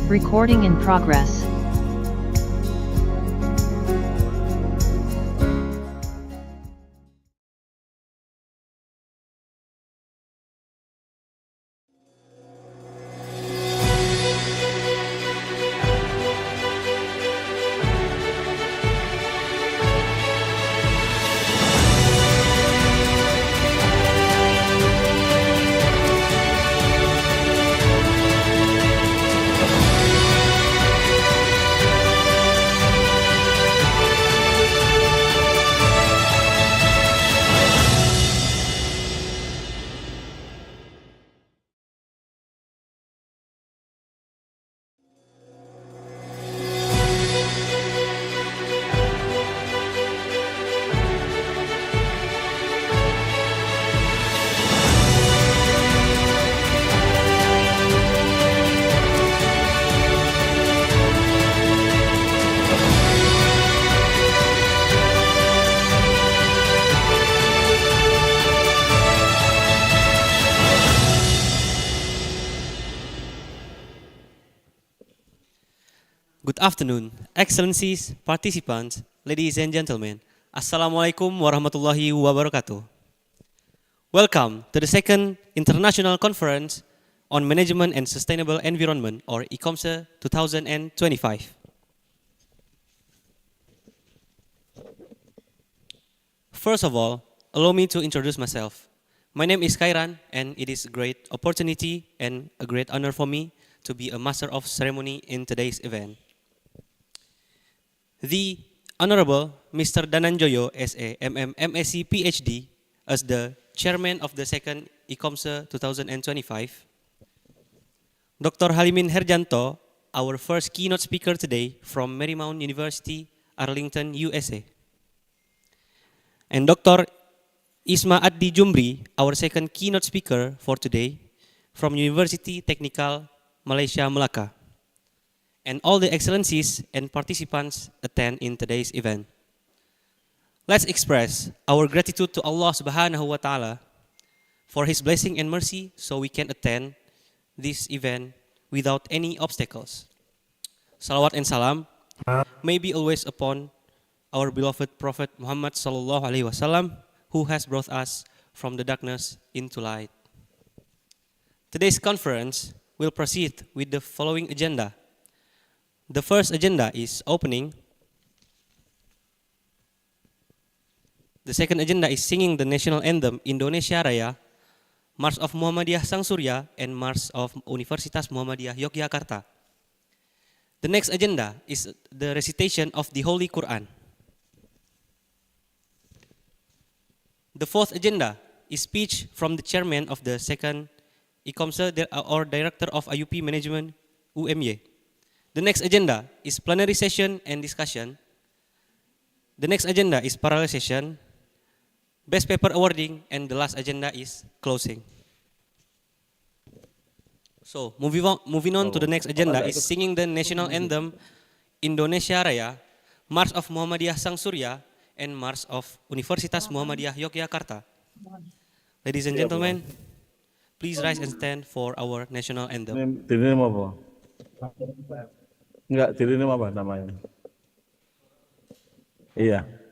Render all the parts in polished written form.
Recording in progress. Good afternoon, Excellencies, participants, ladies and gentlemen. Assalamualaikum warahmatullahi wabarakatuh. Welcome to the second International Conference on Management and Sustainable Environment, or ICOMSE 2025. First of all, allow me to introduce myself. My name is Kairan, and it is a great opportunity and a great honor for me to be a Master of Ceremony in today's event. The Honorable Mr. Dananjoyo, SA, MSc PhD, as the Chairman of the second ICOMSE 2025. Dr. Halimin Herjanto, our first keynote speaker today from Marymount University, Arlington, USA. And Dr. Isma Addi Jumri, our second keynote speaker for today from University Technical Malaysia, Melaka. And all the excellencies and participants attend in today's event. Let's express our gratitude to Allah Subhanahu wa Ta'ala for His blessing and mercy so we can attend this event without any obstacles. Salawat and salam may be always upon our beloved Prophet Muhammad Sallallahu Alaihi Wasallam, who has brought us from the darkness into light. Today's conference will proceed with the following agenda. The first agenda is opening. The second agenda is singing the national anthem Indonesia Raya, March of Muhammadiyah Sang Surya, and March of Universitas Muhammadiyah Yogyakarta. The next agenda is the recitation of the Holy Quran. The fourth agenda is speech from the chairman of the second ICOMSE or director of IUP Management, UMY. The next agenda is plenary session and discussion. The next agenda is parallel session, best paper awarding, and the last agenda is closing. So moving on to the next agenda is singing the national anthem Indonesia Raya, March of Muhammadiyah Sang Surya, and March of Universitas Muhammadiyah Yogyakarta. Ladies and gentlemen, please rise and stand for our national anthem. Dirinya apa? Enggak, dirinya apa namanya? Iya. Indonesia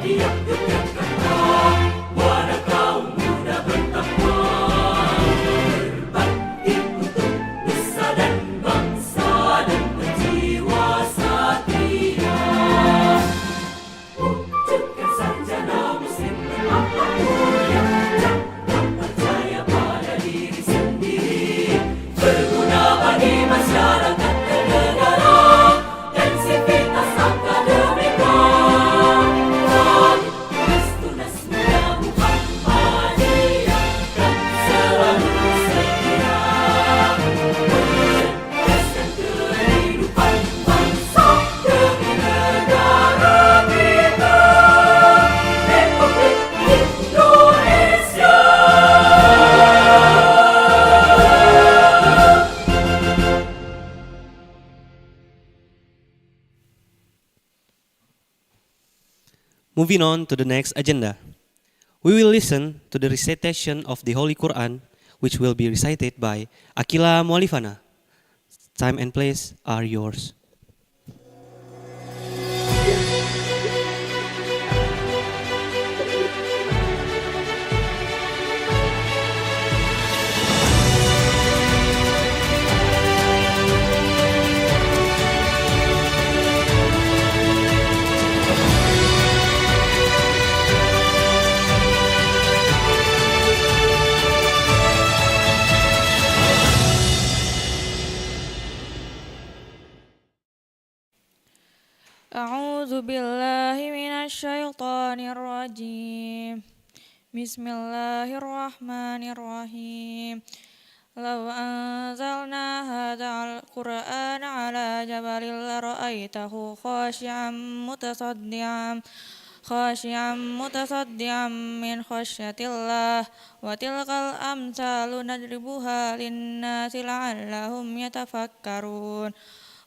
Muhammadiyah Yogyakarta, wadah kaum muda bertakwa, berbakti untuk nusa dan bangsa dan berjiwa satria. Wujudkan sarjana muslim berakhlak mulia, tak percaya pada diri sendiri, berguna bagi masyarakat dan negara, dan sivitas akademika. Tunas muda Muhammadiyah kan selalu setia, mencerdaskan kehidupan bangsa demi negara kita, Republik Indonesia. Moving on to the next agenda, we will listen to the recitation of the Holy Quran, which will be recited by Akila Mualifana. Time and place are yours. A'udzu billahi minasyaitonir rajim. Bismillahirrahmanirrahim. Law anzalna hadzal qur'ana 'ala jabalin lara'aitahu khashi'an mutasaddian min khasyatillah wa tilkal amsalu nadribuha lin-nasi la'allahum yatafakkarun.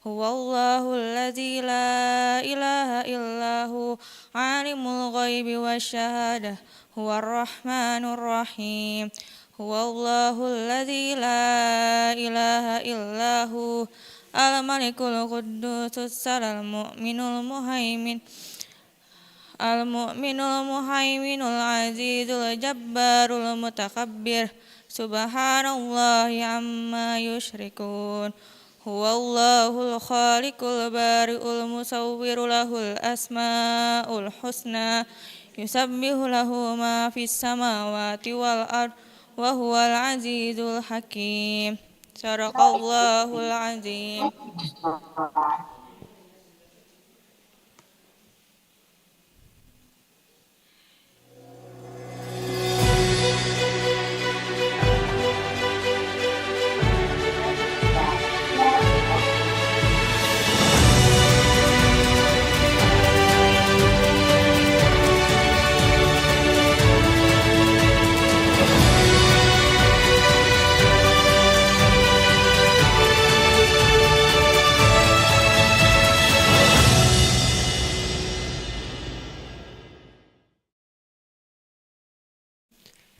Huwallahu allazi la ilaha illahu alimul ghaibi wasyahadah huwar rahmanur rahim. Huwallahu allazi la ilaha illahu al-malikul quddusus salamul muhaiminul azizul jabbarul mutakabbir. Subhanallahi amma yusyrikun. Huwallahul khaliqul bari'ul musawwiru lahul asma'ul husna, yusabbihu lahu ma fis samawati wal ard wa huwal azizul hakim. Sadaqallahul azim.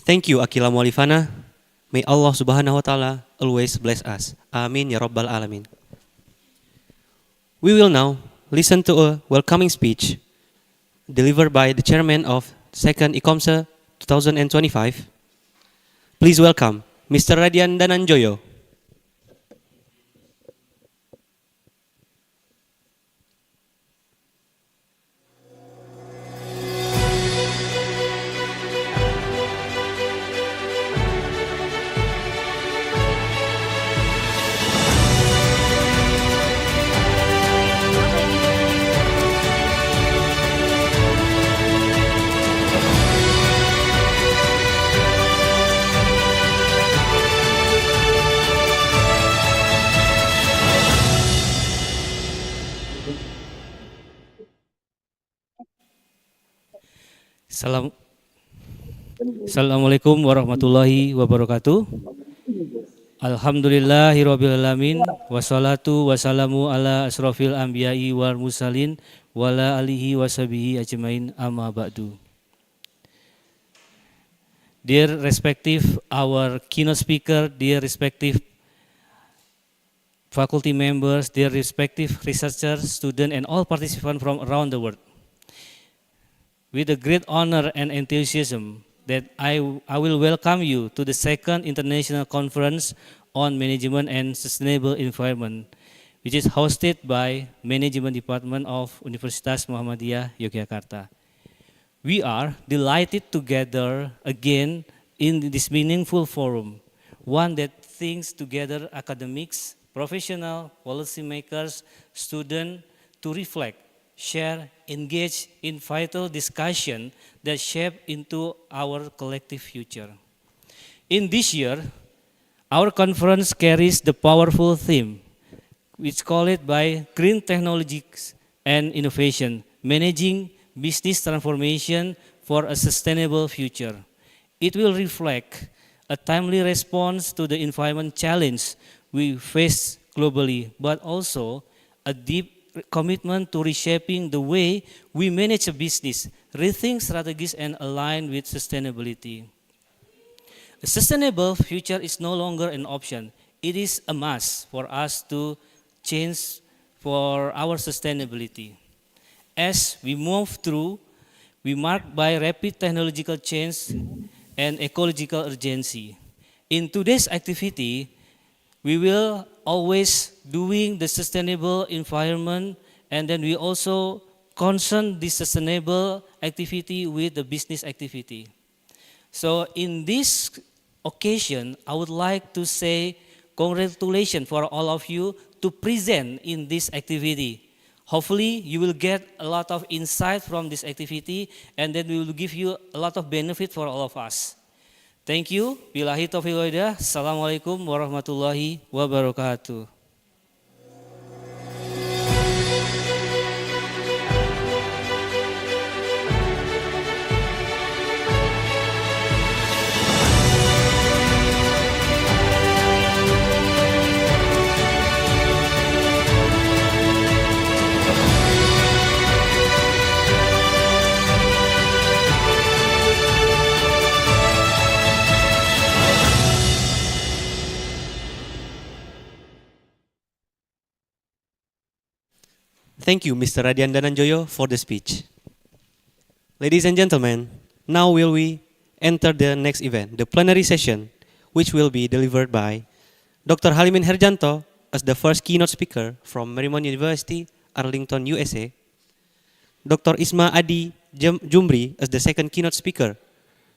Thank you, Akila Mualifana. May Allah Subhanahu wa Ta'ala always bless us. Amin ya Rabbal Alamin. We will now listen to a welcoming speech delivered by the chairman of 2nd ICOMSE 2025. Please welcome Mr. Radian Dananjoyo. Assalamualaikum warahmatullahi wabarakatuh. Alhamdulillahirrabbilalamin. Wassalatu wassalamu ala asrofil anbiya'i wal mursalin wala alihi washabihi ajmain amma ba'du. Dear respective our keynote speaker, dear respective faculty members, dear respective researchers, students, and all participants from around the world. with a great honor and enthusiasm that I will welcome you to the second International Conference on Management and Sustainable Environment, which is hosted by Management Department of Universitas Muhammadiyah Yogyakarta. We are delighted to gather again in this meaningful forum, one that thinks together academics, professional, policymakers, students to reflect, share, engage in vital discussion that shape into our collective future. In this year, our conference carries the powerful theme, which call it by Green Technologies and Innovation, Managing Business Transformation for a Sustainable Future. It will reflect a timely response to the environment challenge we face globally, but also a deep commitment to reshaping the way we manage a business, rethink strategies, and align with sustainability. A sustainable future is no longer an option. It is a must for us to change for our sustainability. As we move through, we marked by rapid technological change and ecological urgency. In today's activity, we will always doing the sustainable environment, and then we also concern this sustainable activity with the business activity. So in this occasion, I would like to say congratulations for all of you to present in this activity. Hopefully, you will get a lot of insight from this activity, and then we will give you a lot of benefit for all of us. Thank you. Billahi taufiq wal hidayah. Assalamualaikum warahmatullahi wabarakatuh. Thank you, Mr. Radian Dananjoyo, for the speech. Ladies and gentlemen, now will we enter the next event, the plenary session, which will be delivered by Dr. Halimin Herjanto as the first keynote speaker from Marymount University, Arlington, USA, Dr. Isma Adi Jumri as the second keynote speaker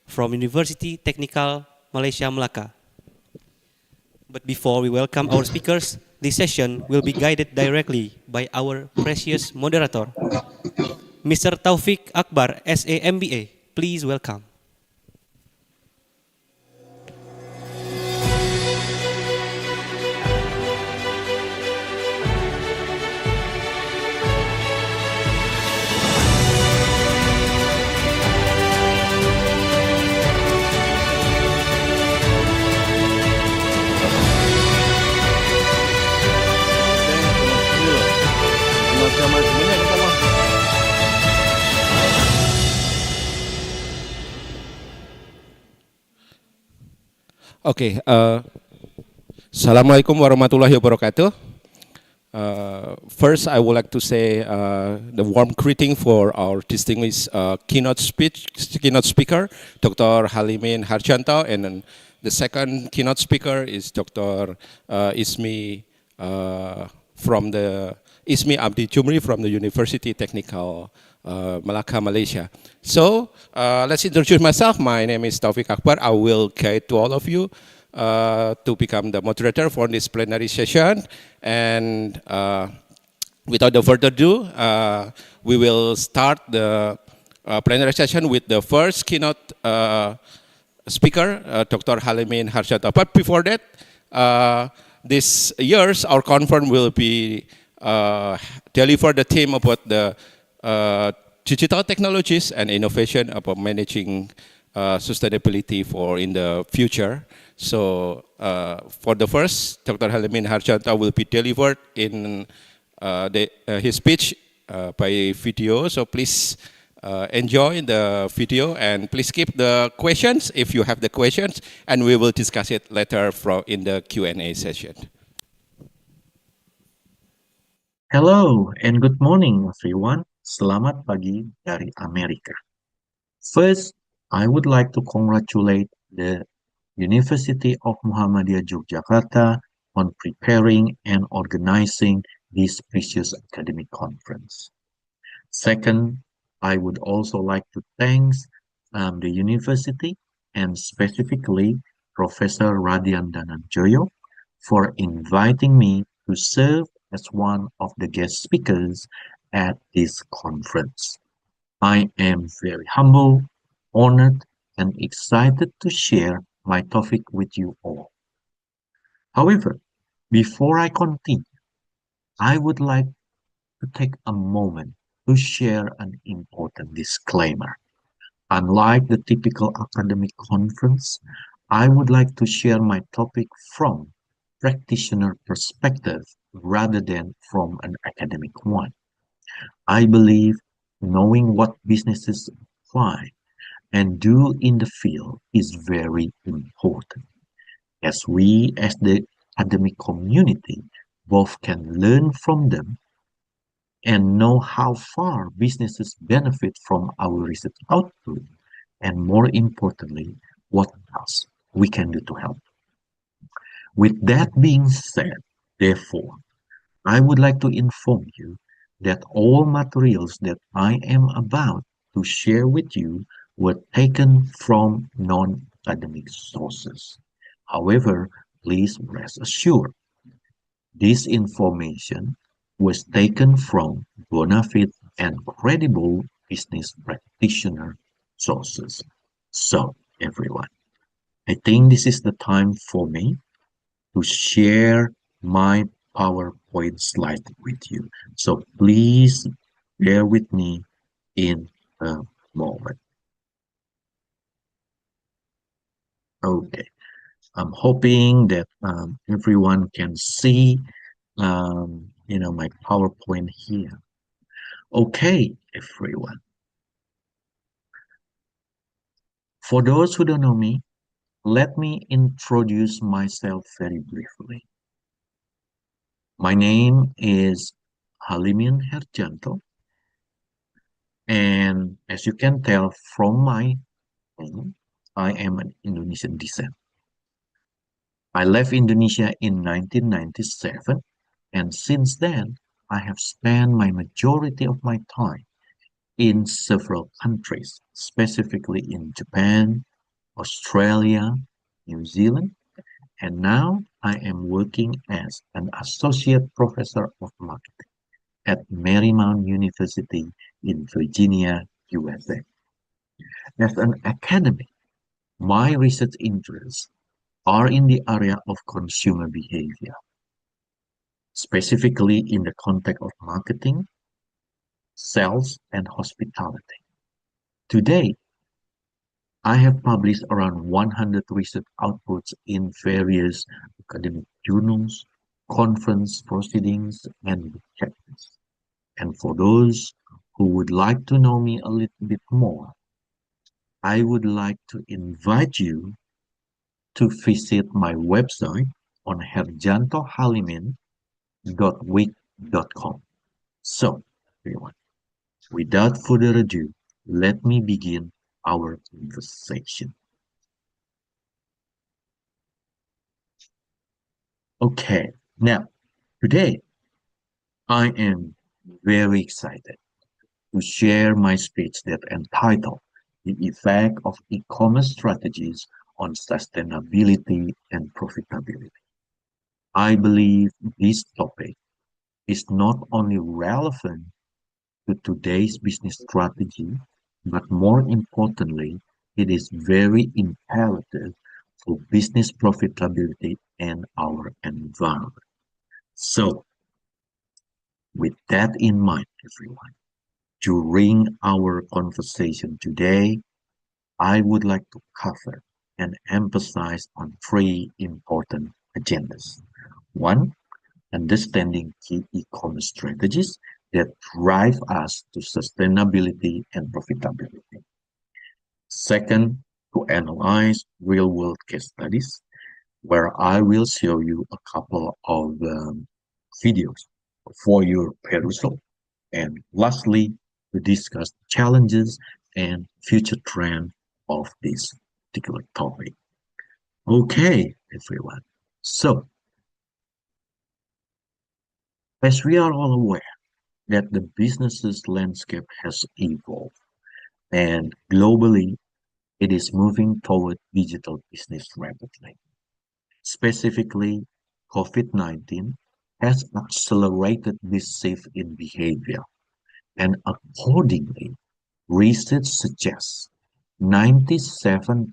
from University Technical Malaysia Melaka. But before we welcome our speakers, this session will be guided directly by our precious moderator, Mr. Taufik Akbar, SA MBA. Please welcome. Okay, Assalamualaikum warahmatullahi wabarakatuh. First, I would like to say the warm greeting for our distinguished keynote speaker, Dr. Halimin Harjanto, and then the second keynote speaker is Dr. Ismi Abdi Jumri from the University Technical Melaka, Malaysia. So let's introduce myself. My name is Taufik Akbar. I will guide to all of you to become the moderator for this plenary session. And without further ado, we will start the plenary session with the first keynote speaker, Dr. Halimin Harjanto. But before that, this year's our conference will be deliver the theme about the digital technologies and innovation about managing sustainability for in the future. So for the first, Dr. Halimin Harjanto will be delivered in his speech by video. So please enjoy the video and please keep the questions if you have the questions, and we will discuss it later in the Q&A session. Hello and good morning everyone. Selamat pagi dari Amerika. First, I would like to congratulate the University of Muhammadiyah Yogyakarta on preparing and organizing this precious academic conference. Second, I would also like to thank the university and specifically Professor Radian Dananjoyo for inviting me to serve as one of the guest speakers at this conference. I am very humble, honored, and excited to share my topic with you all. However, before I continue, I would like to take a moment to share an important disclaimer. Unlike the typical academic conference, I would like to share my topic from practitioner perspective rather than from an academic one. I believe knowing what businesses apply and do in the field is very important, as we as the academic community both can learn from them and know how far businesses benefit from our research output, and more importantly, what else we can do to help. With that being said, therefore, I would like to inform you that all materials that I am about to share with you were taken from non-academic sources. However, please rest assured, this information was taken from bona fide and credible business practitioner sources. So, everyone, I think this is the time for me to share my PowerPoint slide with you. So please bear with me in a moment. Okay, I'm hoping that everyone can see, my PowerPoint here. Okay, everyone. For those who don't know me, let me introduce myself very briefly. My name is Halimin Herjanto, and as you can tell from my name, I am an Indonesian descent. I left Indonesia in 1997, and since then, I have spent my majority of my time in several countries, specifically in Japan, Australia, New Zealand, and now I am working as an associate professor of marketing at Marymount University in Virginia, USA. As an academic, my research interests are in the area of consumer behavior, specifically in the context of marketing, sales, and hospitality. Today, I have published around 100 research outputs in various academic journals, conference proceedings, and book chapters. And for those who would like to know me a little bit more, I would like to invite you to visit my website on herjantohalimin.wix.com. So, everyone, without further ado, let me begin our conversation. Okay, now, today, I am very excited to share my speech that entitled The Effect of E-commerce Strategies on Sustainability and Profitability. I believe this topic is not only relevant to today's business strategy, but more importantly, it is very imperative for business profitability and our environment. So, with that in mind, everyone, during our conversation today, I would like to cover and emphasize on three important agendas. One, understanding key e-commerce strategies that drive us to sustainability and profitability. Second, to analyze real-world case studies, where I will show you a couple of videos for your perusal. And lastly, to discuss challenges and future trend of this particular topic. Okay, everyone. So, as we are all aware that the businesses landscape has evolved and globally it is moving toward digital business rapidly. Specifically, COVID-19 has accelerated this shift in behavior, and accordingly, research suggests 97%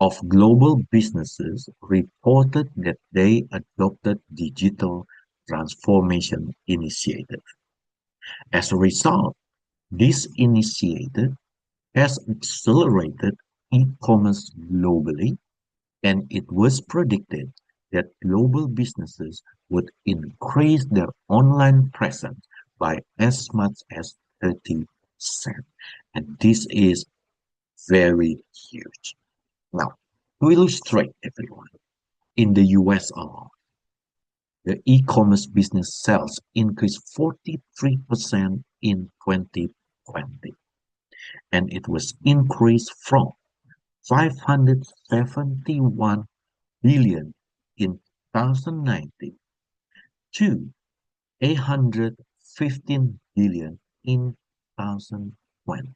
of global businesses reported that they adopted digital transformation initiative. As a result, this initiative has accelerated e-commerce globally, and it was predicted that global businesses would increase their online presence by as much as 30%. And this is very huge. Now, to illustrate everyone, in the US alone, the e-commerce business sales increased 43% in 2020, and it was increased from 571 billion in 2019 to 815 billion in 2020.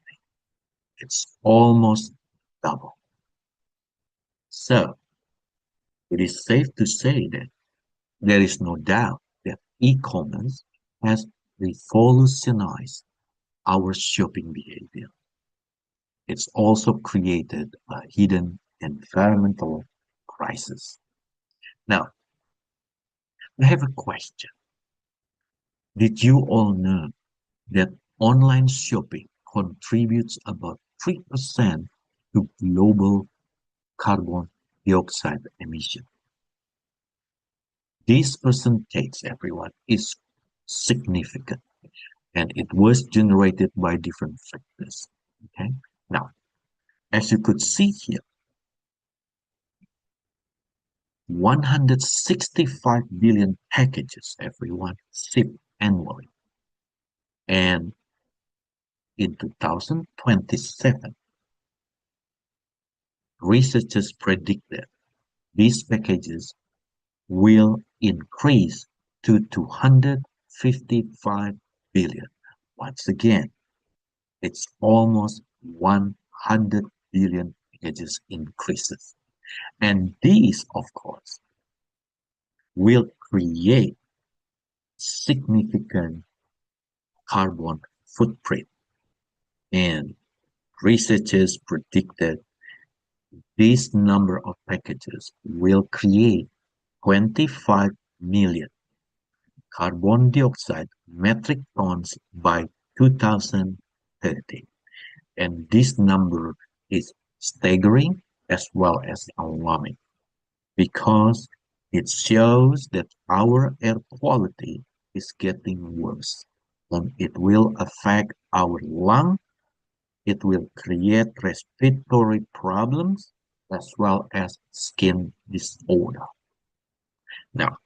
It's almost double. So, it is safe to say that there is no doubt that e-commerce has revolutionized our shopping behavior. It's also created a hidden environmental crisis. Now, I have a question. Did you all know that online shopping contributes about 3% to global carbon dioxide emission? This percentage, everyone, is significant and it was generated by different factors. Okay, now as you could see here, 165 billion packages, everyone, shipped annually. And in 2027, researchers predict that these packages will increase to 255 billion. Once again, it's almost 100 billion packages increases. And these, of course, will create significant carbon footprint. And researchers predicted this number of packages will create 25 million carbon dioxide metric tons by 2030. And this number is staggering as well as alarming because it shows that our air quality is getting worse and it will affect our lung, it will create respiratory problems as well as skin disorder. Now,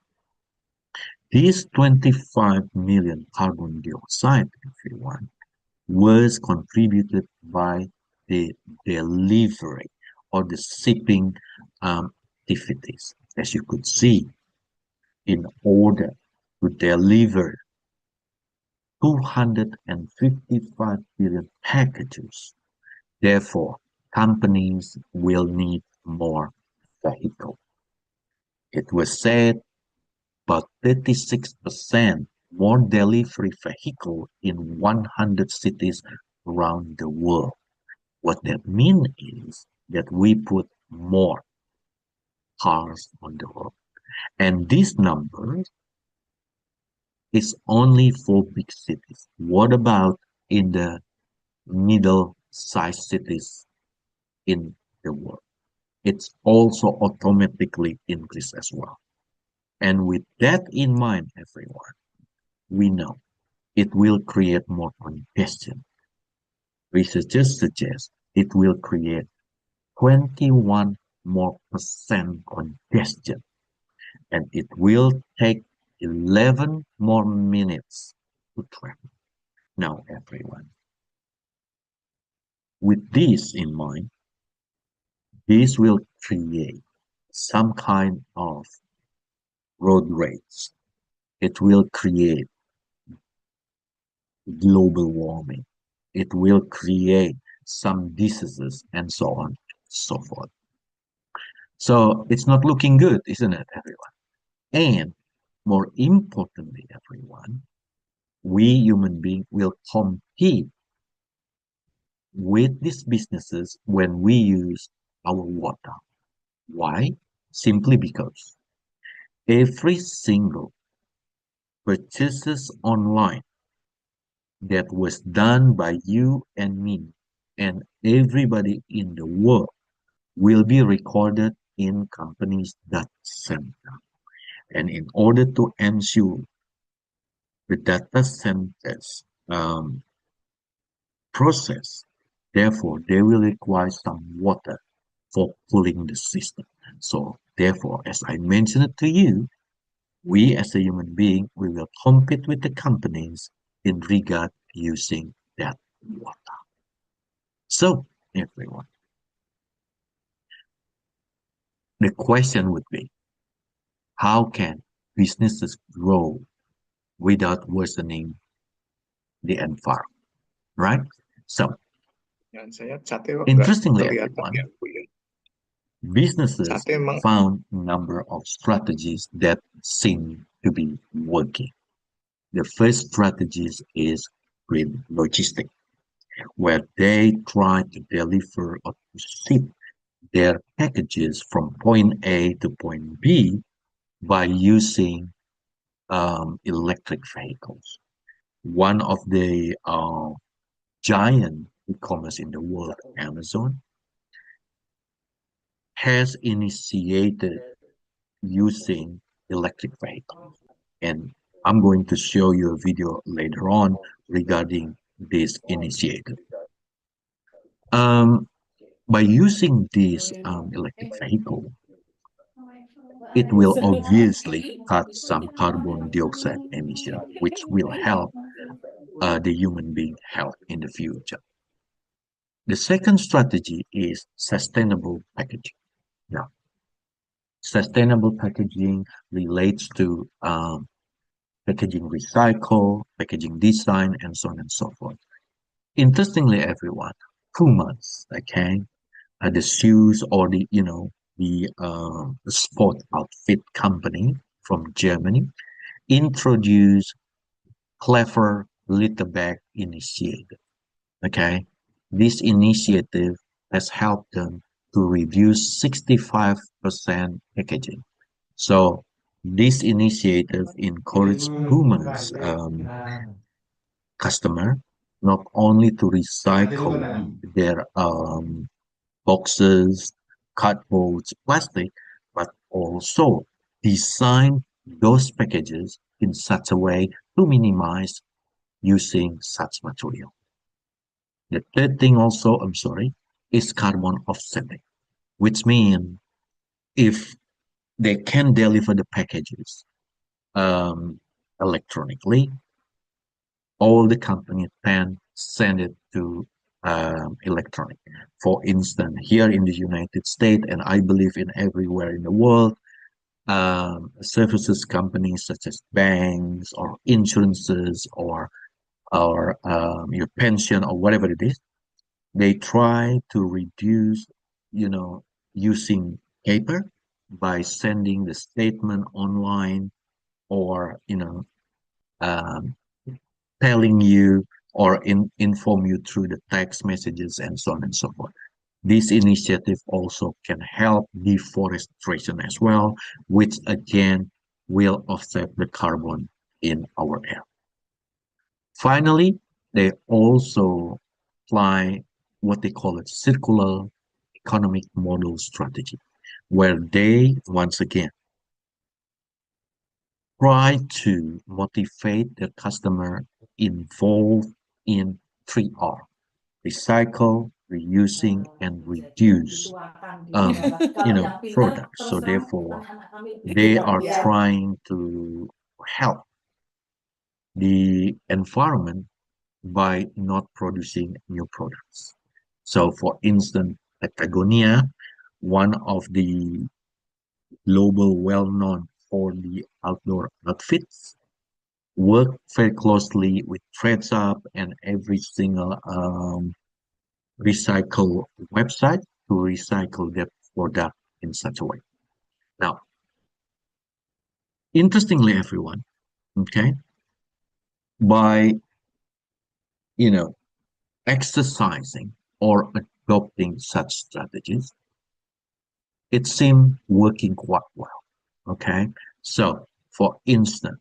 this 25 million carbon dioxide, everyone, was contributed by the delivery or the shipping activities. As you could see, in order to deliver 255 billion packages, therefore, companies will need more vehicles. It was said about 36% more delivery vehicle in 100 cities around the world. What that means is that we put more cars on the road. And this number is only for big cities. What about in the middle-sized cities in the world? It's also automatically increased as well. And with that in mind, everyone, we know it will create more congestion. Researchers suggest it will create 21 more percent congestion, and it will take 11 more minutes to travel. Now, everyone, with this in mind, this will create some kind of road rage. It will create global warming. It will create some diseases and so on and so forth. So it's not looking good, isn't it, everyone? And more importantly, everyone, we human beings will compete with these businesses when we use our water. Why? Simply because every single purchases online that was done by you and me and everybody in the world will be recorded in companies' data center. And in order to ensure the data centers process, therefore, they will require some water for cooling the system. So, therefore, as I mentioned it to you, we as a human being, we will compete with the companies in regard using that water. So, everyone, the question would be, how can businesses grow without worsening the environment, right? So, Dan saya catnya nggak interestingly, kelihatan everyone, ya, Bu ya. businesses Catnya emang found a number of strategies that seem to be working. The first strategy is green logistics, where they try to deliver or to ship their packages from point A to point B by using electric vehicles. One of the giant e-commerce in the world, Amazon, has initiated using electric vehicles. And I'm going to show you a video later on regarding this initiative. By using this electric vehicle, it will obviously cut some carbon dioxide emission, which will help the human being health in the future. The second strategy is sustainable packaging. Now, sustainable packaging relates to packaging recycle, packaging design, and so on and so forth. Interestingly, everyone, Pumas, okay, the shoes or the sport outfit company from Germany introduced clever litter bag initiative. Okay, this initiative has helped them to reduce 65% packaging. So this initiative encouraged Puma's customer not only to recycle their boxes, cardboards, plastic, but also design those packages in such a way to minimize using such material. The third thing also, I'm sorry, is carbon offsetting, which means if they can deliver the packages electronically, all the companies can send it to electronic. For instance, here in the United States, and I believe in everywhere in the world, services companies such as banks or insurances or your pension or whatever it is, they try to reduce, using paper by sending the statement online or um, telling you or inform you through the text messages and so on and so forth. This initiative also can help deforestation as well, which again will offset the carbon in our air. Finally, they also apply what they call a circular economic model strategy, where they once again try to motivate the customer involved in 3R: recycle, reusing, and reduce products. So therefore, they are trying to help the environment by not producing new products. So, for instance, Patagonia, one of the global well-known for the outdoor outfits, work very closely with TradeShop and every single recycle website to recycle their product in such a way. Now, interestingly, everyone, okay, by exercising or adopting such strategies, it seemed working quite well. Okay, so for instance,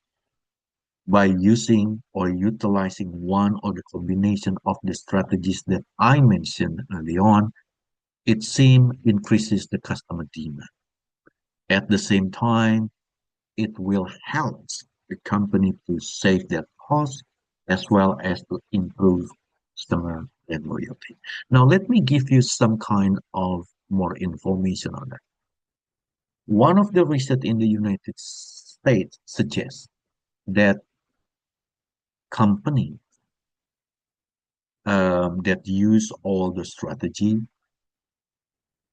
by using or utilizing one or the combination of the strategies that I mentioned early on, it seems increases the customer demand. At the same time, it will help the company to save their costs as well as to improve customer and loyalty. Now, let me give you some kind of more information on that. One of the research in the United States suggests that companies that use all the strategy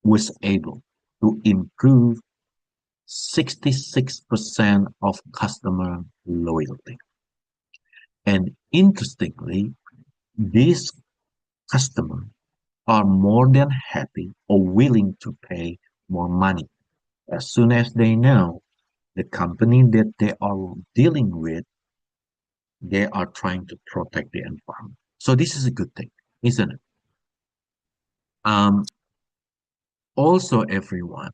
was able to improve 66% of customer loyalty. And interestingly, these customers are more than happy or willing to pay more money as soon as they know the company that they are dealing with, they are trying to protect the environment. So this is a good thing, isn't it? Also, everyone,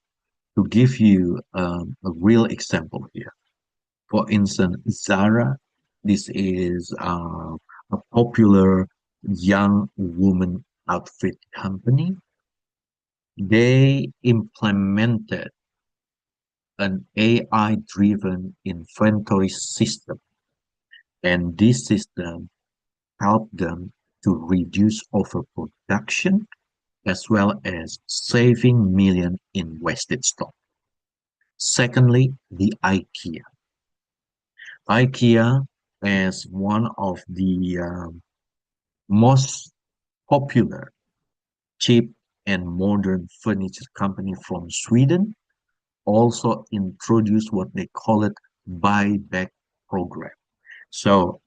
to give you a real example here. For instance, Zara, this is a popular young woman outfit company. They implemented an AI-driven inventory system, and this system helped them to reduce overproduction as well as saving millions in wasted stock. Secondly, the IKEA. IKEA is one of the most popular, cheap, and modern furniture company from Sweden. Also introduced what they call it buyback program. So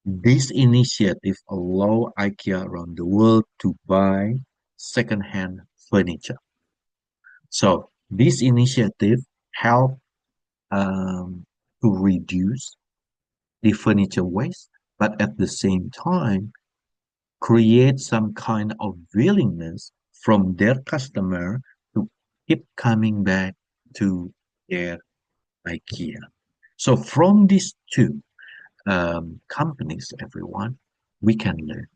this initiative allow IKEA around the world to buy second-hand furniture. So this initiative help to reduce the furniture waste, but at the same time create some kind of willingness from their customer to keep coming back to their IKEA. So from these two companies, everyone, we can learn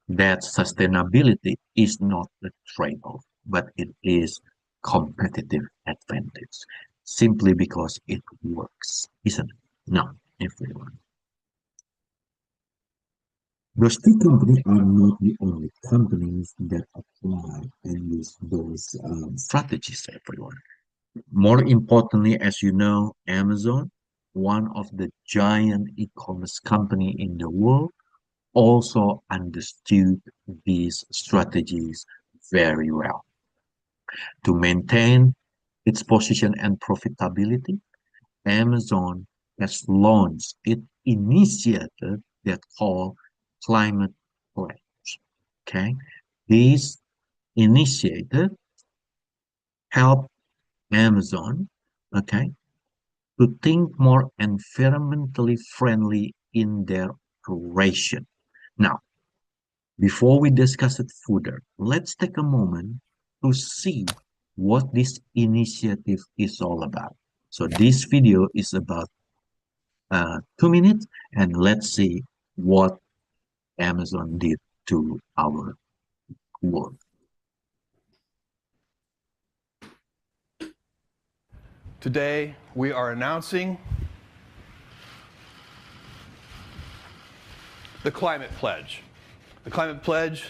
that sustainability is not a trade-off, but it is competitive advantage simply because it works, isn't it? No, everyone. Those two companies are not the only companies that apply and use those strategies, everyone. More importantly, as you know, Amazon, one of the giant e-commerce company in the world, also understood these strategies very well. To maintain its position and profitability, Amazon has launched its initiative that called Climate Pledge. Okay, this initiative help Amazon, okay, to think more environmentally friendly in their operation. Now, before we discuss it further, let's take a moment to see what this initiative is all about. So this video is about 2 minutes, and let's see what Amazon did to our world. Today, we are announcing the Climate Pledge. The Climate Pledge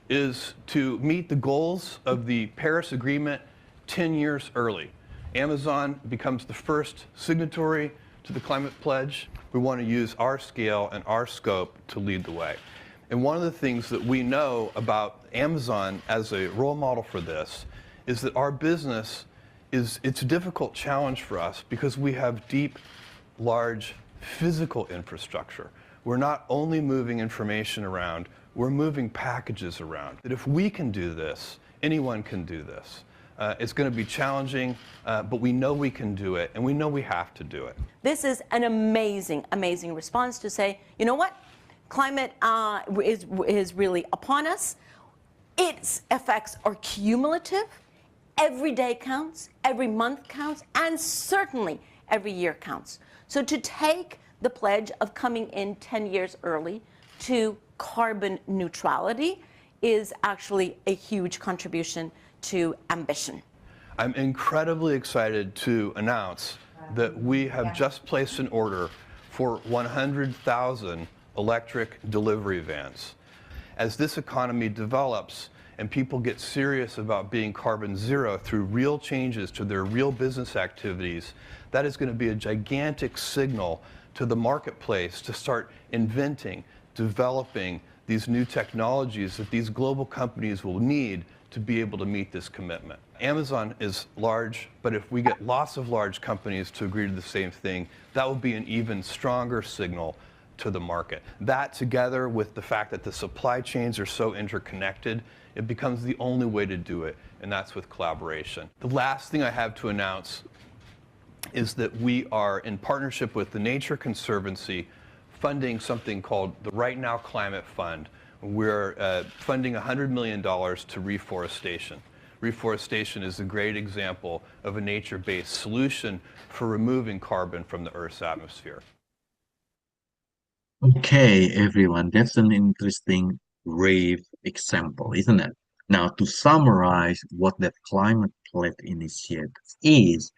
is to meet the goals of the Paris Agreement 10 years early. Amazon becomes the first signatory to the Climate Pledge. We want to use our scale and our scope to lead the way. And one of the things that we know about Amazon as a role model for this is that our business it's a difficult challenge for us because we have deep, large physical infrastructure. We're not only moving information around, we're moving packages around. That if we can do this, anyone can do this. It's going to be challenging, but we know we can do it, and we know we have to do it. This is an amazing, amazing response to say, you know what? Climate is really upon us. Its effects are cumulative. Every day counts, every month counts, and certainly every year counts. So to take the pledge of coming in 10 years early to carbon neutrality is actually a huge contribution to ambition. I'm incredibly excited to announce that we have just placed an order for 100,000 electric delivery vans. As this economy develops and people get serious about being carbon zero through real changes to their real business activities, that is going to be a gigantic signal to the marketplace to start inventing, developing these new technologies that these global companies will need to be able to meet this commitment. Amazon is large, but if we get lots of large companies to agree to the same thing, that will be an even stronger signal to the market. That, together with the fact that the supply chains are so interconnected, it becomes the only way to do it, and that's with collaboration. The last thing I have to announce is that we are in partnership with the Nature Conservancy funding something called the Right Now Climate Fund. We're funding $100 million to reforestation. Reforestation is a great example of a nature-based solution for removing carbon from the Earth's atmosphere. Okay, everyone, that's an interesting, brave example, isn't it? Now, to summarize what that climate pledge initiative is,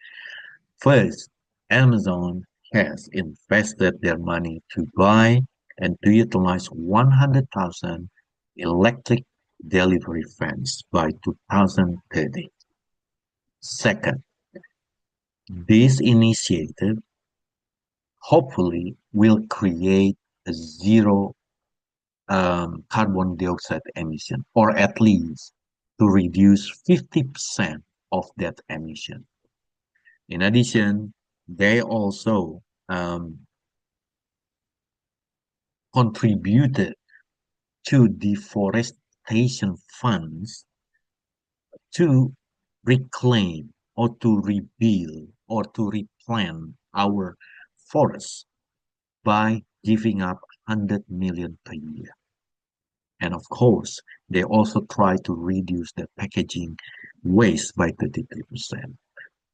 first, Amazon has invested their money to buy and to utilize 100,000 electric delivery vans by 2030. Second, this initiative hopefully will create a zero carbon dioxide emission, or at least to reduce 50% of that emission. In addition, they also contributed to deforestation funds to reclaim or to rebuild or to replant our forests by giving up 100 million per year. And of course, they also try to reduce the packaging waste by 33%.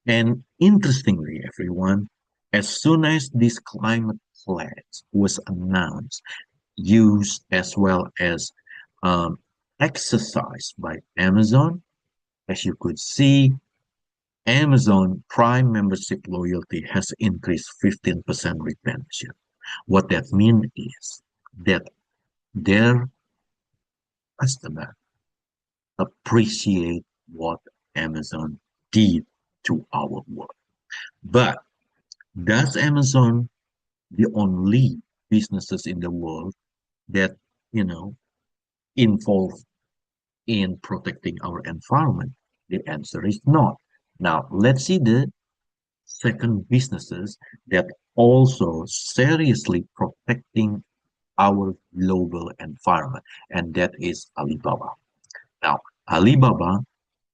And interestingly, everyone, as soon as this climate pledge was announced, used as well as exercised by Amazon, as you could see, Amazon Prime membership loyalty has increased 15% retention. What that means is that their customers appreciate what Amazon did to our world. But does Amazon the only businesses in the world that, involved in protecting our environment? The answer is not. Now, let's see the second businesses that also seriously protecting our global environment, and that is Alibaba. Now, Alibaba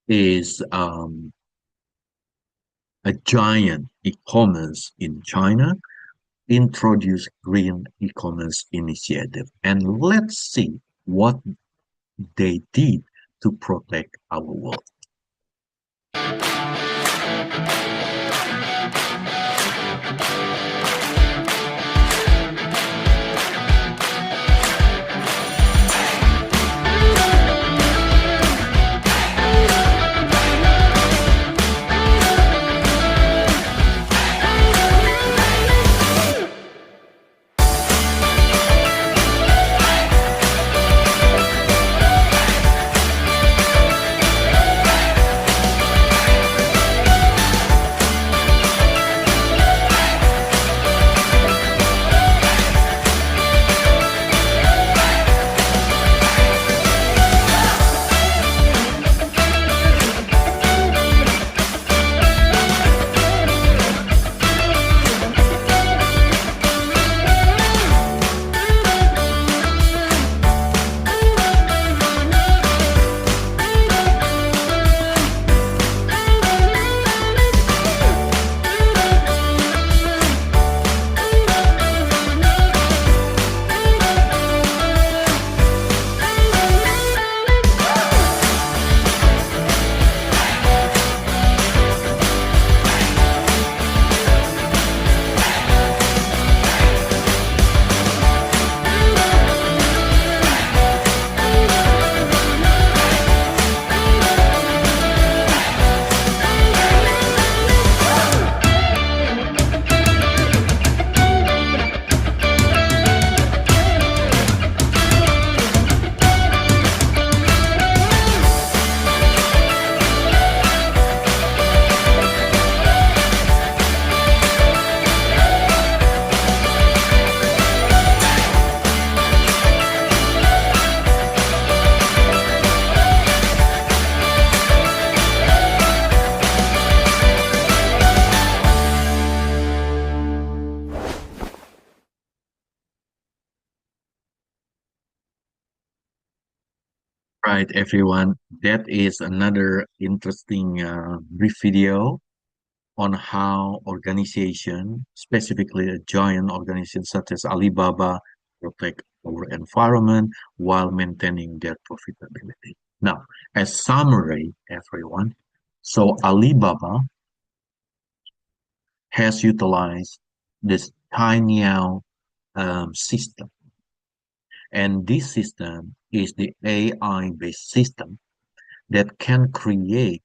is a giant e-commerce in China, introduced green e-commerce initiative, and let's see what they did to protect our world. Right, everyone. That is another interesting brief video on how organization, specifically a giant organization such as Alibaba, protect our environment while maintaining their profitability. Now, as summary, everyone, so Alibaba has utilized this Tianyao system, and this system is the AI-based system that can create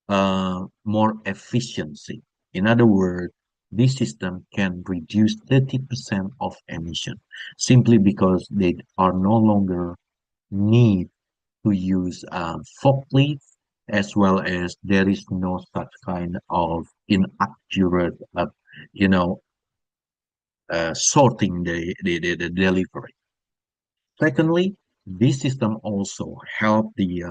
more efficiency. In other words, this system can reduce 30% of emission simply because they are no longer need to use forklift, as well as there is no such kind of inaccurate, you know, sorting the delivery. Secondly, this system also help the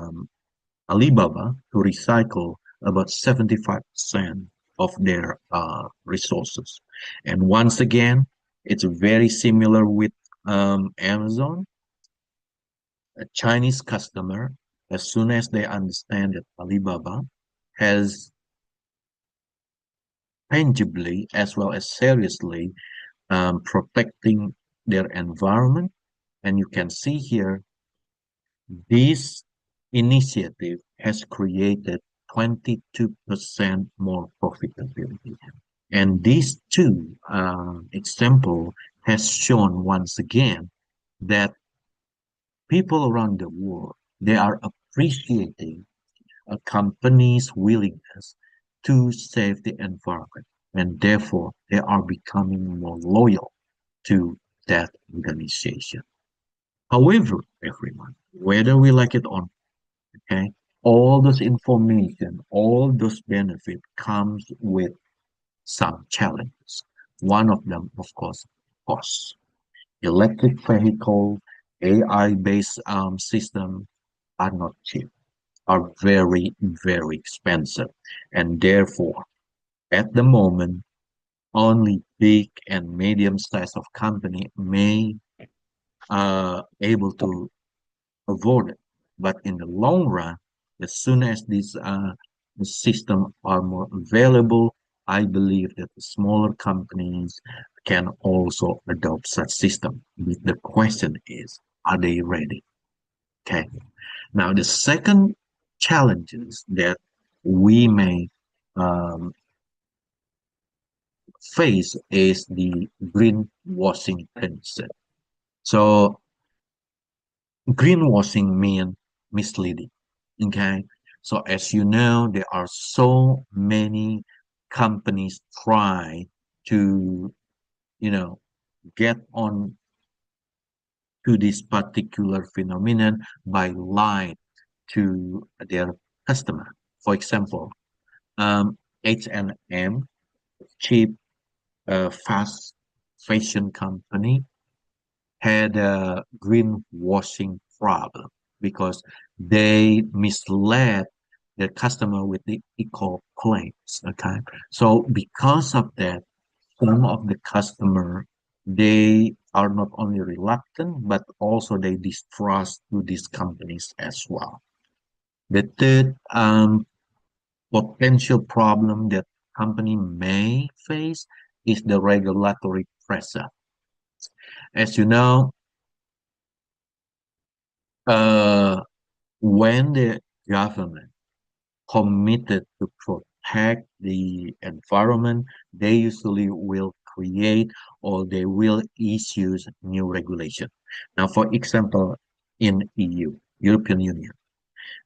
Alibaba to recycle about 75% of their resources. And once again, it's very similar with Amazon. A Chinese customer, as soon as they understand that Alibaba has tangibly as well as seriously protecting their environment, and you can see here this initiative has created 22% more profitability. And these two example has shown once again that people around the world, they are appreciating a company's willingness to save the environment, and therefore they are becoming more loyal to that organization. However, everyone, whether we like it or not, okay, all this information, all those benefit comes with some challenges. One of them, of course, cost. Electric vehicle, AI-based system are not cheap, are very, very expensive. And therefore, at the moment, only big and medium-sized of company may able to avoid it. But in the long run, as soon as these the system are more available, I believe that the smaller companies can also adopt such system. The question is, are they ready? Okay. Now, the second challenges that we may um, face is the greenwashing concern. So greenwashing means misleading. Okay. So as you know, there are so many companies try to, you know, get on to this particular phenomenon by lying to their customer. For example, H&M, cheap fast fashion company, had a greenwashing problem because they misled their customer with the eco claims. Okay, so because of that, some of the customer, they are not only reluctant but also they distrust to these companies as well. The third potential problem that company may face is the regulatory pressure. As you know, uh, when the government committed to protect the environment, they usually will create or they will issue new regulation. Now, for example, in EU, European Union,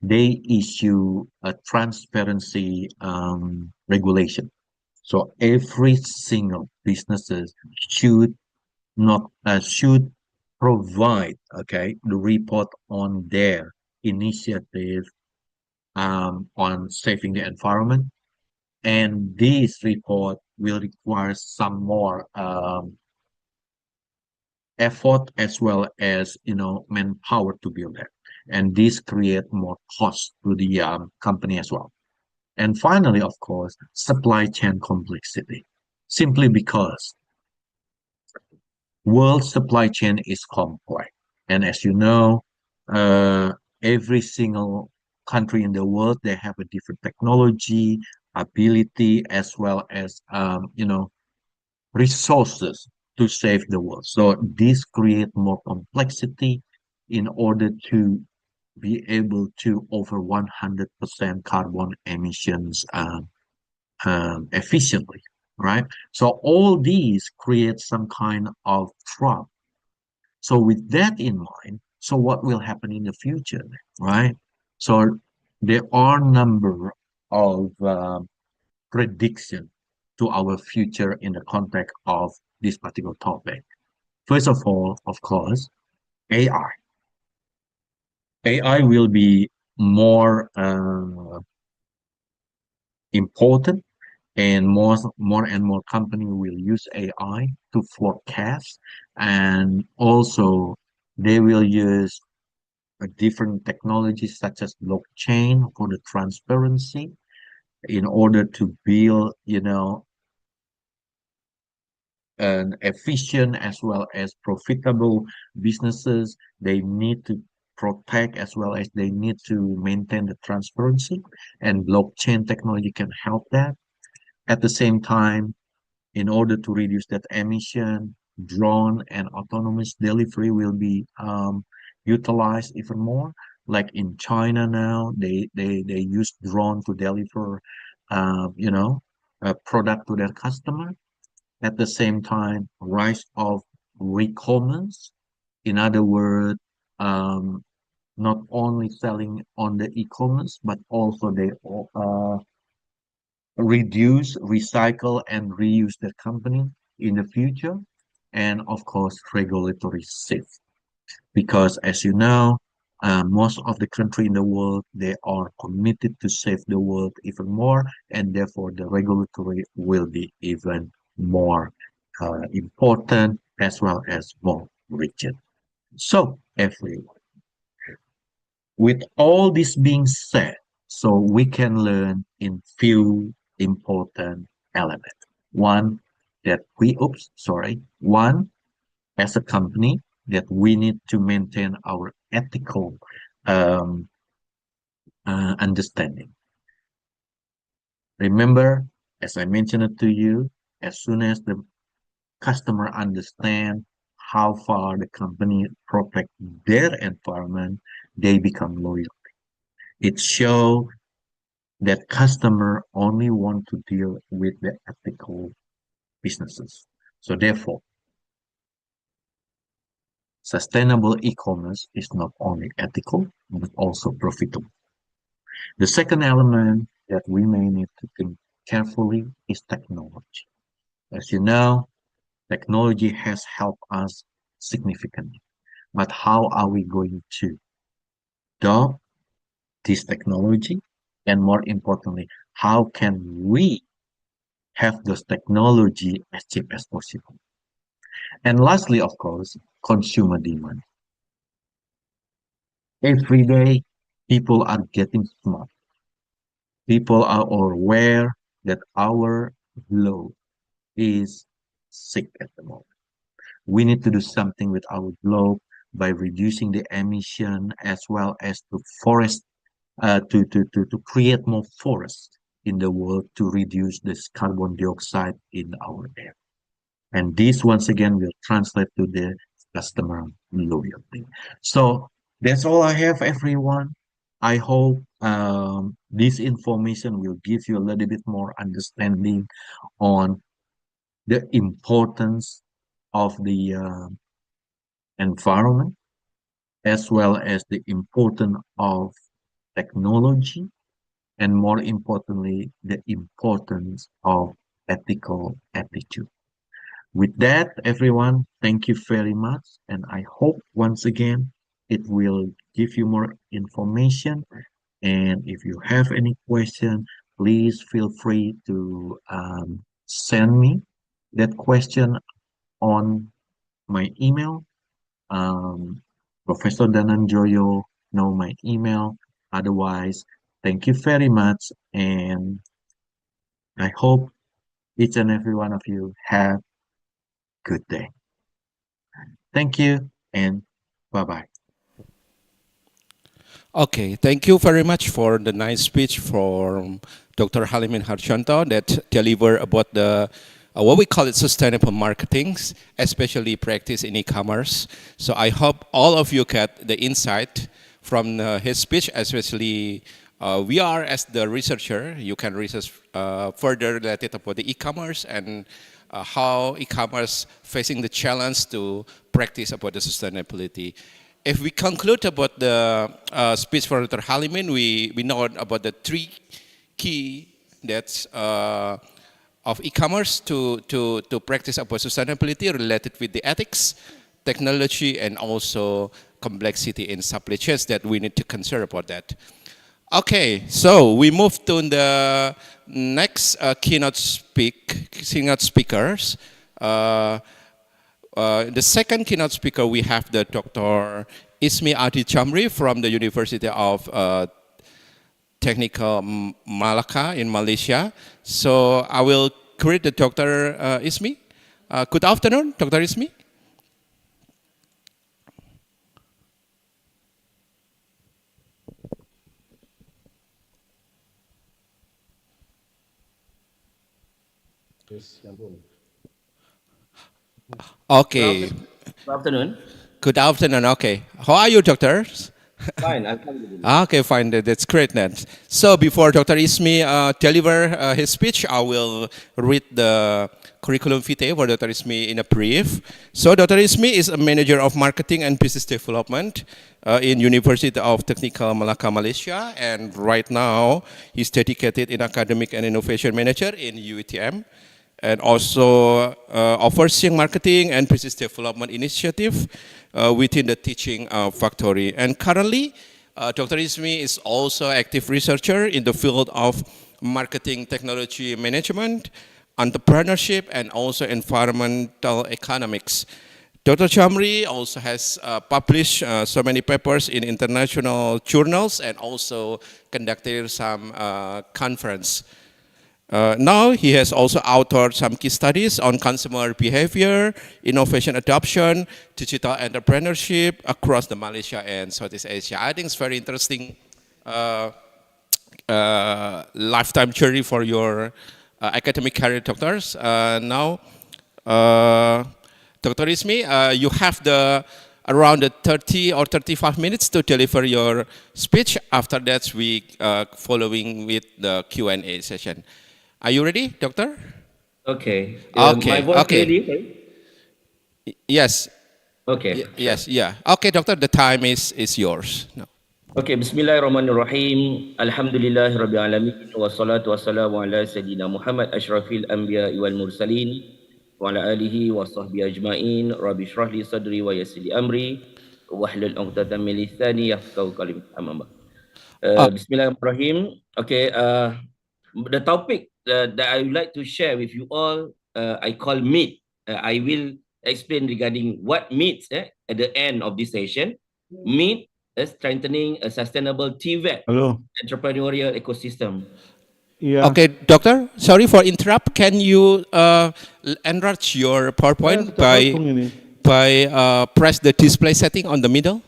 they issue a transparency regulation. So every single businesses should not should provide the report on their initiative on saving the environment, and this report will require some more effort as well as manpower to build it, and this create more cost to the company as well. And finally, of course, supply chain complexity, simply because world supply chain is complex, and as you know, every single country in the world, they have a different technology, ability, as well as resources to save the world. So this create more complexity in order to be able to over 100% carbon emissions efficiently, right? So all these create some kind of trouble. So with that in mind, so what will happen in the future, right? So there are number of prediction to our future in the context of this particular topic. First of all, of course, AI. AI will be more important, and more and more company will use AI to forecast, and also they will use different technologies such as blockchain for the transparency in order to build, an efficient as well as profitable businesses. They need to protect as well as they need to maintain the transparency, and blockchain technology can help that. At the same time, in order to reduce that emission, drone and autonomous delivery will be utilized even more. Like in China now, they use drone to deliver, a product to their customer. At the same time, rise of e-commerce. In other words, not only selling on the e-commerce, but also they reduce, recycle, and reuse the company in the future. And of course, regulatory shift. Because as you know, most of the country in the world, they are committed to save the world even more, and therefore the regulatory will be even more important as well as more rigid. So, everyone, with all this being said, so we can learn in few important elements. One, one, as a company, that we need to maintain our ethical um, understanding. Remember, as I mentioned it to you, as soon as the customer understand how far the company protect their environment, they become loyal. It shows that customer only want to deal with the ethical businesses. So therefore, sustainable e-commerce is not only ethical, but also profitable. The second element that we may need to think carefully is technology. As you know, technology has helped us significantly, but how are we going to adopt this technology? And more importantly, how can we have this technology as cheap as possible? And lastly, of course, consumer demand. Every day, people are getting smart. People are aware that our globe is sick at the moment. We need to do something with our globe by reducing the emission as well as to forest to create more forests in the world to reduce this carbon dioxide in our air. And this once again will translate to the customer loyalty. So that's all I have, everyone. I hope this information will give you a little bit more understanding on the importance of the environment, as well as the importance of technology, and more importantly, the importance of ethical attitude. With that, everyone, thank you very much. And I hope once again it will give you more information. And if you have any question, please feel free to send me that question on my email. Professor Dananjoyo know my email. Otherwise, thank you very much. And I hope each and every one of you have a good day. Thank you and bye bye. Okay, thank you very much for the nice speech from Dr. Halimin Harchanto that deliver about the what we call it sustainable marketing, especially practice in e-commerce. So I hope all of you get the insight from his speech, especially we are as the researcher, you can research further related about the e-commerce and how e-commerce facing the challenge to practice about the sustainability. If we conclude about the speech from Dr. Halimin, we know about the three key that's of e-commerce to practice about sustainability related with the ethics, technology, and also complexity in supply chains that we need to consider about that. Okay, so we move to the next keynote speakers. The second keynote speaker, we have the Dr. Ismi Adi Chamri from the University of Technical Malacca in Malaysia. So I will greet the Dr. Ismi. Good afternoon, Dr. Ismi. Okay. Good afternoon. Good afternoon. Okay. How are you, doctors? Fine, alhamdulillah. Okay, fine. That's great then. So before Dr. Ismi deliver his speech, I will read the curriculum vitae for Dr. Ismi in a brief. So Dr. Ismi is a manager of marketing and business development in University of Technical Malacca, Malaysia, and right now he's dedicated in academic and innovation manager in UiTM, and also overseeing marketing and business development initiative within the teaching factory. And currently, Dr. Ismi is also active researcher in the field of marketing technology management, entrepreneurship, and also environmental economics. Dr. Chamri also has published so many papers in international journals and also conducted some conference. Now he has also authored some key studies on consumer behavior, innovation adoption, digital entrepreneurship across the Malaysia and Southeast Asia. I think it's very interesting lifetime journey for your academic career, doctors. Now, Dr. Ismi, you have around 30 or 35 minutes to deliver your speech. After that, we following with the Q&A session. Are you ready, doctor? Okay. Okay. My voice Okay. ready? Right? Yes. Okay. Yes. Yeah. Okay, doctor. The time is yours. No. Okay. Bismillahirrahmanirrahim. Alhamdulillahirabbil alamin wassalatu wassalamu ala sayyidina Muhammad asyrafil anbiya wal mursalin wa ala alihi wa sahbihi ajmain. Rabbi shrah li sadri wa yassir li amri wahlul 'uqdatam min lisani yafqahu qawli. Amma Bismillahirrahmanirrahim. Okay. The topic that I would like to share with you all, I call meet. I will explain regarding what meets at the end of this session. Meet is strengthening a sustainable TVET entrepreneurial ecosystem. Yeah. Okay, doctor. Sorry for interrupt. Can you enlarge your PowerPoint by press the display setting on the middle,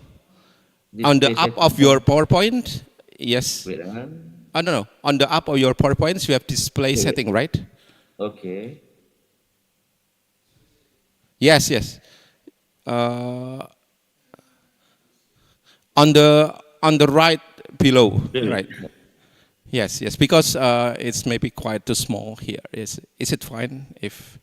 on the up of your PowerPoint? Yes. Wait, No. On the up of your PowerPoints, you have display setting, right? Okay. Yes. On the right below, right? Yes. Because it's maybe quite too small here. Is it fine if?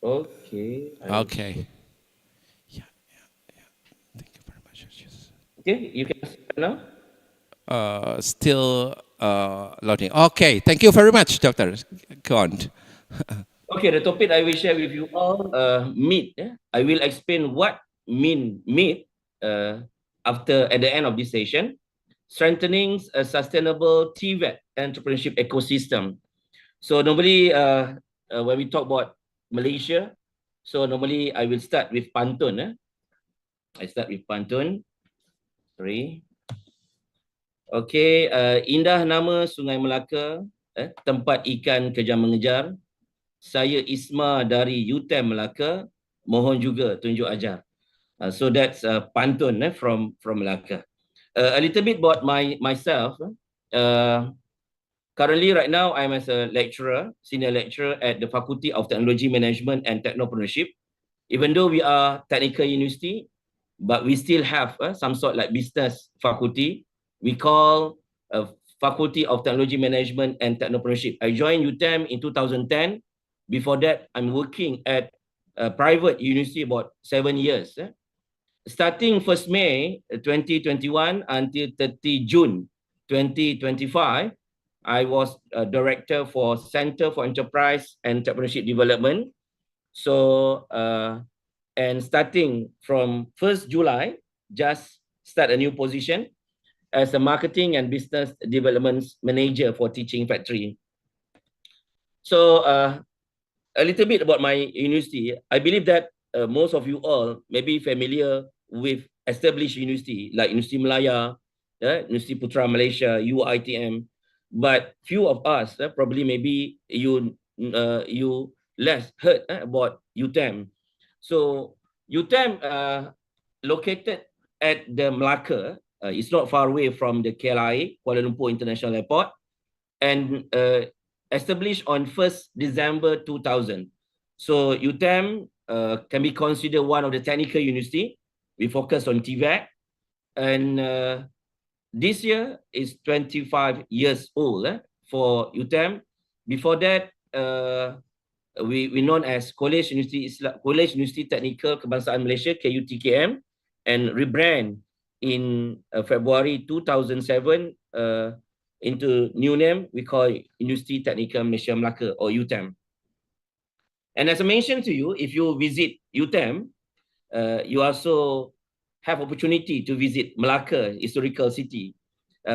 Okay. Okay. Okay, you can start now. Still loading. Okay, thank you very much, doctor. Go on. Okay, the topic I will share with you all, meet. I will explain what meet after at the end of this session. Strengthening a sustainable TVET entrepreneurship ecosystem. So normally, when we talk about Malaysia, so normally I will start with pantun. I start with pantun. Sorry. Okay, indah nama Sungai Melaka, tempat ikan kejam mengejar. saya Isma dari UTM Melaka, mohon juga tunjuk ajar. So that's pantun from Melaka. A little bit about myself. Currently, right now, I'm as a lecturer, senior lecturer at the Faculty of Technology Management and Entrepreneurship. Even though we are technical university, but we still have some sort like business faculty. We call Faculty of Technology Management and Entrepreneurship. I joined UTM in 2010. Before that, I'm working at a private university about 7 years. Starting 1st May 2021 until 30 June 2025, I was a director for Center for Enterprise and Entrepreneurship Development. So, and starting from 1st July, just start a new position as a Marketing and Business Development Manager for Teaching Factory. So, a little bit about my university. I believe that most of you all may be familiar with established university like Universiti Malaya, Universiti Putra Malaysia, UITM. But few of us probably maybe you less heard about UTM. So UTM located at the Melaka. It's not far away from the KLIA, Kuala Lumpur International Airport, and established on 1st December 2000. So UTM can be considered one of the technical university. We focus on TVET, and this year is 25 years old for UTM. Before that, we known as College University Technical Kebangsaan Malaysia, KUTKM, and rebrand in February 2007 into new name. We call it University Technical Malaysia Melaka, or UTM. And as I mentioned to you, if you visit UTM, you also have opportunity to visit Melaka historical city.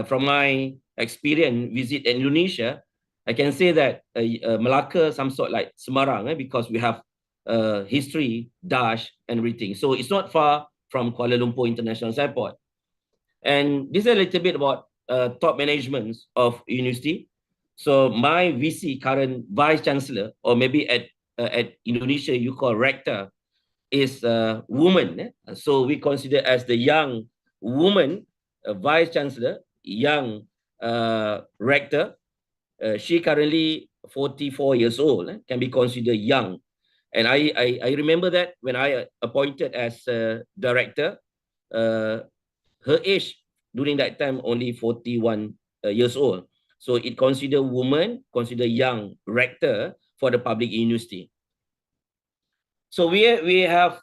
From my experience visit in Indonesia, I can say that Melaka some sort like Semarang because we have history, dash, and everything. So it's not far from Kuala Lumpur International Airport. And this is a little bit about top management of university. So my VC, current Vice Chancellor, or maybe at Indonesia you call Rector, is a woman. So we consider as the young woman Vice Chancellor, young Rector. She currently 44 years old, can be considered young. And I remember that when I appointed as Director, her age during that time only 41 years old. So it consider woman, consider young Rector for the public university. So we have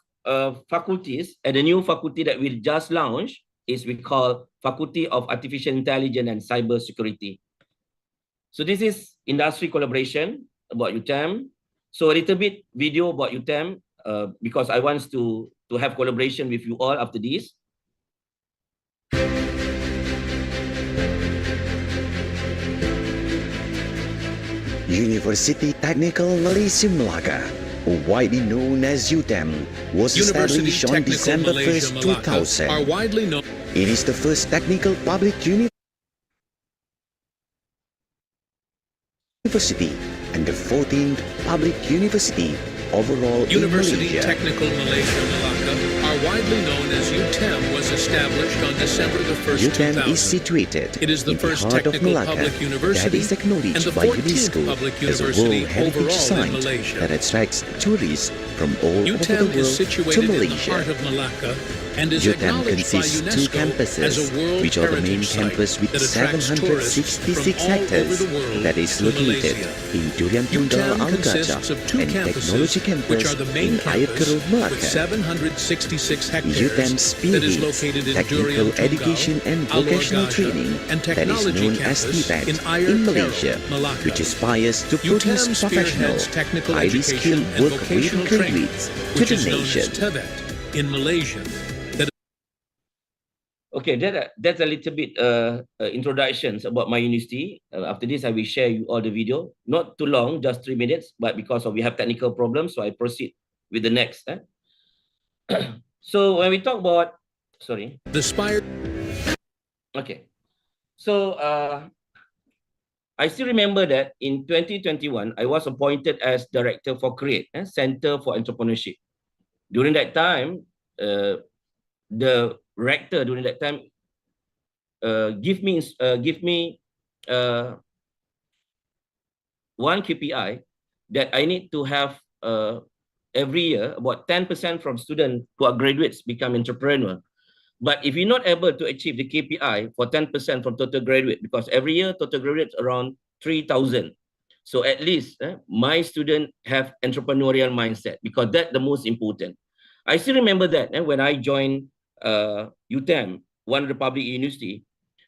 faculties, and the new faculty that we just launched is we call Faculty of Artificial Intelligence and Cyber Security. So this is industry collaboration about UTM. So a little bit video about UTM because I want to have collaboration with you all after this. University Technical Malaysia Melaka, widely known as UTM, was established on December 1st, 2000. Are widely known. It is the first technical public university and the 14th public university overall University in Malaysia. Technical Malaysia Melaka, are widely known as UTM, was established on December the 1st, UTM 2000. is situated It is the in first the heart of technical Melaka public that university is acknowledged and the by 14th UNESCO public as a university World Heritage overall in Site Malaysia. that attracts tourists from all over the UTM is world to situated in the Malaysia. heart of Malacca and is UTM acknowledged by consists UNESCO two campuses, as a World which are the main Heritage Site campus with that attracts tourists from 766 all over hectares the world that is to located Malaysia. in Durian Tunggal UTM Al consists of two and campuses, Technology which Campus are the main in Air campus Keruh, with Melaka. 766 hectares UTM that is spearheads located in technical Durian Tunggal, education and vocational Alor Gajah, training and that is technology known as campus TVET in Air in Keruh, Malaysia, Melaka. which aspires to produce UTM professional, spearheads technical highly education skilled and work-ready vocational training, graduates to which the is known nation. as TVET in Malaysia. Okay, that's a little bit introductions about my university. After this, I will share you all the video. Not too long, just 3 minutes, but because we have technical problems, so I proceed with the next. So when we talk about, sorry. The Spire. Okay. So I still remember that in 2021, I was appointed as director for CREATE, Center for Entrepreneurship. During that time, the rector during that time give me one KPI that I need to have every year about 10% from students who are graduates become entrepreneur. But if you're not able to achieve the KPI for 10% from total graduate, because every year total graduates around 3,000. So at least my student have entrepreneurial mindset, because that's the most important. I still remember that when I joined UTM, one of the public university.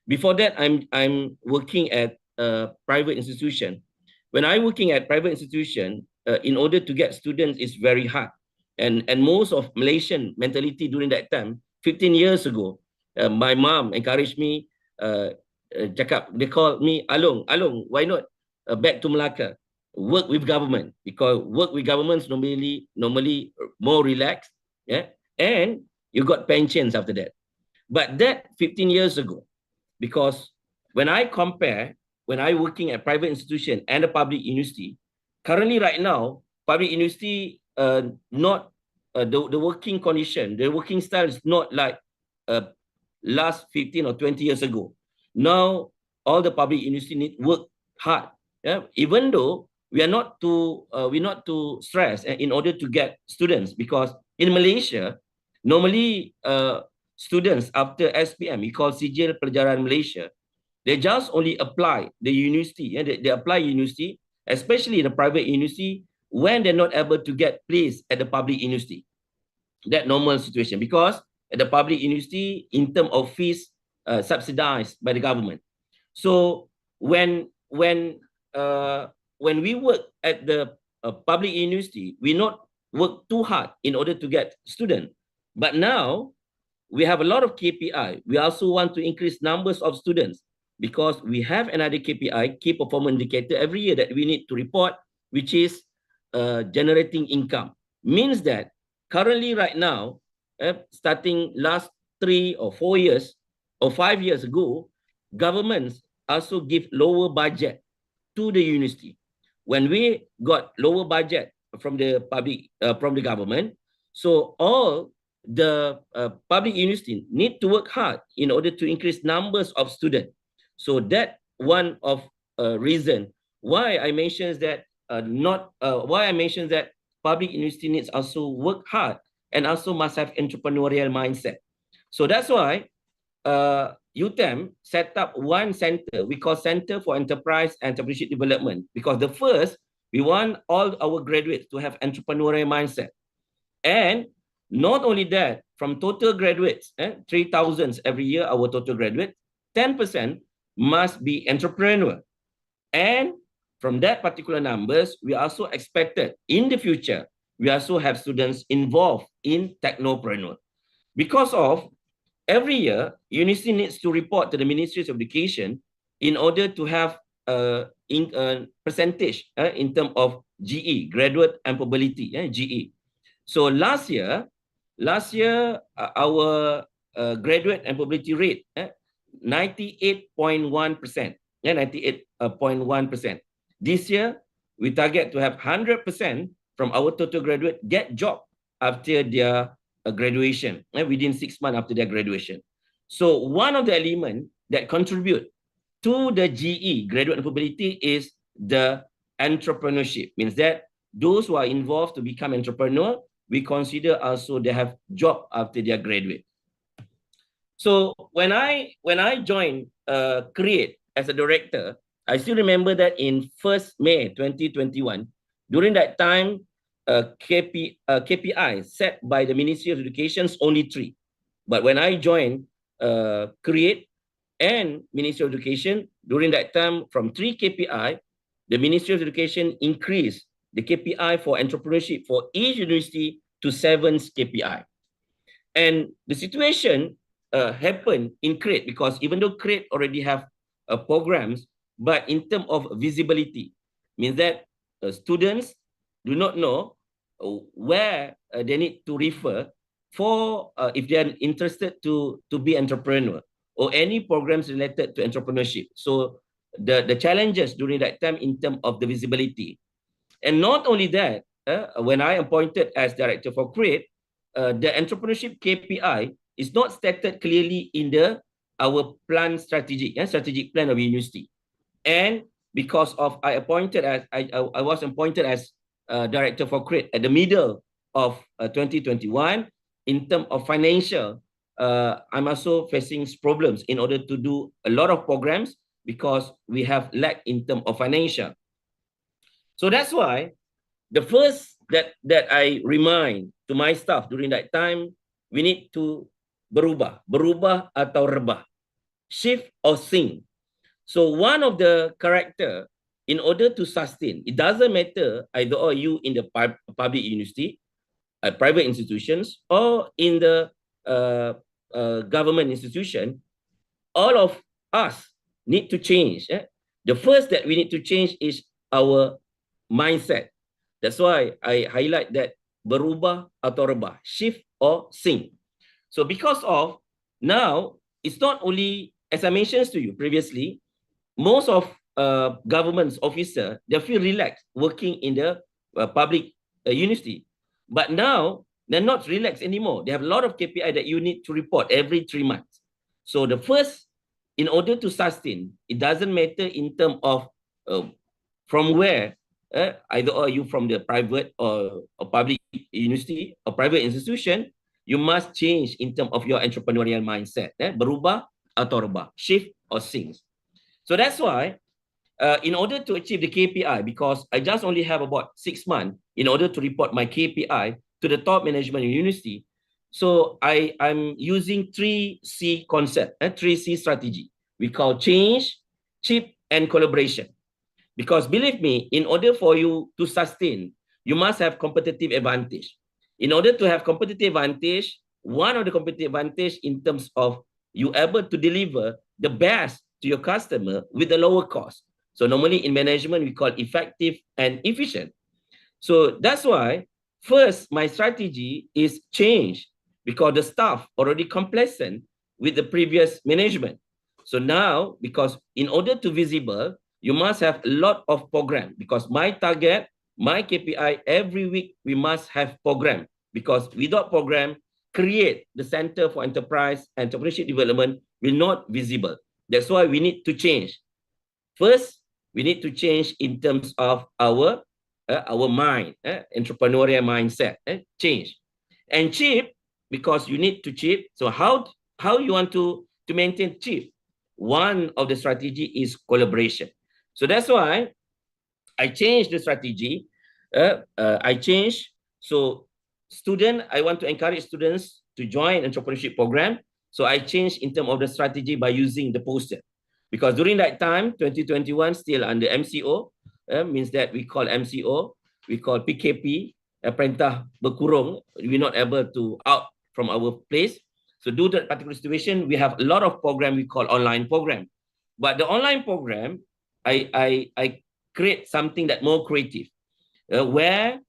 Before that, I'm working at a private institution. When I'm working at private institution, in order to get students is very hard. And most of Malaysian mentality during that time, 15 years ago, my mom encouraged me, they call me Along, why not back to Melaka, work with government, because work with governments normally more relaxed, yeah, and you got pensions after that. But that 15 years ago, because when I compare, when I working at private institution and a public university, currently right now, public university not the working condition, the working style is not like last 15 or 20 years ago. Now, all the public university need work hard. Yeah? Even though we are not too stressed in order to get students, because in Malaysia, normally students after SPM, we call Sijil Pelajaran Malaysia, they just only apply the university. Yeah? They apply university, especially the private university, when they're not able to get place at the public university. That normal situation, because at the public university, in terms of fees, subsidized by the government. So when we work at the public university, we not work too hard in order to get students. But now we have a lot of KPI. We also want to increase numbers of students, because we have another KPI, key performance indicator, every year that we need to report, which is generating income. Means that currently right now, starting last 3 or 4 years or 5 years ago, governments also give lower budget to the university. When we got lower budget from the public, from the government, so all the public university need to work hard in order to increase numbers of students. So that one of reason why I mentioned that public university needs also work hard and also must have entrepreneurial mindset. So that's why UTM set up one center we call Center for Enterprise and Entrepreneurship Development, because the first, we want all our graduates to have entrepreneurial mindset. And not only that, from total graduates, 3,000 every year, our total graduate, 10% must be entrepreneur. And from that particular numbers, we also expected in the future, we also have students involved in technopreneur. Because of every year, university needs to report to the Ministry of Education in order to have a percentage in terms of GE, graduate employability, GE. So last year, our graduate employability rate, 98.1%. 98.1%. This year, we target to have 100% from our total graduate get job after their graduation, within 6 months after their graduation. So one of the elements that contribute to the GE, graduate employability, is the entrepreneurship. Means that those who are involved to become entrepreneur, we consider also they have job after their graduate. So when I joined CREATE as a director, I still remember that in 1st May 2021, during that time, KPI set by the Ministry of Education is only 3. But when I joined CREATE and Ministry of Education, during that time, from 3 KPI, the Ministry of Education increased the KPI for entrepreneurship for each university to 7 KPI. And the situation happened in CREATE, because even though CREATE already have programs, but in terms of visibility, means that students do not know where they need to refer for if they are interested to be entrepreneur or any programs related to entrepreneurship. So the challenges during that time in terms of the visibility. And not only that, when I appointed as director for CREATE, the entrepreneurship KPI is not stated clearly in our plan strategic plan of university. And because of I was appointed as director for CREATE at the middle of 2021, in terms of financial, I'm also facing problems in order to do a lot of programs because we have lack in terms of financial. So that's why the first that I remind to my staff during that time, we need to berubah atau rebah, shift or sink. So one of the character, in order to sustain, it doesn't matter either or you in the public university, private institutions, or in the government institution, all of us need to change. The first that we need to change is our mindset. That's why I highlight that berubah atau rebah, shift or sink. So because of now, it's not only, as I mentioned to you previously, most of government's officer, they feel relaxed working in the public university. But now, they're not relaxed anymore. They have a lot of KPI that you need to report every 3 months. So the first, in order to sustain, it doesn't matter in terms of from where, either are you from the private or public university or private institution, you must change in terms of your entrepreneurial mindset. Berubah atau rebah, shift or sink. So that's why, in order to achieve the KPI, because I just only have about 6 months in order to report my KPI to the top management in university, so I'm using 3C concept, 3C strategy. We call change, chip, and collaboration. Because believe me, in order for you to sustain, you must have competitive advantage. In order to have competitive advantage, one of the competitive advantage in terms of you able to deliver the best to your customer with a lower cost. So normally in management, we call effective and efficient. So that's why first, my strategy is change because the staff already complacent with the previous management. So now, because in order to visible, you must have a lot of program because my target, my KPI, every week we must have program because without program, create the Center for Enterprise Entrepreneurship Development will not visible. That's why we need to change. First, we need to change in terms of our mind, entrepreneurial mindset, change. And cheap, because you need to cheap. So how you want to maintain cheap? One of the strategy is collaboration. So that's why I changed the strategy. So I want to encourage students to join entrepreneurship program. So I changed in terms of the strategy by using the poster. Because during that time, 2021, still under MCO, means that we call MCO, we call PKP, perintah berkurung, we're not able to out from our place. So due to that particular situation, we have a lot of program we call online program. But the online program, I create something that more creative, where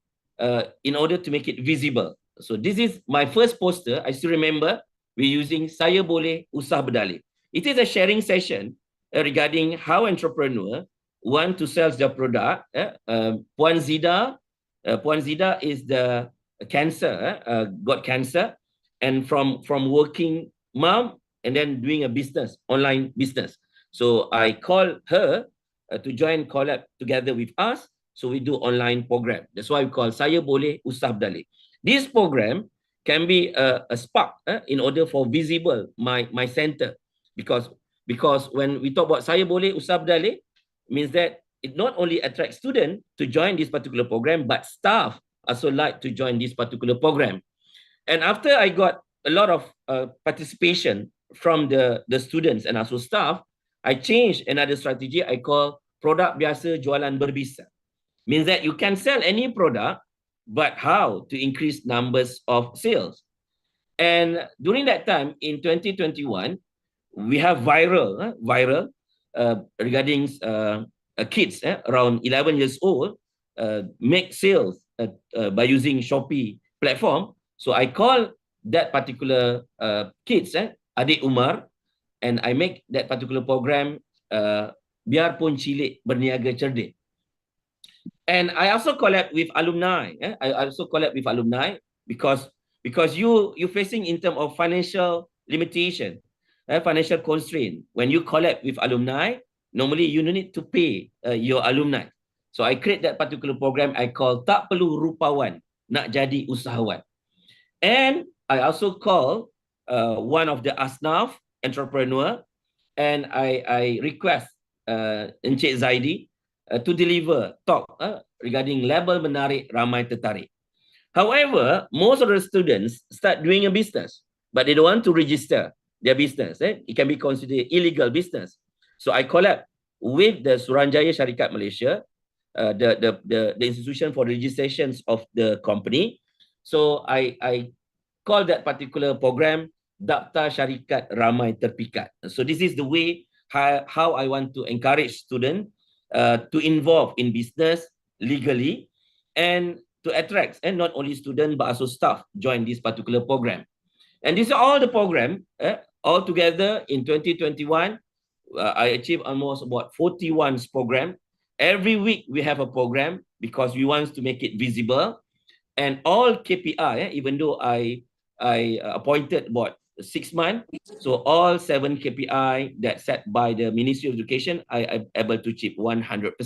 in order to make it visible. So this is my first poster. I still remember we're using Saya Boleh Usah Berdalih. It is a sharing session regarding how entrepreneur want to sell their product. Puan Zida is the cancer, got cancer, and from working mom and then doing a business, online business. So I call her to join collab together with us. So we do online program. That's why we call Saya Boleh Usah Berdalih. This program can be a spark in order for visible my center. Because when we talk about Saya Boleh Usah Berdalih, means that it not only attracts students to join this particular program, but staff also like to join this particular program. And after I got a lot of participation from the students and also staff, I changed another strategy I call produk biasa jualan berbisa. Means that you can sell any product, but how to increase numbers of sales. And during that time in 2021, we have viral regarding kids around 11 years old make sales by using Shopee platform. So I call that particular kids, Adik Umar, and I make that particular program biarpun cilik berniaga cerdik. And I also collab with alumni. I also collab with alumni because you facing in terms of financial limitation, financial constraint. When you collab with alumni, normally you don't need to pay your alumni. So I create that particular program I call Tak Perlu Rupawan, Nak Jadi Usahawan. And I also call one of the asnaf entrepreneur, and I request Encik Zaidi to deliver talk regarding label menarik ramai tertarik. However, most of the students start doing a business, but they don't want to register their business. It can be considered illegal business. So I collab with the Suruhanjaya Syarikat Malaysia, the institution for registrations of the company. So I call that particular program Daftar Syarikat Ramai Terpikat. So this is the way how I want to encourage students to involve in business legally and to attract, and not only students but also staff join this particular program. And these are all the program all together in 2021. I achieved almost about 41 program. Every week we have a program because we want to make it visible, and all KPI, even though I appointed about 6 months, so all 7 KPI that set by the Ministry of Education, I am able to achieve 100%.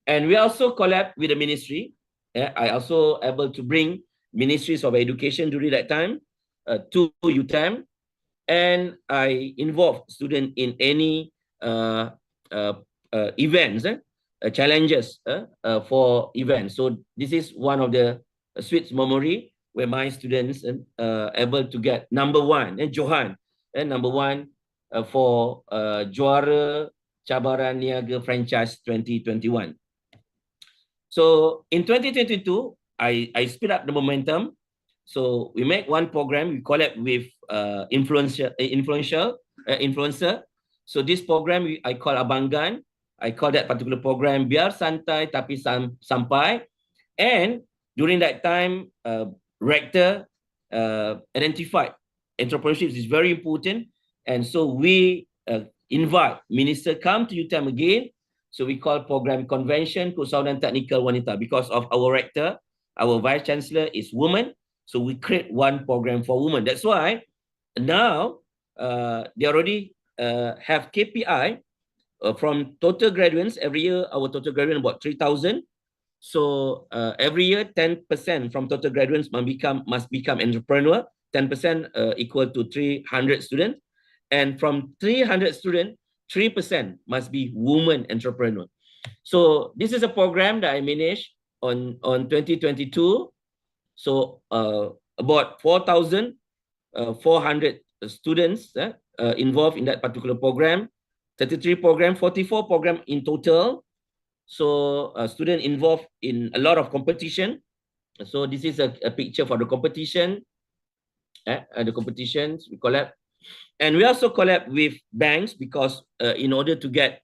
And we also collab with the ministry. I also able to bring Ministries of Education during that time to UTM, and I involve students in any events, challenges for events. So this is one of the sweet memory where my students able to get #1, Johan, #1 for Juara Cabaran Niaga Franchise 2021. So in 2022, I speed up the momentum. So we make one program, we collab with influencer. So this program I call Abanggan. I call that particular program Biar Santai Tapi Sampai. And during that time, Rector identified entrepreneurship is very important. And so we invite Minister come to UTM again. So we call program Convention Keusahawanan Teknikal Wanita because of our Rector, our Vice Chancellor is woman. So we create one program for women. That's why now they already have KPI from total graduates. Every year, our total graduates about 3,000. So every year, 10% from total graduates must become entrepreneur. 10% equal to 300 students. And from 300 students, 3% must be women entrepreneur. So this is a program that I managed on 2022. So about 4,400 students involved in that particular program. 33 program, 44 program in total. So students involved in a lot of competition. So this is a picture for the competition. The competitions we collab. And we also collab with banks because in order to get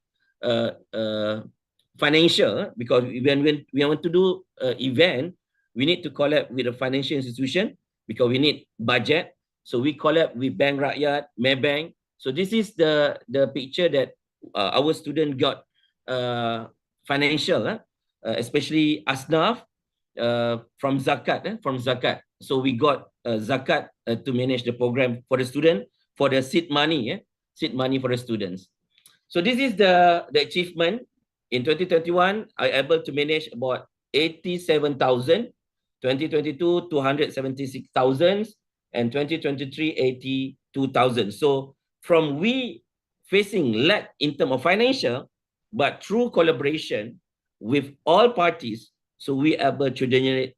financial, because when we want to do event, we need to collab with a financial institution because we need budget. So we collab with Bank Rakyat, Maybank. So this is the picture that our student got financial, especially Asnaf from Zakat. So we got Zakat to manage the program for the student, for the seed money for the students. So this is the achievement. In 2021, I able to manage about 87,000, 2022, 276,000, and 2023, 82,000. So from we facing lack in terms of financial, but through collaboration with all parties, so we able to generate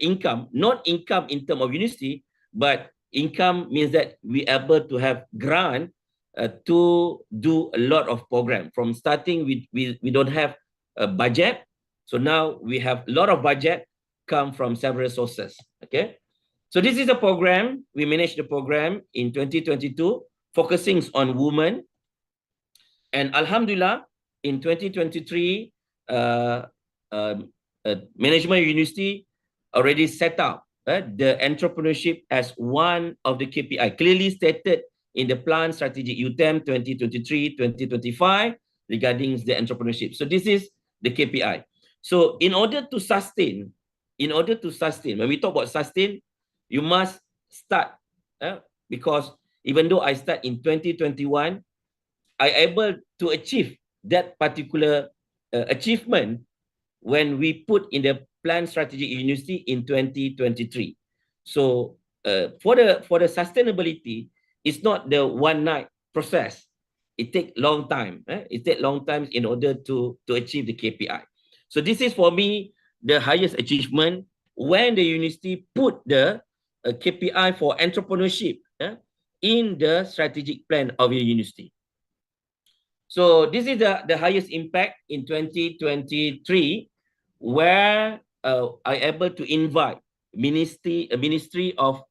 income, not income in terms of university, but income means that we able to have grant to do a lot of program. From starting, we don't have a budget. So now we have a lot of budget come from several sources. Okay. So this is a program. We manage the program in 2022, focusing on women. And Alhamdulillah, in 2023, Management University already set up the entrepreneurship as one of the KPI, clearly stated in the plan strategic UTM 2023-2025. regarding the entrepreneurship. So this is the KPI. So in order to sustain, when we talk about sustain, you must start, because even though I start in 2021, I able to achieve that particular achievement when we put in the plan strategic university in 2023. So for the sustainability, it's not the one night process. It takes long time. It takes long time in order to achieve the KPI. So this is for me the highest achievement when the university put the KPI for entrepreneurship in the strategic plan of your university. So this is the highest impact in 2023, where I able to invite Ministries of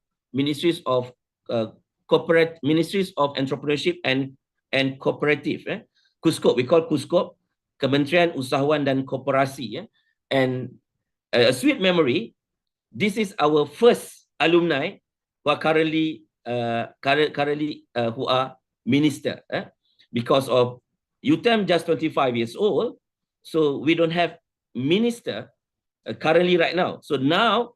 Entrepreneurship and Cooperative, KUSKOP, we call KUSKOP, Kementerian Usahawan dan Koperasi, and a sweet memory. This is our first alumni who are currently who are minister, because of UTM just 25 years old, so we don't have minister currently right now. So now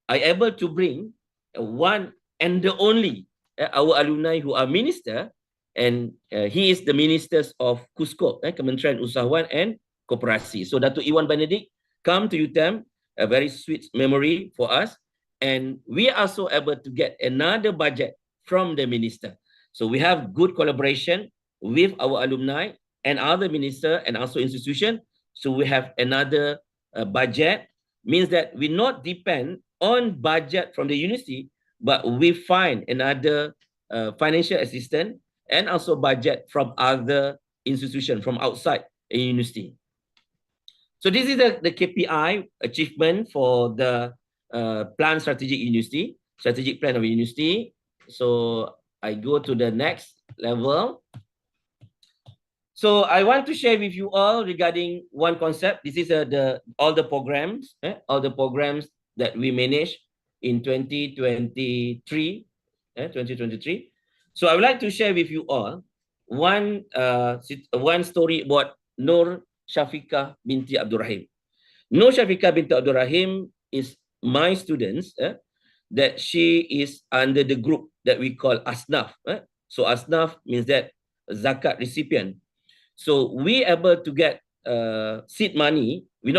I able to bring one and the only our alumni who are minister, and he is the ministers of KUSKOP, Kementerian Usahawan and Koperasi. So Datuk Iwan Benedict come to UTM, a very sweet memory for us, and we are also able to get another budget from the minister. So we have good collaboration with our alumni and other minister and also institution. So we have another budget, means that we not depend on budget from the university, but we find another financial assistance and also budget from other institutions from outside a university. So this is the KPI achievement for the plan strategic plan of university. So I go to the next level. So I want to share with you all regarding one concept. This is all the programs that we manage in 2023. So I would like to share with you all one story about Nur Syafiqah binti Abdul Rahim. Nur Syafiqah binti Abdul Rahim is my students, that she is under the group that we call Asnaf. So Asnaf means that zakat recipient. So we able to get seed money. We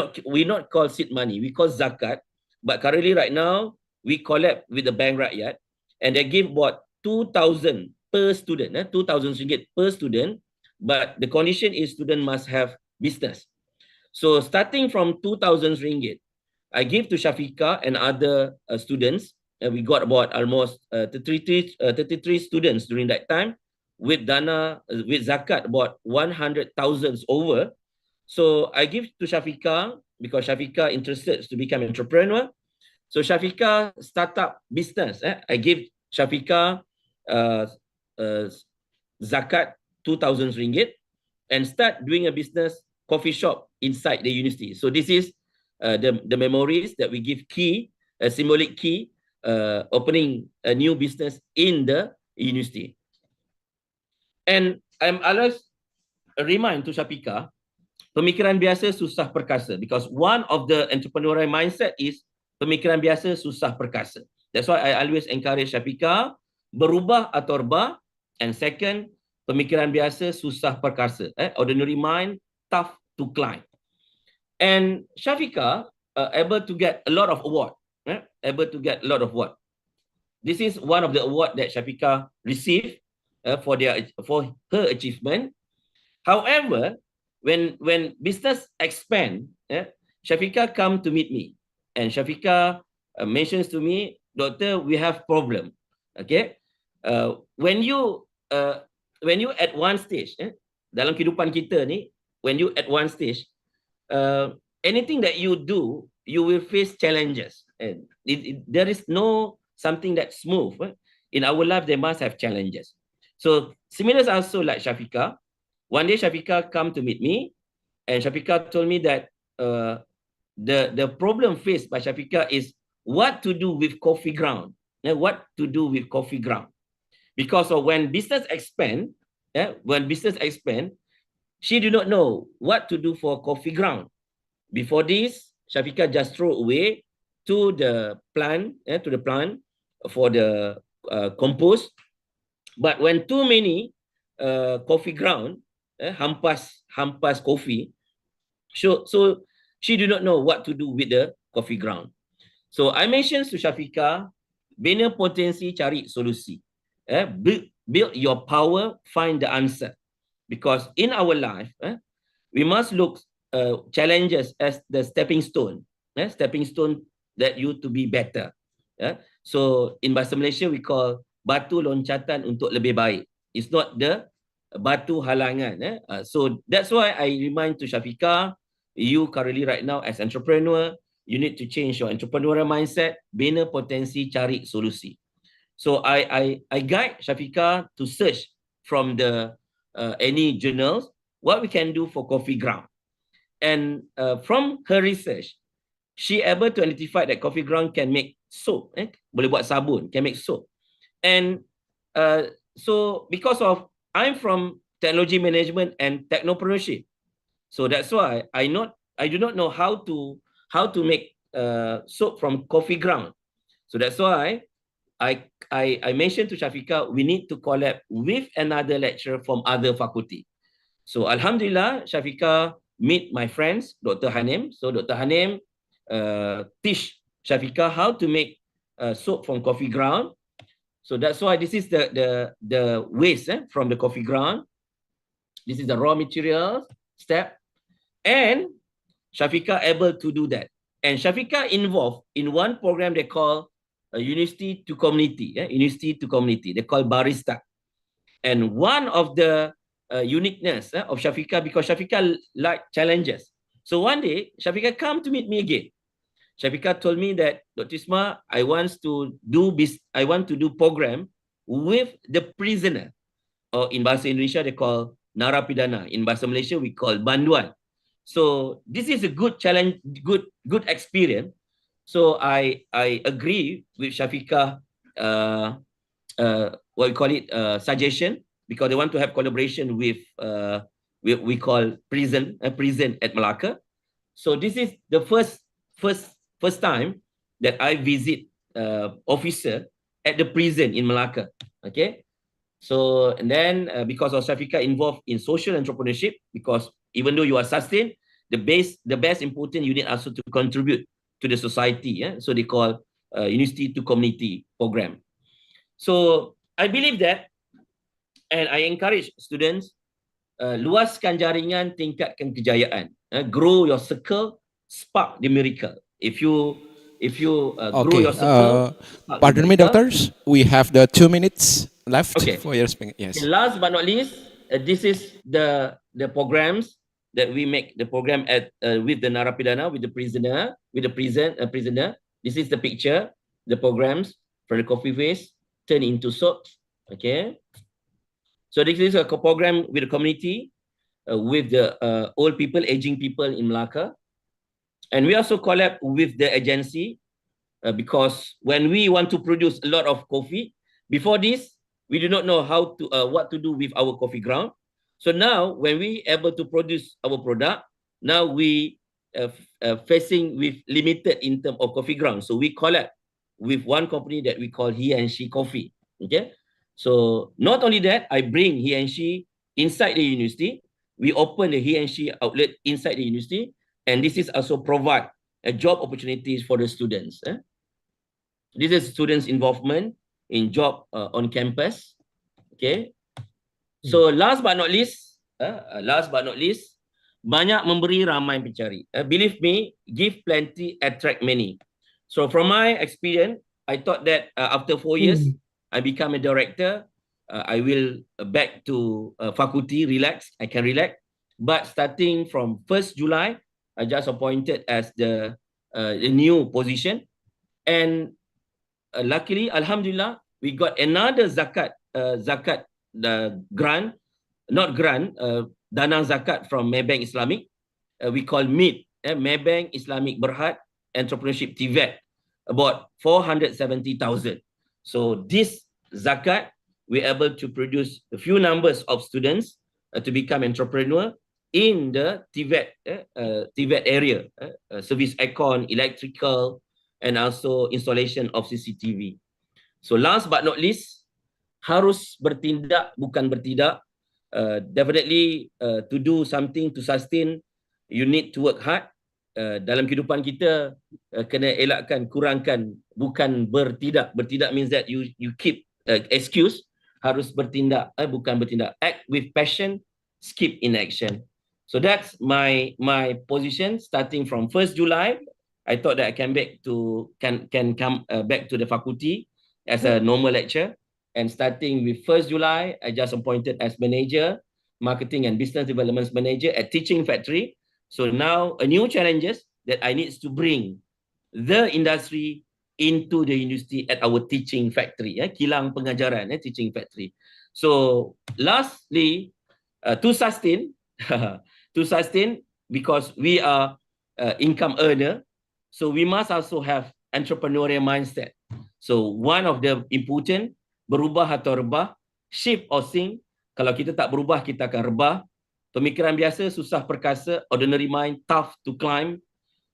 not call seed money, we call zakat. But currently right now, we collab with the Bank Rakyat, and they give about 2,000 per student, 2,000 ringgit per student. But the condition is student must have business. So starting from 2,000 ringgit, I give to Syafiqah and other students, and we got about almost 33 students during that time, with dana, with zakat about 100,000 over. So I give to Syafiqah because Syafiqah interested to become an entrepreneur. So Syafiqah start up business. I give Syafiqah zakat 2,000 ringgit and start doing a business coffee shop inside the university. So this is the memories that we give key, a symbolic key, opening a new business in the university. And I'm always remind to Syafiqah, pemikiran biasa susah perkasa, because one of the entrepreneurial mindset is pemikiran biasa susah perkasa. That's why I always encourage Syafiqah berubah atau rebah, and second, pemikiran biasa susah perkasa. Ordinary mind, tough to climb. And Syafiqah able to get a lot of award. This is one of the award that Syafiqah received for her achievement. However, when business expand, Syafiqah come to meet me, and Syafiqah mentions to me, "Doctor, we have problem." Okay, when you at one stage, dalam kehidupan kita ni, when you at one stage, anything that you do, you will face challenges, and there is no something that's smooth. In our life, they must have challenges. So similar also like Syafiqah. One day Syafiqah come to meet me, and Syafiqah told me that the problem faced by Syafiqah is what to do with coffee ground. Because of when business expand, she do not know what to do for coffee ground. Before this, Shafiqah just throw away to the plant, for the compost. But when too many coffee ground, hampas coffee, so she do not know what to do with the coffee ground. So I mentioned to Shafiqah, bina potensi, cari solusi. Build your power, find the answer. Because in our life, we must look challenges as the stepping stone that you to be better. So in bahasa Malaysia, we call batu loncatan untuk lebih baik. It's not the batu halangan. So that's why I remind to Shafiqah, you currently right now as entrepreneur, you need to change your entrepreneurial mindset, bina potensi, cari solusi. So I guide Shafiqah to search from the any journals what we can do for coffee ground. And from her research, she able to identify that coffee ground can make soap, boleh buat sabun, can make soap. And so because of I'm from technology management and technopreneurship, so that's why I do not know how to make soap from coffee ground. So that's why I mentioned to Shafiqah, we need to collab with another lecturer from other faculty. So Alhamdulillah, Shafiqah meet my friends, Dr. Hanem. So Dr. Hanem teach Shafiqah how to make soap from coffee ground. So that's why this is the waste from the coffee ground. This is the raw material step. And Shafiqah able to do that. And Shafiqah involved in one program they call University to Community. University to Community. They call Barista. And one of the uniqueness of Shafiqah, because Shafiqah like challenges. So one day, Shafiqah come to meet me again. Shafiqah told me that, Dr. Isma, I want to do program with the prisoner. Or in Bahasa Indonesia, they call narapidana. In Bahasa Malaysia, we call banduan. So this is a good challenge, good experience. So I agree with Shafiqah, what we call it, suggestion, because they want to have collaboration with we call prison at Malacca. So this is the first time that I visit officer at the prison in Malacca. Okay, so and then because of Shafiqah involved in social entrepreneurship, because even though you are sustained, the best important you need also to contribute to the society. So they call University to Community program. So I believe that, and I encourage students, luaskan jaringan, tingkatkan kejayaan. Grow your circle, spark the miracle. If you grow your circle, pardon me, doctors. We have the 2 minutes left for your speaking. Yes. And last but not least, this is the programs that we make. The program at with the narapidana, with the prisoner, with the prisoner. This is the picture. The programs from the coffee waste turn into soaps. Okay. So this is a program with the community, with the old people, aging people in Malacca. And we also collab with the agency because when we want to produce a lot of coffee, before this, we do not know how to what to do with our coffee ground. So now, when we able to produce our product, now we facing with limited in terms of coffee ground. So we collab with one company that we call He and She Coffee. Okay. So not only that, I bring He and She inside the university. We open the He and She outlet inside the university. And this is also provide job opportunities for the students. This is students' involvement in job on campus. Okay. So last but not least, banyak memberi ramai pencari. Believe me, give plenty, attract many. So from my experience, I thought that after 4 years, I become a director. I will back to faculty, relax. I can relax. But starting from 1st July, I just appointed as the new position. And luckily, Alhamdulillah, we got another zakat grant, dana zakat from Maybank Islamic. We call MIT, Maybank Islamic Berhad Entrepreneurship TVET, about 470,000. So this zakat, we're able to produce a few numbers of students to become entrepreneur. in the TVET area, service aircon, electrical, and also installation of CCTV. So last but not least, harus bertindak bukan bertidak. Definitely to do something to sustain, you need to work hard. Dalam kehidupan kita kena elakkan, kurangkan, bukan bertidak. Bertidak means that you keep excuse. Harus bertindak, bukan bertindak. Act with passion, skip inaction. So that's my position starting from 1st July. I thought that I can come back to the faculty as a normal lecturer. And starting with 1st July, I just appointed as manager, marketing and business development manager at Teaching Factory. So now a new challenges that I need to bring the industry into the university at our teaching factory, kilang pengajaran, teaching factory. So lastly, to sustain, because we are income earner, so we must also have entrepreneurial mindset. So one of the important, berubah atau rebah, shift or sink. Kalau kita tak berubah, kita akan rebah. Pemikiran biasa, susah perkasa, ordinary mind, tough to climb.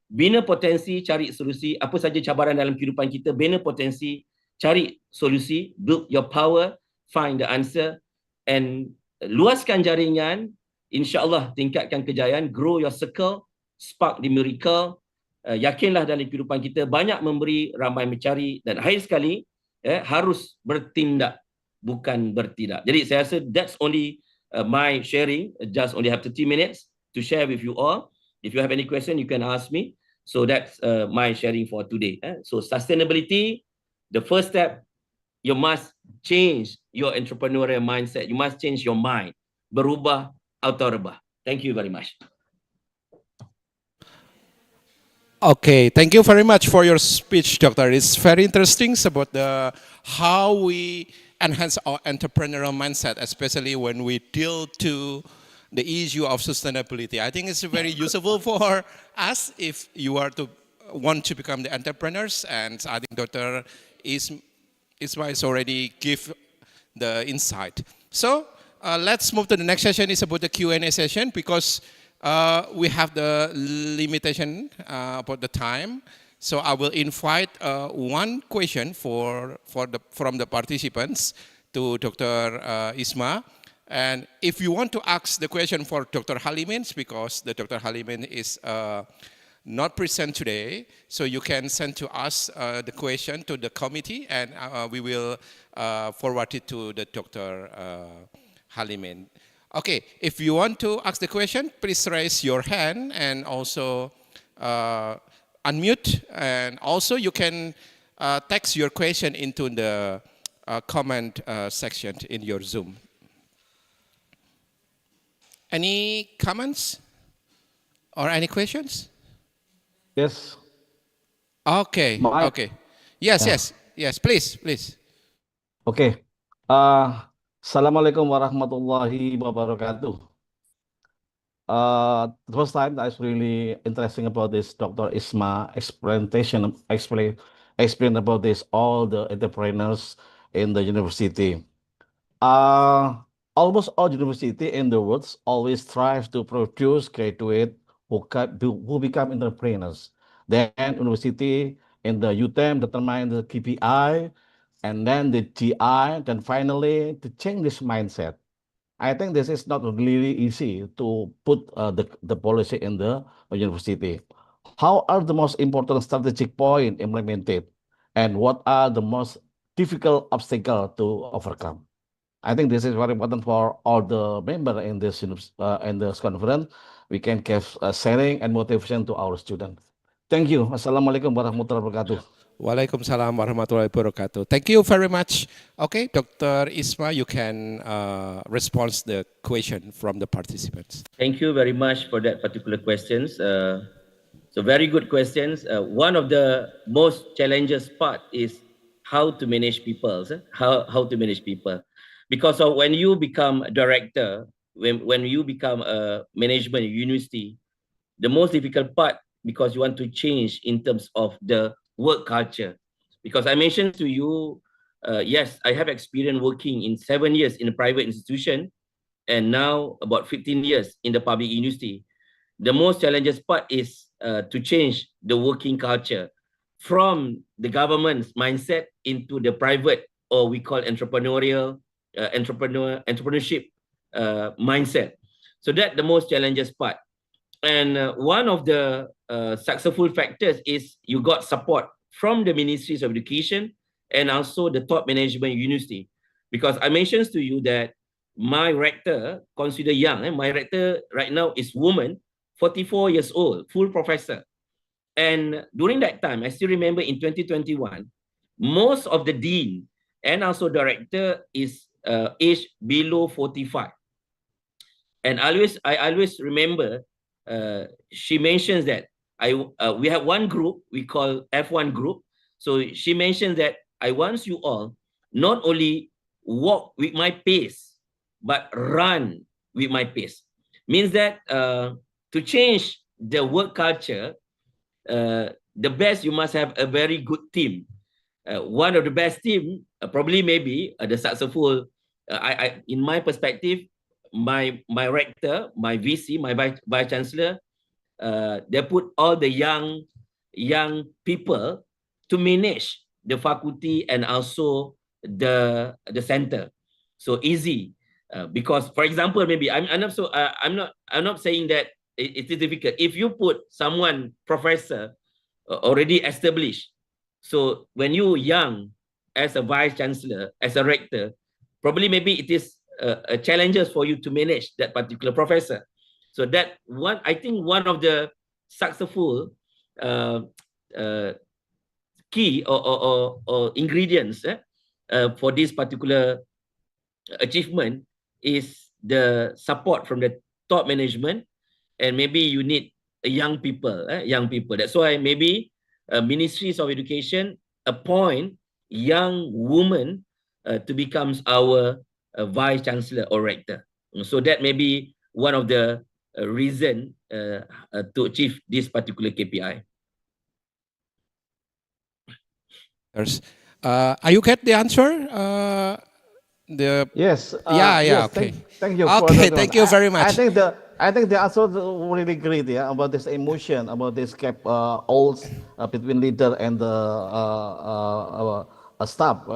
Bina potensi, cari solusi. Apa saja cabaran dalam kehidupan kita, bina potensi, cari solusi, build your power, find the answer, and luaskan jaringan, insyaAllah tingkatkan kejayaan, grow your circle, spark the miracle. Yakinlah dalam kehidupan kita, banyak memberi, ramai mencari, dan akhir sekali, harus bertindak, bukan bertidak. Jadi saya rasa that's only my sharing. Just only have 30 minutes to share with you all. If you have any question, you can ask me. So that's my sharing for today. So sustainability, the first step, you must change your entrepreneurial mindset. You must change your mind. Berubah atau rebah. Thank you very much. Okay, thank you very much for your speech, Doctor. It's very interesting about how we enhance our entrepreneurial mindset, especially when we deal to the issue of sustainability. I think it's very useful for us if you are to want to become the entrepreneurs, and I think Dr. Isma is already give the insight. So let's move to the next session. It's about the Q&A session, because we have the limitation about the time. So I will invite one question from the participants to Dr. Isma. And if you want to ask the question for Dr. Halimin, because the Dr. Halimin is not present today, so you can send to us the question to the committee, and we will forward it to the Dr. Halimin. Okay, if you want to ask the question, please raise your hand and also unmute, and also you can text your question into the comment section in your Zoom. Any comments or any questions? Yes. Okay. Okay. Yes. Please. Okay. Assalamualaikum warahmatullahi wabarakatuh. The first time I was really interesting about this Dr. Isma explain about this all the entrepreneurs in the university. Almost all university in the world always strive to produce graduate who become entrepreneurs. Then university in the UTM determine the KPI, and then the GI, then finally to change this mindset. I think this is not really easy to put the policy in the university. How are the most important strategic point implemented, and what are the most difficult obstacles to overcome? I think this is very important for all the members in this conference. We can give sharing and motivation to our students. Thank you. Assalamualaikum warahmatullahi wabarakatuh. Waalaikumsalam warahmatullahi wabarakatuh. Thank you very much. Okay, Dr. Isma, you can respond the question from the participants. Thank you very much for that particular questions. So very good questions. One of the most challenges part is how to manage people. How to manage people. Because of when you become a director, when you become a management university, the most difficult part, because you want to change in terms of the work culture. Because I mentioned to you, yes, I have experience working in 7 years in a private institution, and now about 15 years in the public university. The most challenging part is to change the working culture from the government's mindset into the private, or we call entrepreneurship mindset. So that's the most challenging part. And one of the successful factors is you got support from the Ministries of Education and also the top management university. Because I mentioned to you that my rector, consider young, my rector right now is woman, 44 years old, full professor. And during that time, I still remember in 2021, most of the dean and also director is aged below 45. And I always remember she mentions that we have one group we call F1 group. So she mentions that I want you all not only walk with my pace, but run with my pace. Means that to change the work culture, the best, you must have a very good team. One of the best team, probably maybe the successful, in my perspective, my rector, my VC, my vice chancellor, they put all the young people to manage the faculty and also the center. So easy, because for example, maybe I'm not saying that it is difficult. If you put someone professor already established, so when you young as a vice chancellor, as a rector, probably maybe it is a challenges for you to manage that particular professor. So that one, I think one of the successful key or ingredients for this particular achievement is the support from the top management, and maybe you need young people. That's why maybe Ministries of Education appoint young women to become our vice chancellor or rector. So that may be one of the reason to achieve this particular KPI. Are you get the answer? Yes. Yeah. yes, Okay. Thank you. Okay. Thank you very much. I think the answer really great. Yeah, about this emotion, about this gap, between leader and the staff.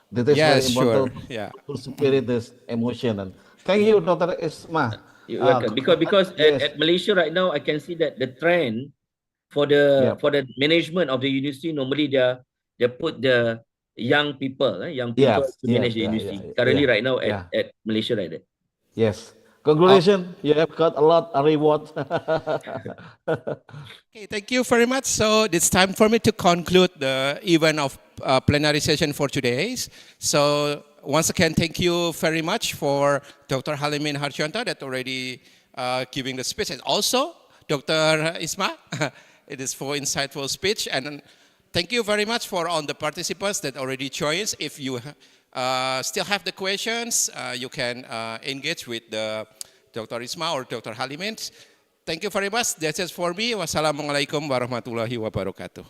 That is Yes, very sure. important Yeah. to spirit this emotion. And thank you, Dr. Isma. You're welcome. Because yes. at Malaysia right now, I can see that the trend for the management of the university, normally they put the young people to manage the university. Currently, right now at Malaysia, right there. Yes. Congratulations, you have got a lot of reward. Okay, thank you very much. So it's time for me to conclude the event of plenary session for today. So once again, thank you very much for Dr. Halimin Harjanto that already giving the speech, and also Dr. Isma. It is for insightful speech, and thank you very much for all the participants that already joined. If you still have the questions, you can engage with Dr. Isma or Dr. Halimin. Thank you very much. That's it for me. Wassalamualaikum warahmatullahi wabarakatuh.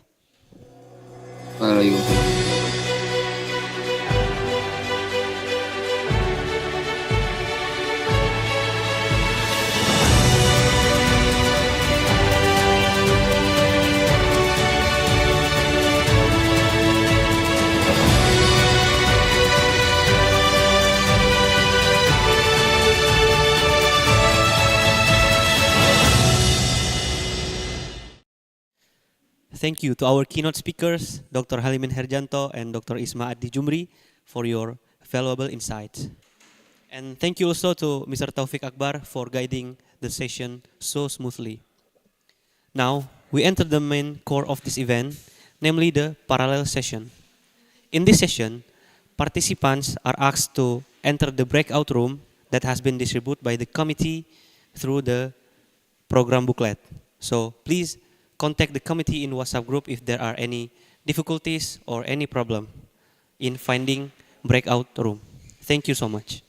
Thank you to our keynote speakers, Dr. Halimin Herjanto and Dr. Isma Addi Jumri, for your valuable insights. And thank you also to Mr. Taufik Akbar for guiding the session so smoothly. Now, we enter the main core of this event, namely the parallel session. In this session, participants are asked to enter the breakout room that has been distributed by the committee through the program booklet. So please contact the committee in WhatsApp group if there are any difficulties or any problem in finding breakout room. Thank you so much.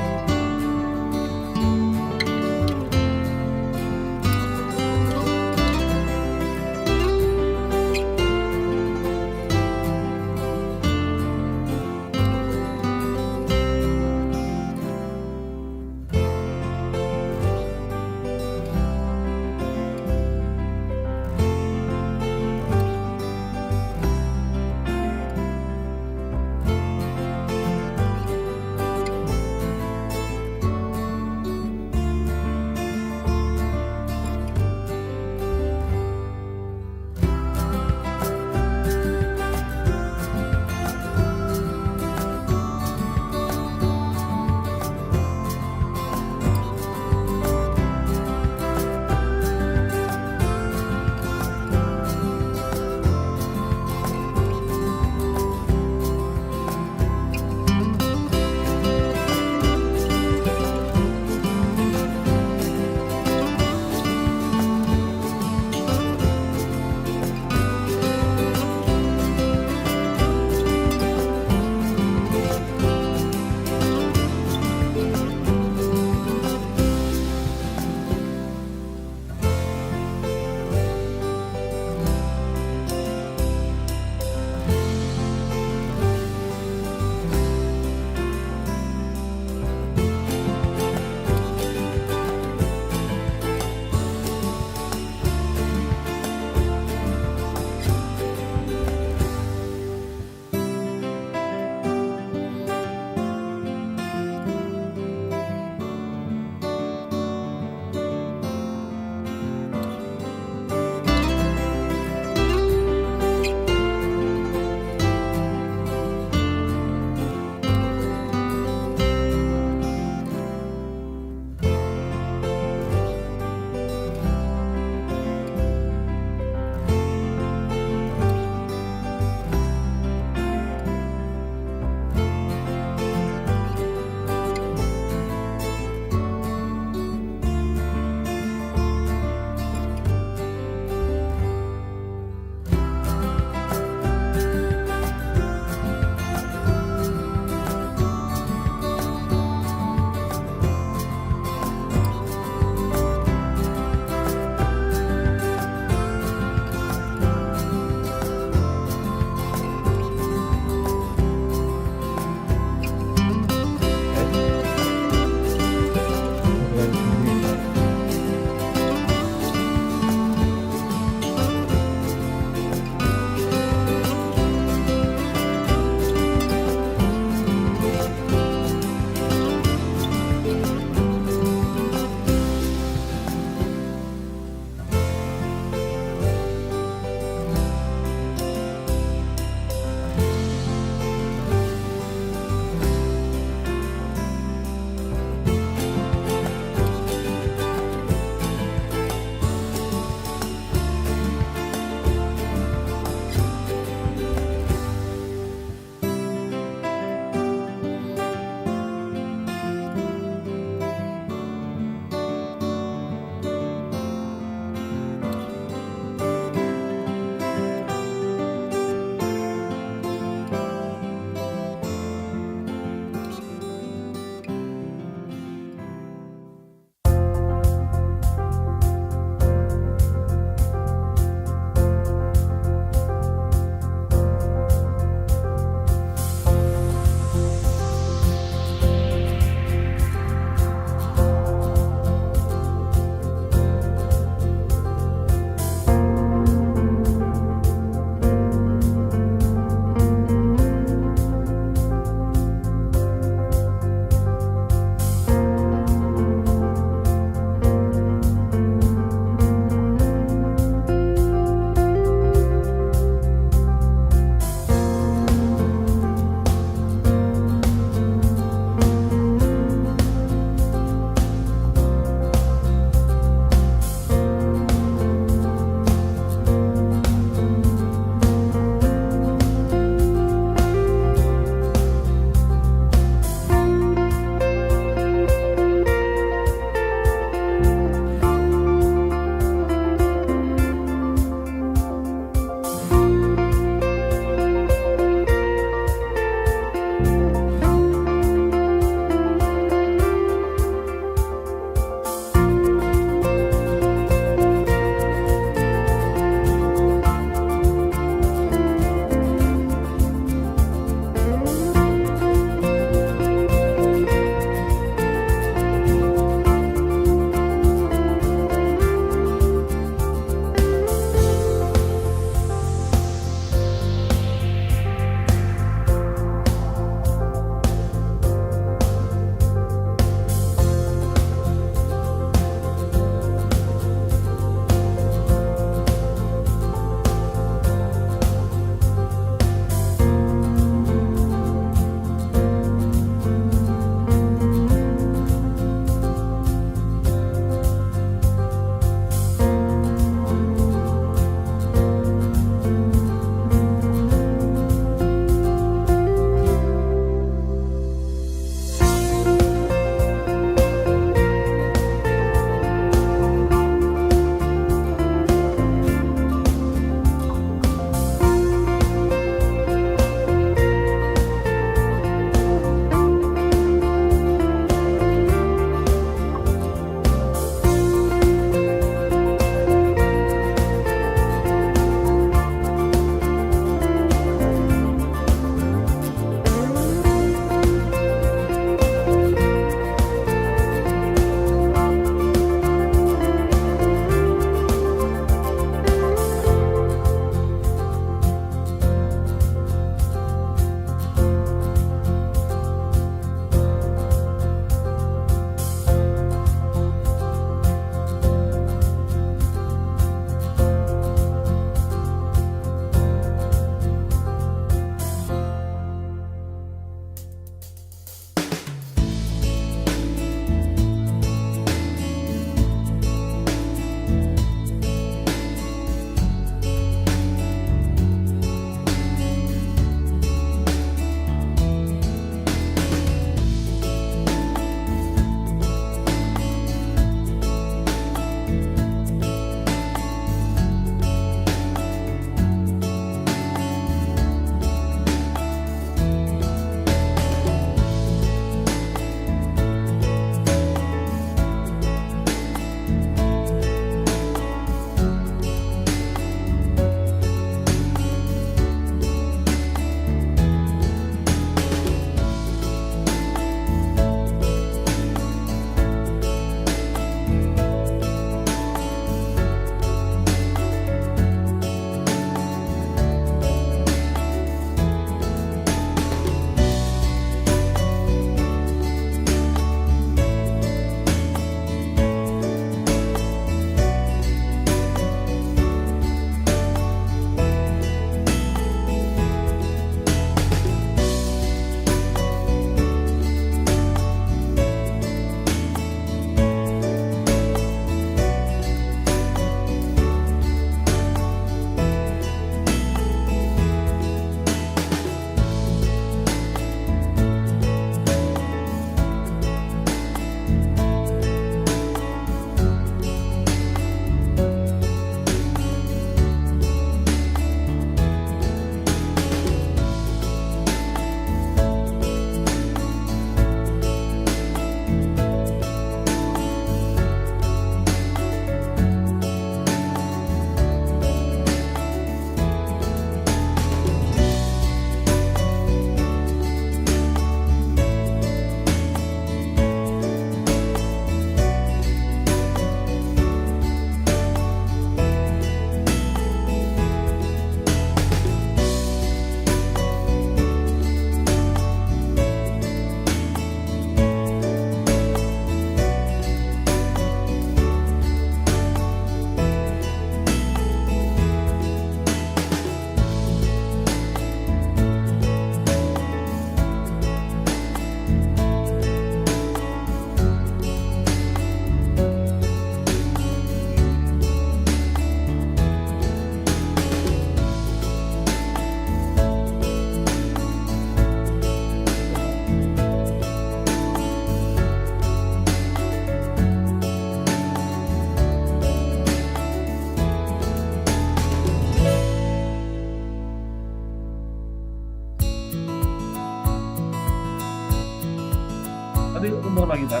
mundur Pak kita.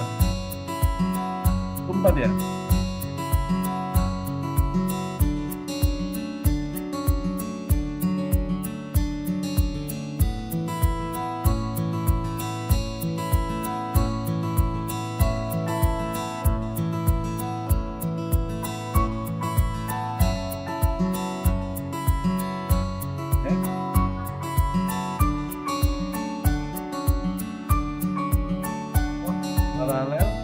Keempat ya. Paralel.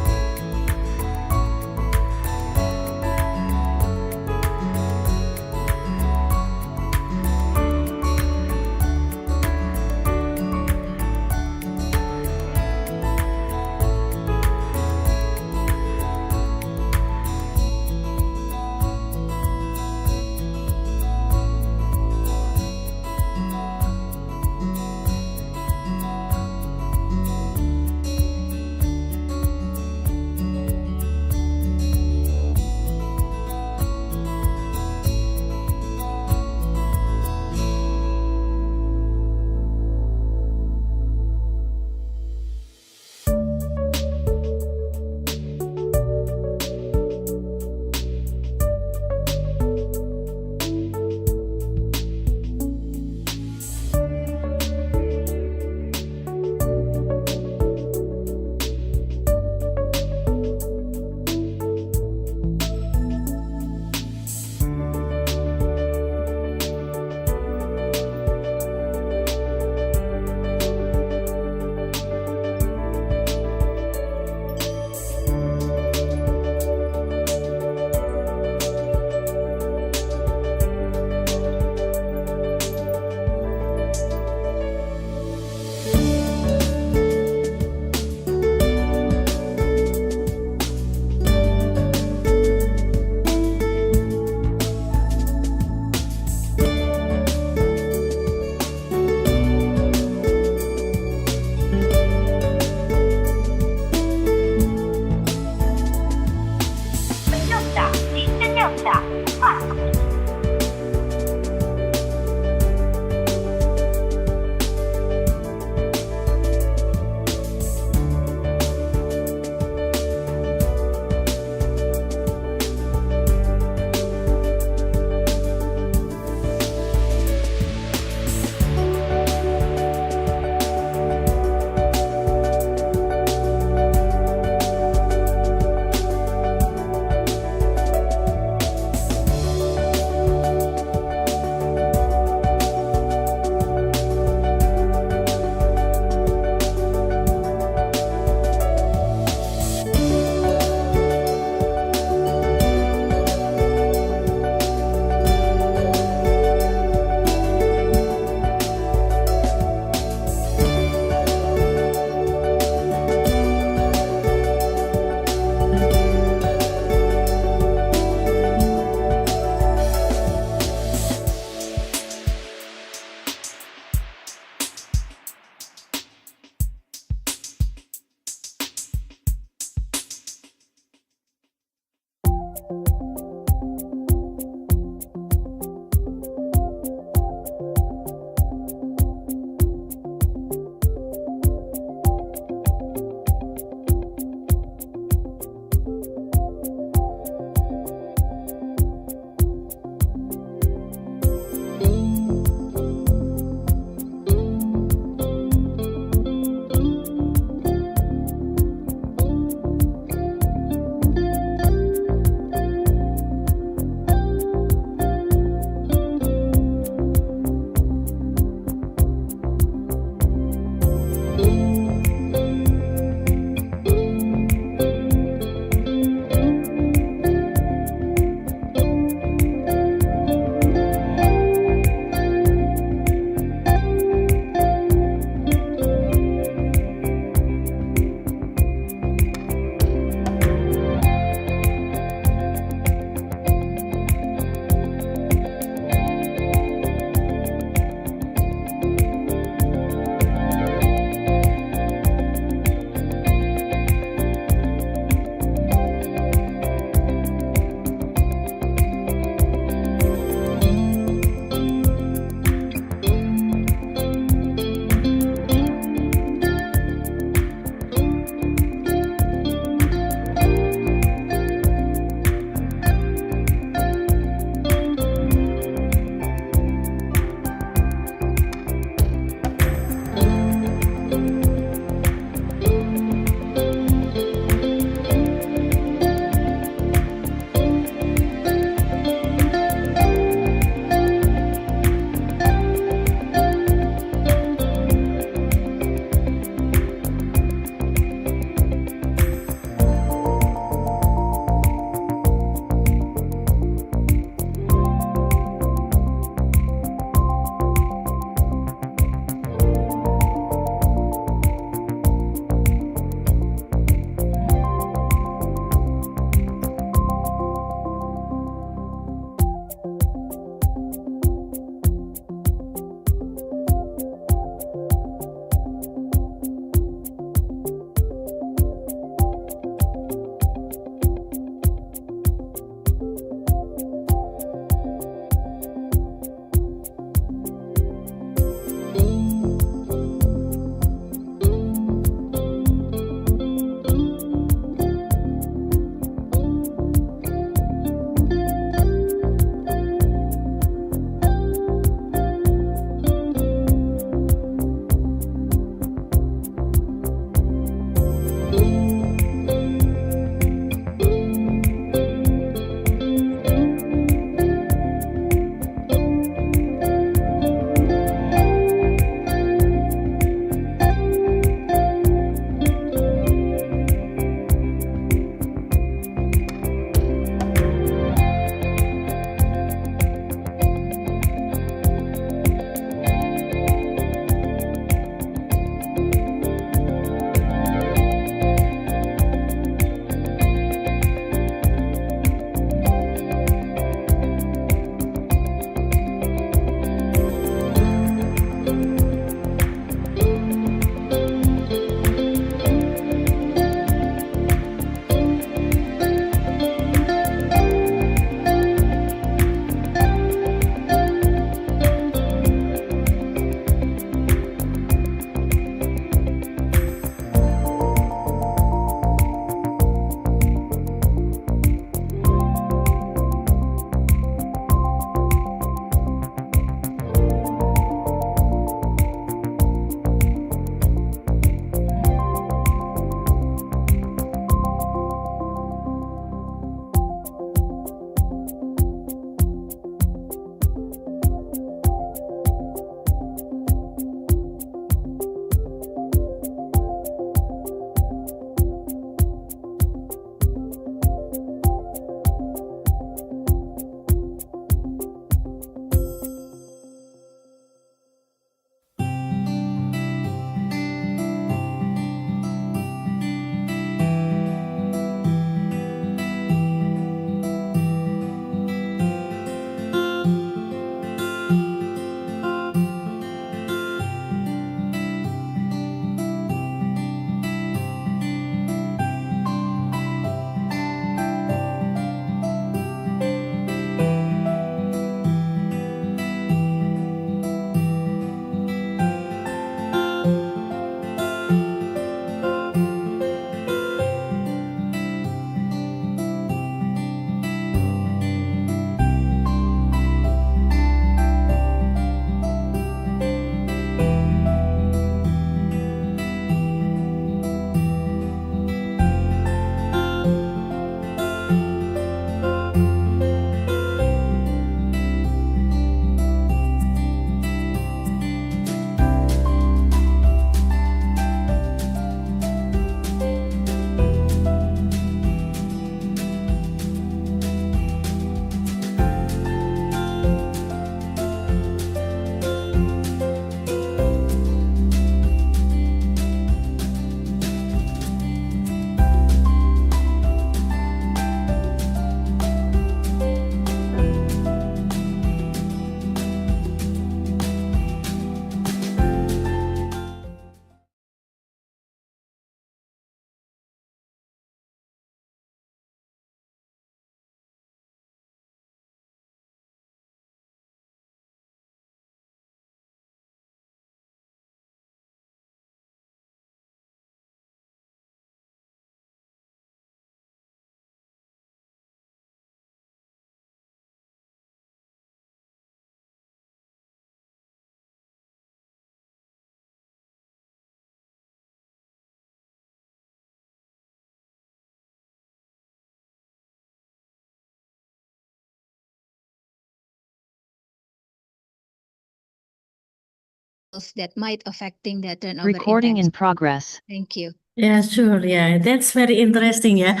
that might affecting the turnover Recording in index. progress. Thank you. Yeah, sure. Yeah, that's very interesting. Yeah.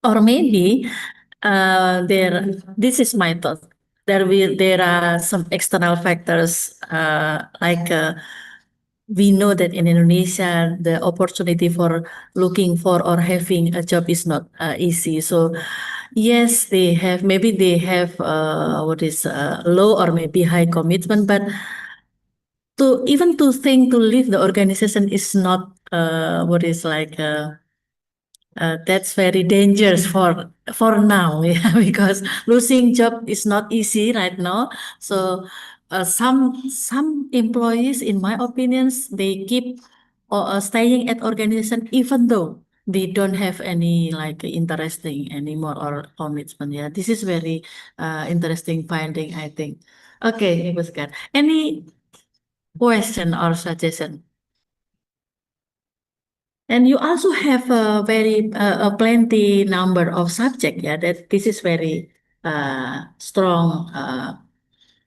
Or maybe this is my thought. There are some external factors like we know that in Indonesia the opportunity for looking for or having a job is not easy. So yes, they have what is low or maybe high commitment, but to think to leave the organization is not what is like that's very dangerous for now, yeah, because losing job is not easy right now. So some employees, in my opinions, they keep staying at organization even though they don't have any like interesting anymore or commitment. Yeah, this is very interesting finding, I think. Okay, it was good. Any question or suggestion? And you also have a very a plenty number of subject, yeah. That this is very strong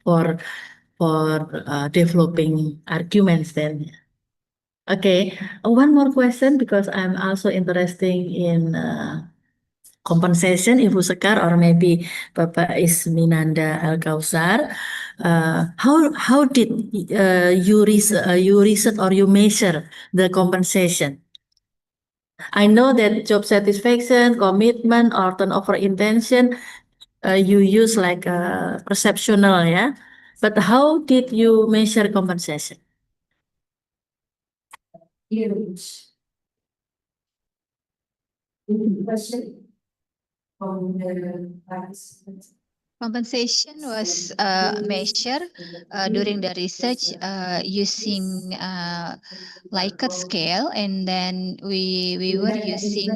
for developing arguments. Then, okay, one more question because I'm also interested in compensation, Ibu Sekar, or maybe Bapak Isminanda Al-Kausar. How did you research or you measure the compensation? I know that job satisfaction, commitment, or turnover intention, you use like perceptional, yeah. But how did you measure compensation? Compensation was measured during the research using Likert scale, and then we were using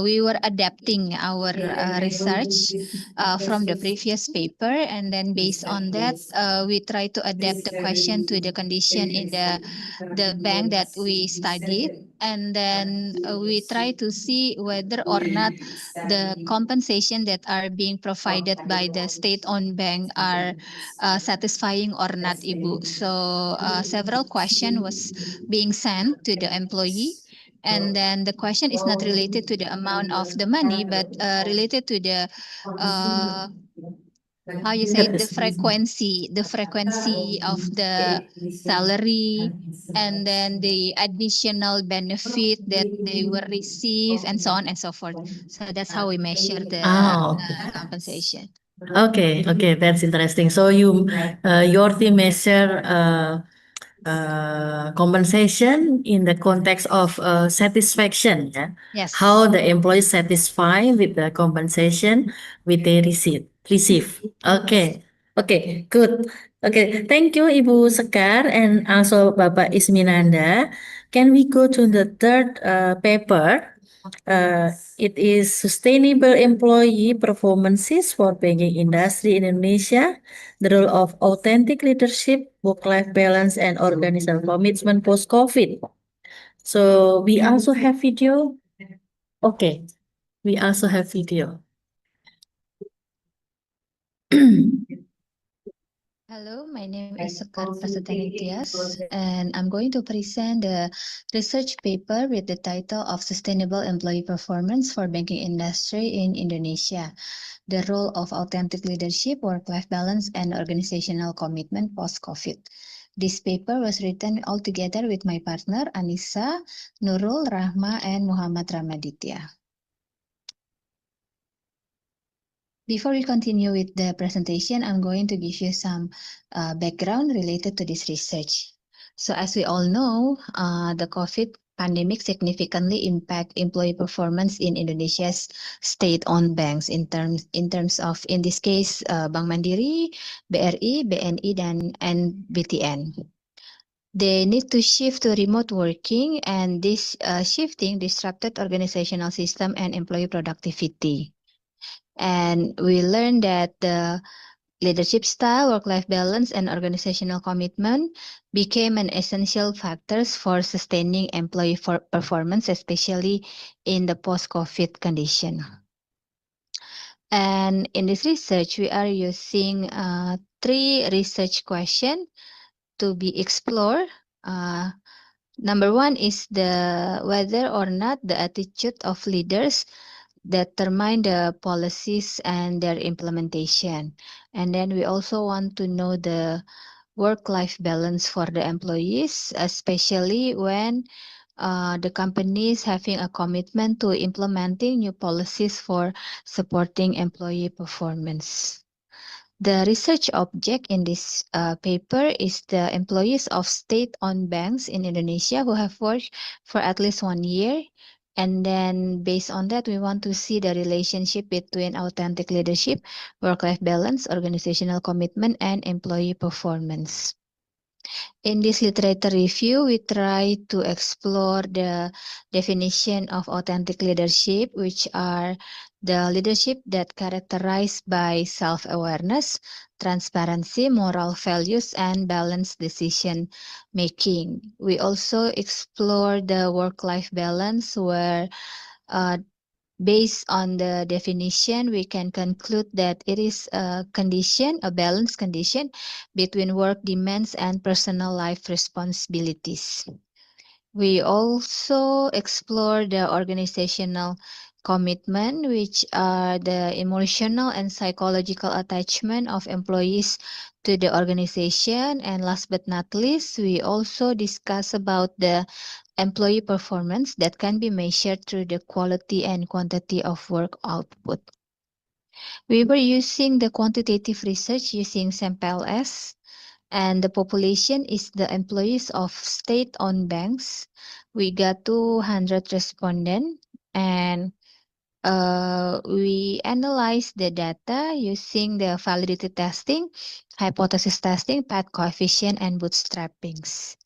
we were adapting our research from the previous paper, and then based on that, we try to adapt the question to the condition in the bank that we studied, and then we try to see whether or not the compensation that are being provided by the state-owned bank are satisfying or not, Ibu. So several questions was being sent to the employee. And then the question is not related to the amount of the money, but related to the how you say it, the frequency of the salary, and then the additional benefit that they will receive, and so on and so forth. So that's how we measure the compensation. Okay, that's interesting. So your team measure compensation in the context of satisfaction, yeah? Yes. How the employees satisfied with the compensation which they receive. Okay, good. Okay, thank you, Ibu Sekar, and also Bapak Isminanda. Can we go to the third paper? It is Sustainable Employee Performances for Banking Industry in Indonesia, the role of authentic leadership, work-life balance, and organizational commitment post-COVID. So we also have video. Okay, we also have video. Hello, my name is Sekar Prasetyaningtyas, and I'm going to present the research paper with the title of Sustainable Employee Performance for Banking Industry in Indonesia, the role of authentic leadership, work-life balance, and organizational commitment post-COVID. This paper was written all together with my partner, Anissa, Nurul, Rahma, and Muhammad Ramaditya. Before we continue with the presentation, I'm going to give you some background related to this research. So as we all know, the COVID pandemic significantly impact employee performance in Indonesia's state-owned banks in terms of, in this case, Bank Mandiri, BRI, BNI, and BTN. They need to shift to remote working, and this shifting disrupted organizational system and employee productivity. And we learned that the leadership style, work-life balance, and organizational commitment became an essential factors for sustaining employee performance, especially in the post-COVID condition. And in this research, we are using three research questions to be explored. Number one is the whether or not the attitude of leaders determine the policies and their implementation. And then we also want to know the work-life balance for the employees, especially when the company is having a commitment to implementing new policies for supporting employee performance. The research object in this paper is the employees of state-owned banks in Indonesia who have worked for at least 1 year. And then based on that, we want to see the relationship between authentic leadership, work-life balance, organizational commitment, and employee performance. In this literature review, we try to explore the definition of authentic leadership, which are the leadership that characterized by self-awareness, transparency, moral values, and balanced decision making. We also explore the work-life balance where based on the definition, we can conclude that it is a condition, a balanced condition between work demands and personal life responsibilities. We also explore the organizational commitment, which are the emotional and psychological attachment of employees to the organization. And last but not least, we also discuss about the employee performance that can be measured through the quality and quantity of work output. We were using the quantitative research using sample S, and the population is the employees of state-owned banks. We got 200 respondents, and we analyzed the data using the validity testing, hypothesis testing, path coefficient, and bootstrappings.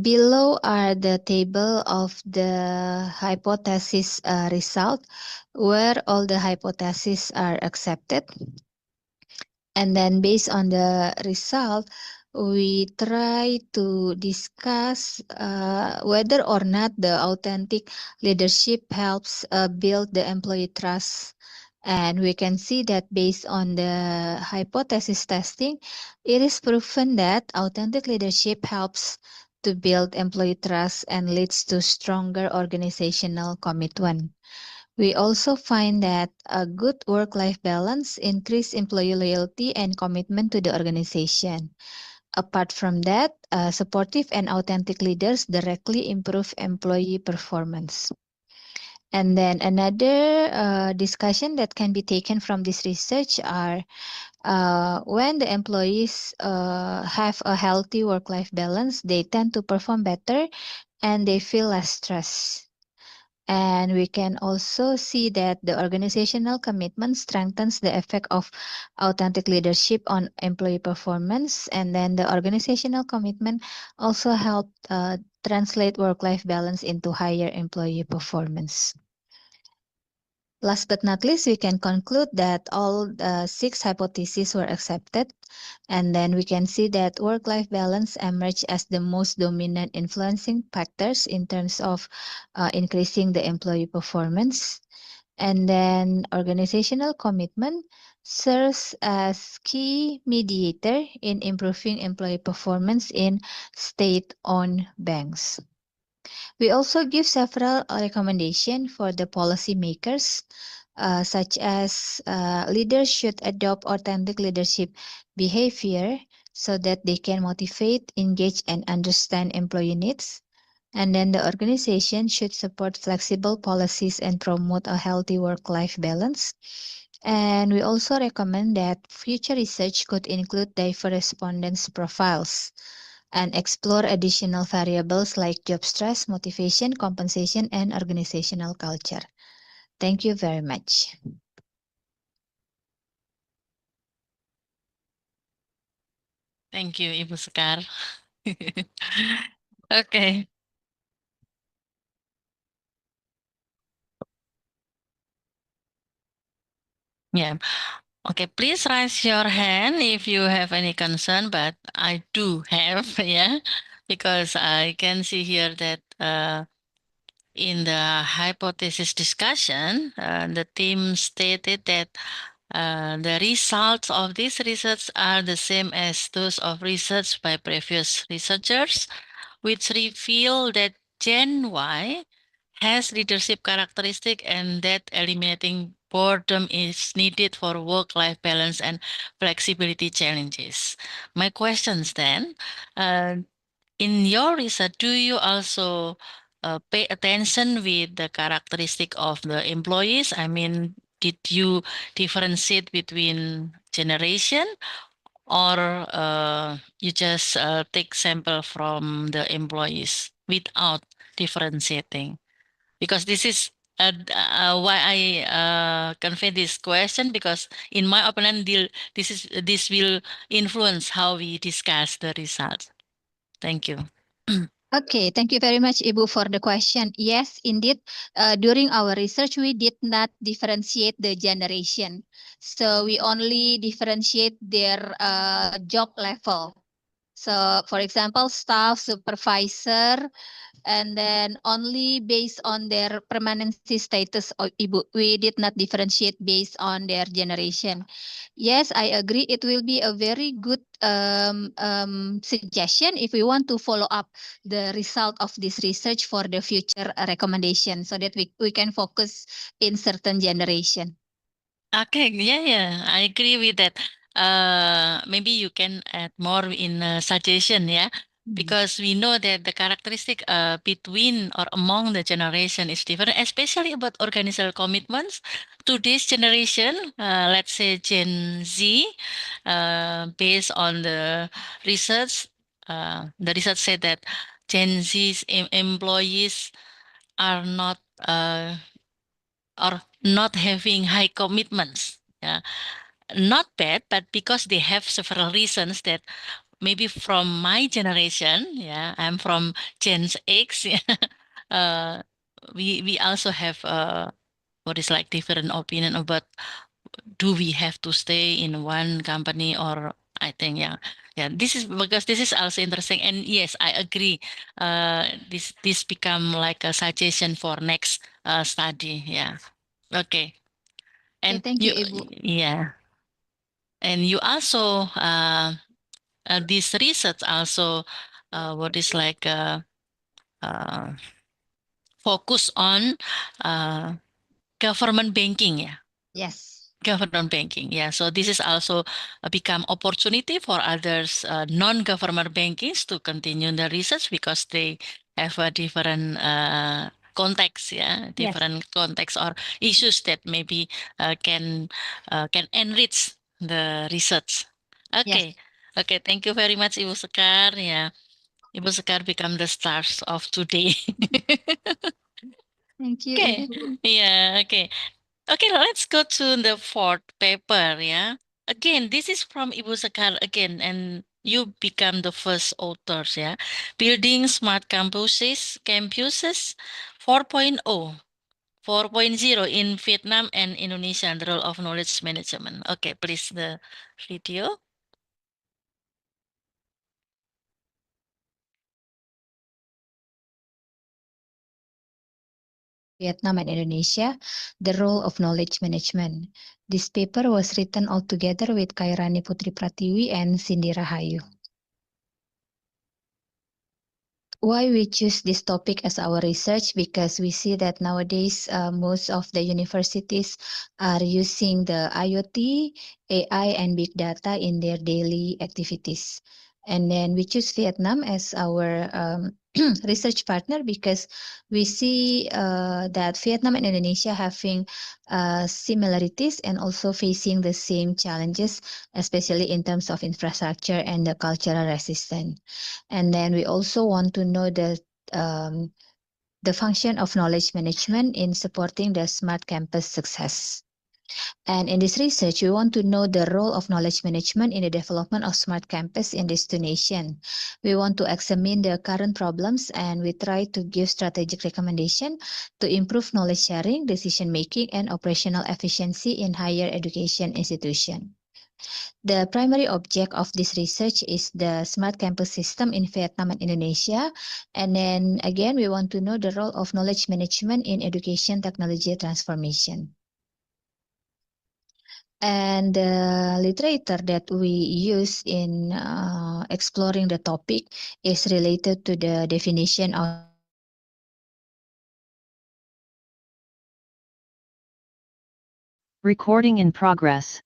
Below are the table of the hypothesis result, where all the hypotheses are accepted. And then based on the result, we try to discuss whether or not the authentic leadership helps build the employee trust. And we can see that based on the hypothesis testing, it is proven that authentic leadership helps to build employee trust and leads to stronger organizational commitment. We also find that a good work-life balance increases employee loyalty and commitment to the organization. Apart from that, supportive and authentic leaders directly improve employee performance. And then another discussion that can be taken from this research are when the employees have a healthy work-life balance, they tend to perform better and they feel less stress. And we can also see that the organizational commitment strengthens the effect of authentic leadership on employee performance. And then the organizational commitment also help translate work-life balance into higher employee performance. Last but not least, we can conclude that all 6 hypotheses were accepted. And then we can see that work-life balance emerged as the most dominant influencing factors in terms of increasing the employee performance. And then organizational commitment serves as key mediator in improving employee performance in state-owned banks. We also give several recommendations for the policymakers, such as leaders should adopt authentic leadership behavior so that they can motivate, engage, and understand employee needs. And then the organization should support flexible policies and promote a healthy work-life balance. And we also recommend that future research could include diverse respondents' profiles and explore additional variables like job stress, motivation, compensation, and organizational culture. Thank you very much. Thank you, Ibu Sekar. Okay. Yeah. Okay, please raise your hand if you have any concern, but I do have, yeah, because I can see here that in the hypothesis discussion, the team stated that The results of this research are the same as those of research by previous researchers, which reveal that Gen Y has leadership characteristic and that eliminating boredom is needed for work-life balance and flexibility challenges. My questions then, in your research, do you also pay attention with the characteristic of the employees? I mean, did you differentiate between generation or you just take sample from the employees without differentiating? Because this is why I convey this question, because in my opinion, this will influence how we discuss the results. Thank you. Okay, thank you very much, Ibu, for the question. Yes, indeed, during our research, we did not differentiate the generation. So we only differentiate their job level. So, for example, staff, supervisor, and then only based on their permanency status, Ibu. We did not differentiate based on their generation. Yes, I agree. It will be a very good suggestion if we want to follow up the result of this research for the future recommendation, so that we can focus in certain generation. Okay, yeah, I agree with that. Maybe you can add more in suggestion, yeah, because we know that the characteristic between or among the generation is different, especially about organizational commitments. Today's generation, let's say Gen Z, based on the research said that Gen Z's employees are not or not having high commitments. Yeah, not bad, but because they have several reasons that maybe from my generation, yeah, I'm from Gen X. Yeah, we also have what is like different opinion about do we have to stay in one company, or I think yeah, this is because this is also interesting, and yes, I agree. This become like a suggestion for next study. Yeah. Okay. And thank you, Ibu. yeah, and you also this research also what is like uh, focus on government banking, yeah. Yes. Government banking, yeah. So this is also become opportunity for others non-government bankings to continue the research because they have a different context, yeah, different context or issues that maybe can enrich the research. Okay, okay. Thank you very much, Ibu Sekar. Yeah, Ibu Sekar become the stars of today. Thank you, Okay, Ibu. yeah, okay. Okay, let's go to the fourth paper, yeah. Again, this is from Ibu Sekar again, and you become the first authors, yeah. Building smart campuses 4.0, 4.0 in Vietnam and Indonesia, the role of knowledge management. Okay, please the video. Vietnam and Indonesia, the role of knowledge management. This paper was written all together with Kairani Putri Pratiwi and Cindy Rahayu. Why we choose this topic as our research? Because we see that nowadays most of the universities are using the IoT, AI, and big data in their daily activities. And then we choose Vietnam as our research partner because we see that Vietnam and Indonesia having similarities and also facing the same challenges, especially in terms of infrastructure and the cultural resistance. And then we also want to know the function of knowledge management in supporting the smart campus success. And in this research, we want to know the role of knowledge management in the development of smart campus in destination. We want to examine the current problems and we try to give strategic recommendation to improve knowledge sharing, decision making, and operational efficiency in higher education institution. The primary object of this research is the smart campus system in Vietnam and Indonesia. And then again, we want to know the role of knowledge management in education technology transformation. And the literature that we use in exploring the topic is related to the definition of Recording in progress.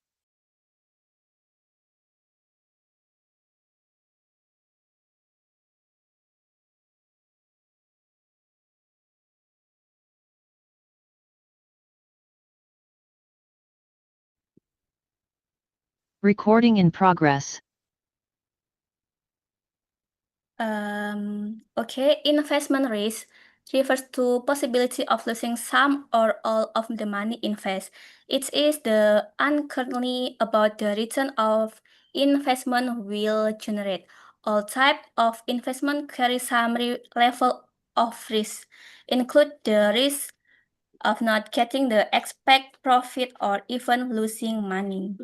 Recording in progress. Okay, investment risk refers to possibility of losing some or all of the money invested. It is the uncertainty about the return of investment will generate. All type of investment carry some level of risk, include the risk of not getting the expect profit or even losing money.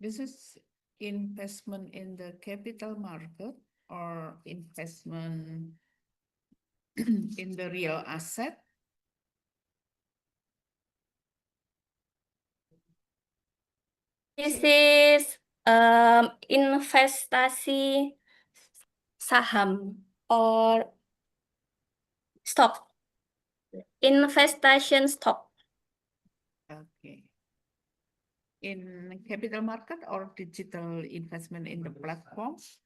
This is investment in the capital market or investment in the real asset. This is investasi saham or stock. Investment stock. Okay. In capital market or digital investment in the platforms?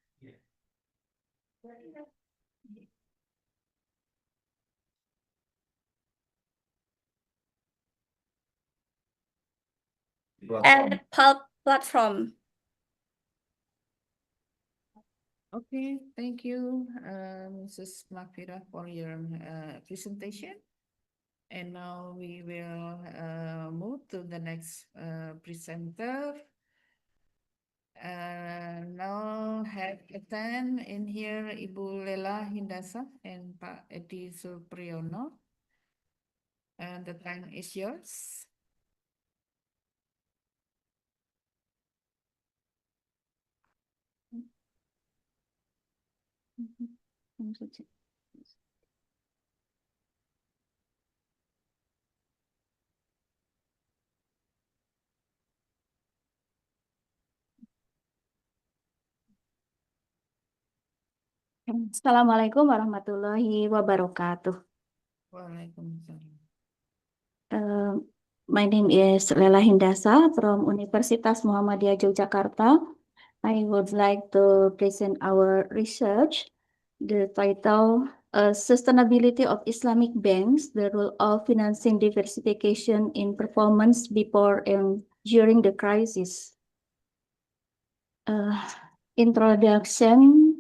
And platform. Okay, thank you, Mrs. Mafira, for your presentation. And now we will move to the next presenter. Now have attend in here Ibu Lela Hindasa and Pak Edi Supriyono. And the time is yours. Assalamualaikum warahmatullahi wabarakatuh. Waalaikumsalam. My name is Lela Hindasa from Universitas Muhammadiyah Yogyakarta. I would like to present our research. The title, Sustainability of Islamic Banks, the Role of Financing Diversification in Performance Before and During the Crisis. Introduction.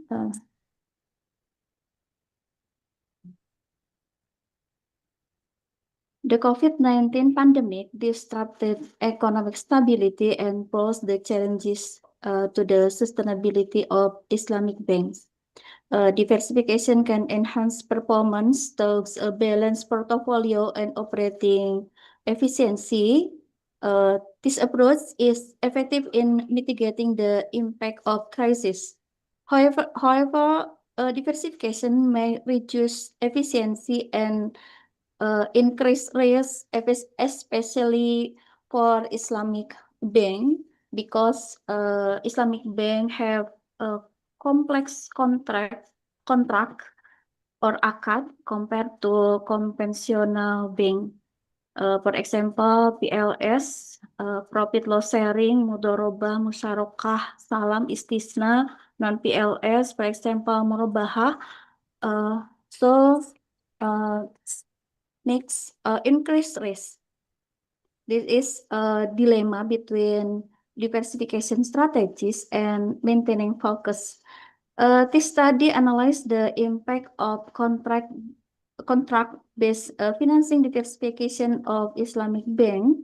The COVID-19 pandemic disrupted economic stability and posed the challenges to the sustainability of Islamic banks. Diversification can enhance performance towards a balanced portfolio and operating efficiency. This approach is effective in mitigating the impact of crisis. However, diversification may reduce efficiency and increase risk, especially for Islamic bank, because Islamic bank have a complex contract or akad compared to conventional bank. For example, PLS, profit loss sharing, mudorobah, musyarakah, salam, istisna, non-PLS, for example, murabahah. Next, increased risk. This is a dilemma between diversification strategies and maintaining focus. This study analyzed the impact of contract-based financing diversification of Islamic bank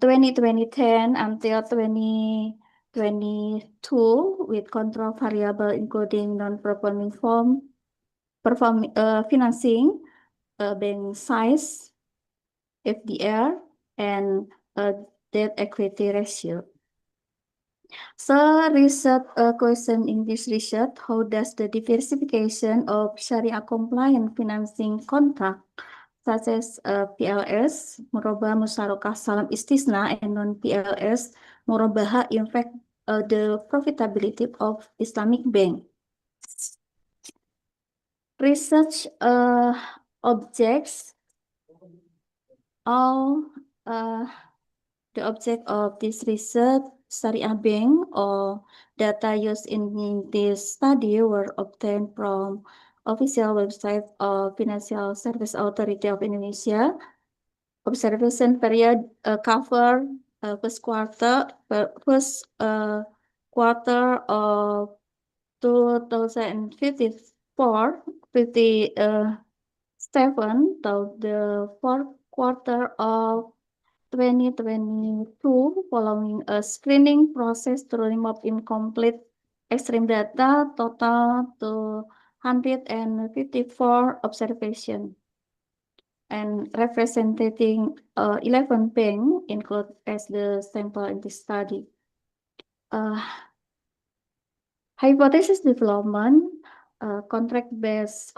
2010 until 2022 with control variable including non-performing financing, bank size, FDR, and debt equity ratio. So research question in this research, how does the diversification of Sharia compliant financing contract such as PLS, Murabah Musyarakah Salam Istisna, and non-PLS, Murabaha, impact the profitability of Islamic bank. Research objects, all the object of this research, Syariah Bank, or data used in this study were obtained from official website of Financial Service Authority of Indonesia. Observation period cover first quarter of 2054, 57 to the fourth quarter of 2022, following a screening process to remove incomplete extreme data, total to 154 observation, and representing 11 banks included as the sample in this study. Hypothesis development, contract-based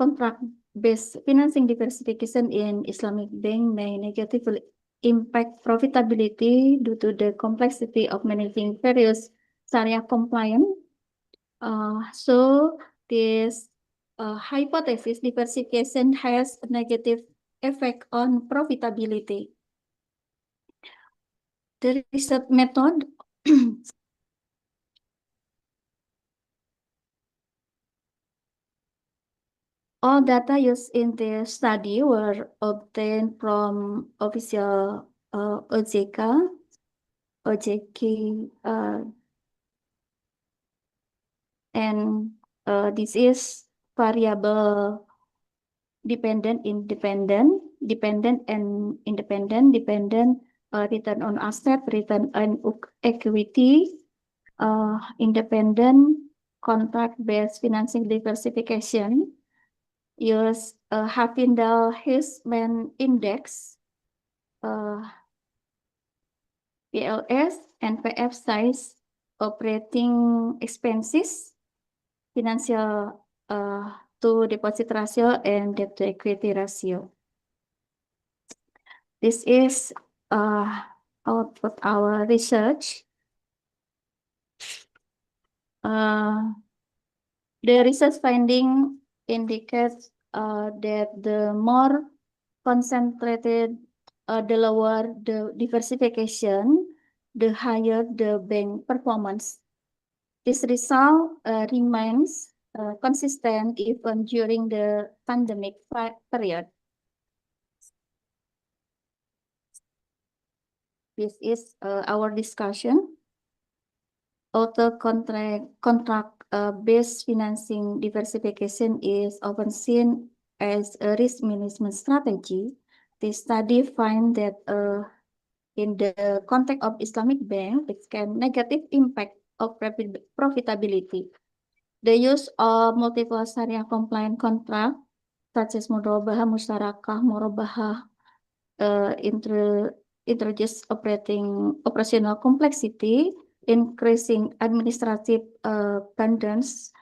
financing diversification in Islamic bank may negatively impact profitability due to the complexity of managing various Sharia compliance. So this hypothesis diversification has a negative effect on profitability. The research method all data used in the study were obtained from official OJK, and this is variable dependent, independent, dependent and independent, dependent, return on asset, return on equity, independent, contract-based financing diversification, use Havindal-Hirschman Index, PLS, and PF size, operating expenses, financial to deposit ratio, and debt to equity ratio. This is output our research. The research finding indicates that the more concentrated, the lower the diversification, the higher the bank performance. This result remains consistent even during the pandemic period. This is our discussion. Auto contract-based financing diversification is often seen as a risk management strategy. This study finds that in the context of Islamic bank, it can negative impact of profitability. The use of multiple Sharia compliant contract, such as Murabah, Musyarakah, Murabah, introduce operational complexity, increasing administrative burdens,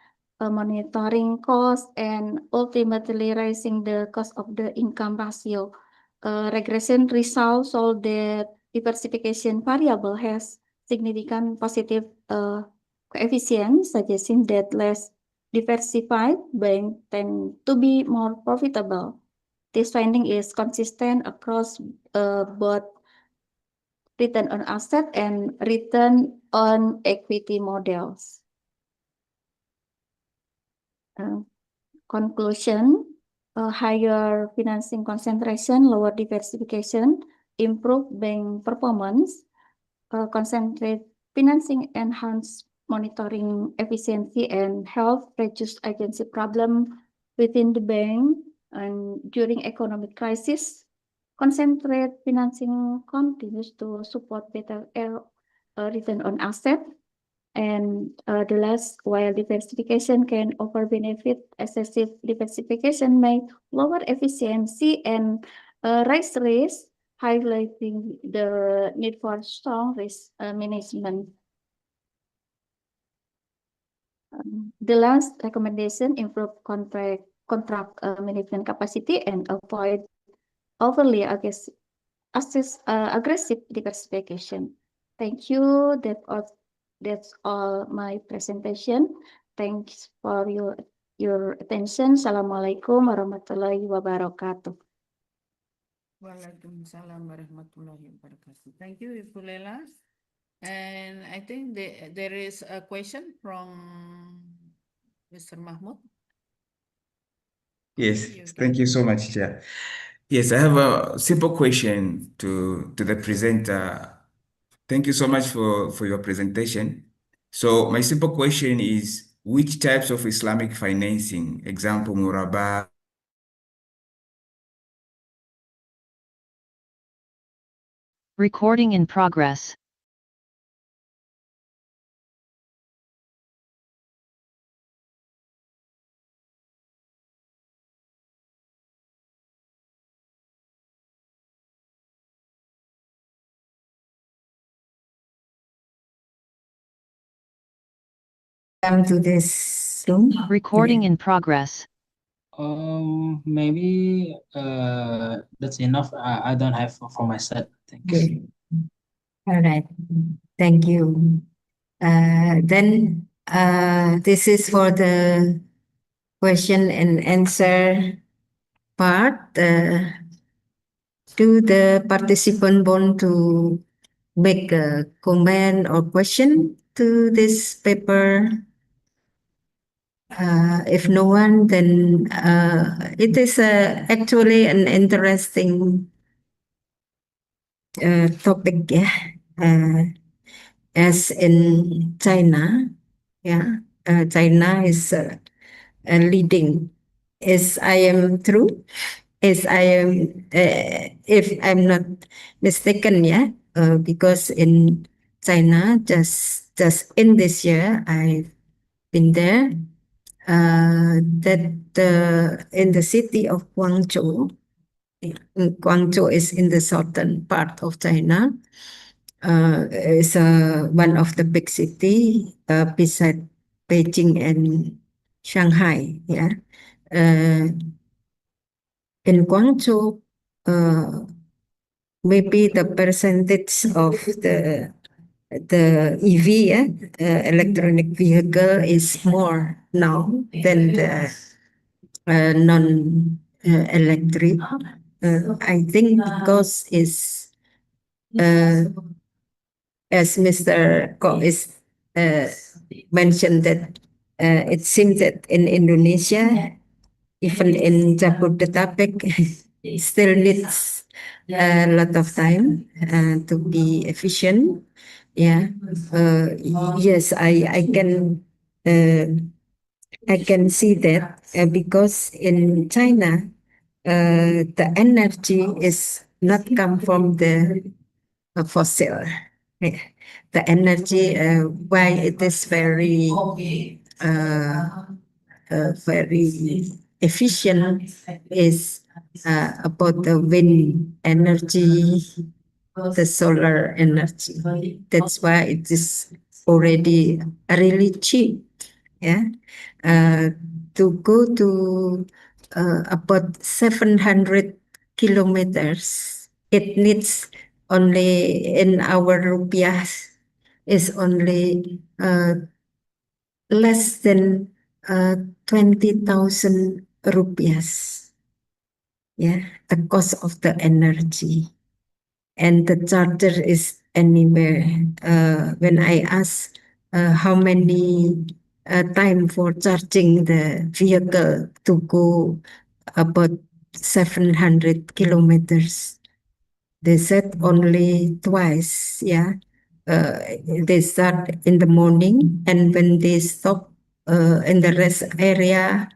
monitoring costs, and ultimately raising the cost of the income ratio. Regression results show that diversification variable has significant positive coefficient, suggesting that less diversified banks tend to be more profitable. This finding is consistent across both return on asset and return on equity models. Conclusion, higher financing concentration, lower diversification, improve bank performance, concentrate financing enhance monitoring efficiency and help reduce agency problem within the bank, and during economic crisis, concentrate financing continues to support better return on asset. And the last, while diversification can offer benefit, excessive diversification may lower efficiency and raise risk, highlighting the need for strong risk management. The last recommendation, improve contract management capacity and avoid overly aggressive diversification. Thank you. That's all my presentation. Thanks for your attention. Assalamualaikum warahmatullahi wabarakatuh. Waalaikumsalam warahmatullahi wabarakatuh. Thank you, Ibu Lela. And I think there is a question from Mr. Mahmoud. Yes, thank you so much, Chair. Yes, I have a simple question to the presenter. Thank you so much for your presentation. So my simple question is, which types of Islamic financing, example, Muraba, Recording in progress. Come to this room. Recording in progress. Maybe that's enough. I don't have for my side. Thanks. Okay. All right. Thank you. Then this is for the question and answer part. Do the participant want to make a comment or question to this paper? If no one, then it is actually an interesting topic, yeah. As in China, yeah, China is leading. As I am true, as I am, if I'm not mistaken, yeah, because in China, just in this year, I've been there. That in the city of Guangzhou, Guangzhou is in the southern part of China. Is one of the big city beside Beijing and Shanghai. Yeah, in Guangzhou, maybe the percentage of the EV, electronic vehicle, is more now than the non-electric. I think because it's as Mr. Ko is mentioned that it seems that in Indonesia, even in Jabodetabek, still needs a lot of time to be efficient. Yeah. Yes, I can see that because in China, the energy is not come from the fossil. Yeah. The energy, why it is very very efficient, is about the wind energy, the solar energy. That's why it is already really cheap. Yeah, to go to about 700 kilometers, it needs only in our rupiah is only less than 20,000 rupiahs. Yeah, the cost of the energy. And the charger is anywhere. When I ask how many time for charging the vehicle to go about 700 kilometers, they said only twice. Yeah, they start in the morning, and when they stop in the rest area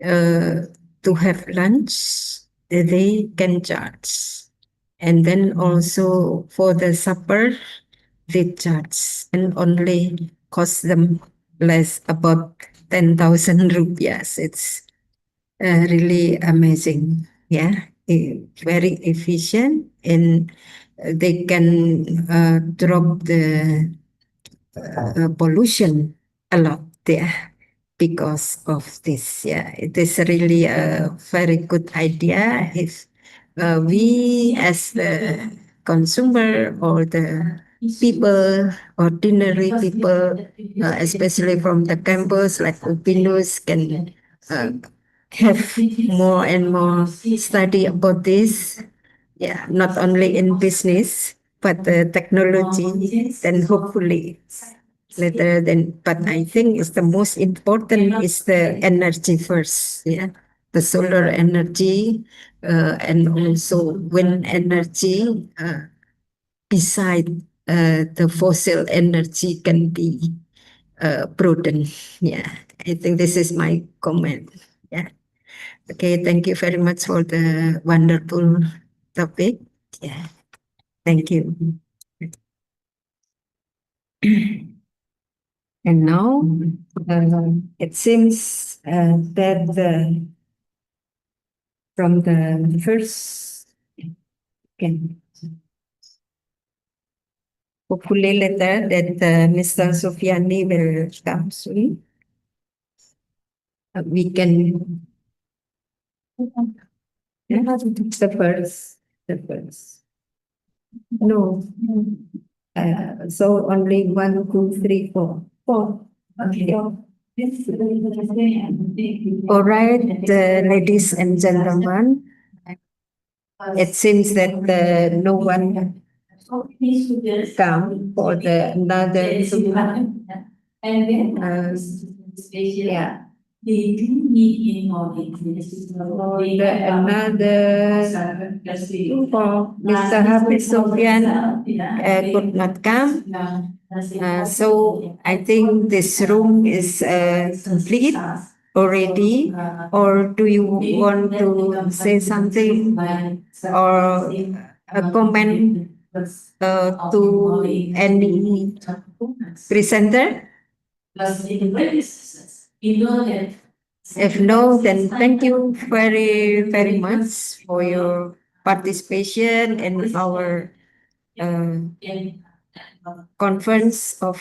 to have lunch, they can charge. And then also for the supper, they charge and only cost them less, about 10,000 rupiahs. It's really amazing. Yeah, very efficient, and they can drop the pollution a lot there because of this. Yeah, it is really a very good idea if we as the consumer or the people, ordinary people, especially from the campus like Upinus, can have more and more study about this. Yeah, not only in business, but technology, then hopefully later then, but I think it's the most important is the energy first, yeah, the solar energy and also wind energy beside the fossil energy can be broadened. Yeah, I think this is my comment. Yeah. Okay, thank you very much for the wonderful topic. Yeah, thank you. And now it seems that from the first, okay, hopefully later that Mr. Sofiani will come soon. We can, the first. No. So only 1, 2, 3, 4. 4. Okay. All right, ladies and gentlemen, it seems that no one come for the another yeah. They do need in knowledge. For Mr. Hafiz Sofyan could not come. So I think this room is complete already. Or do you want to say something or a comment to any presenter? If no, then thank you very, very much for your participation in our conference of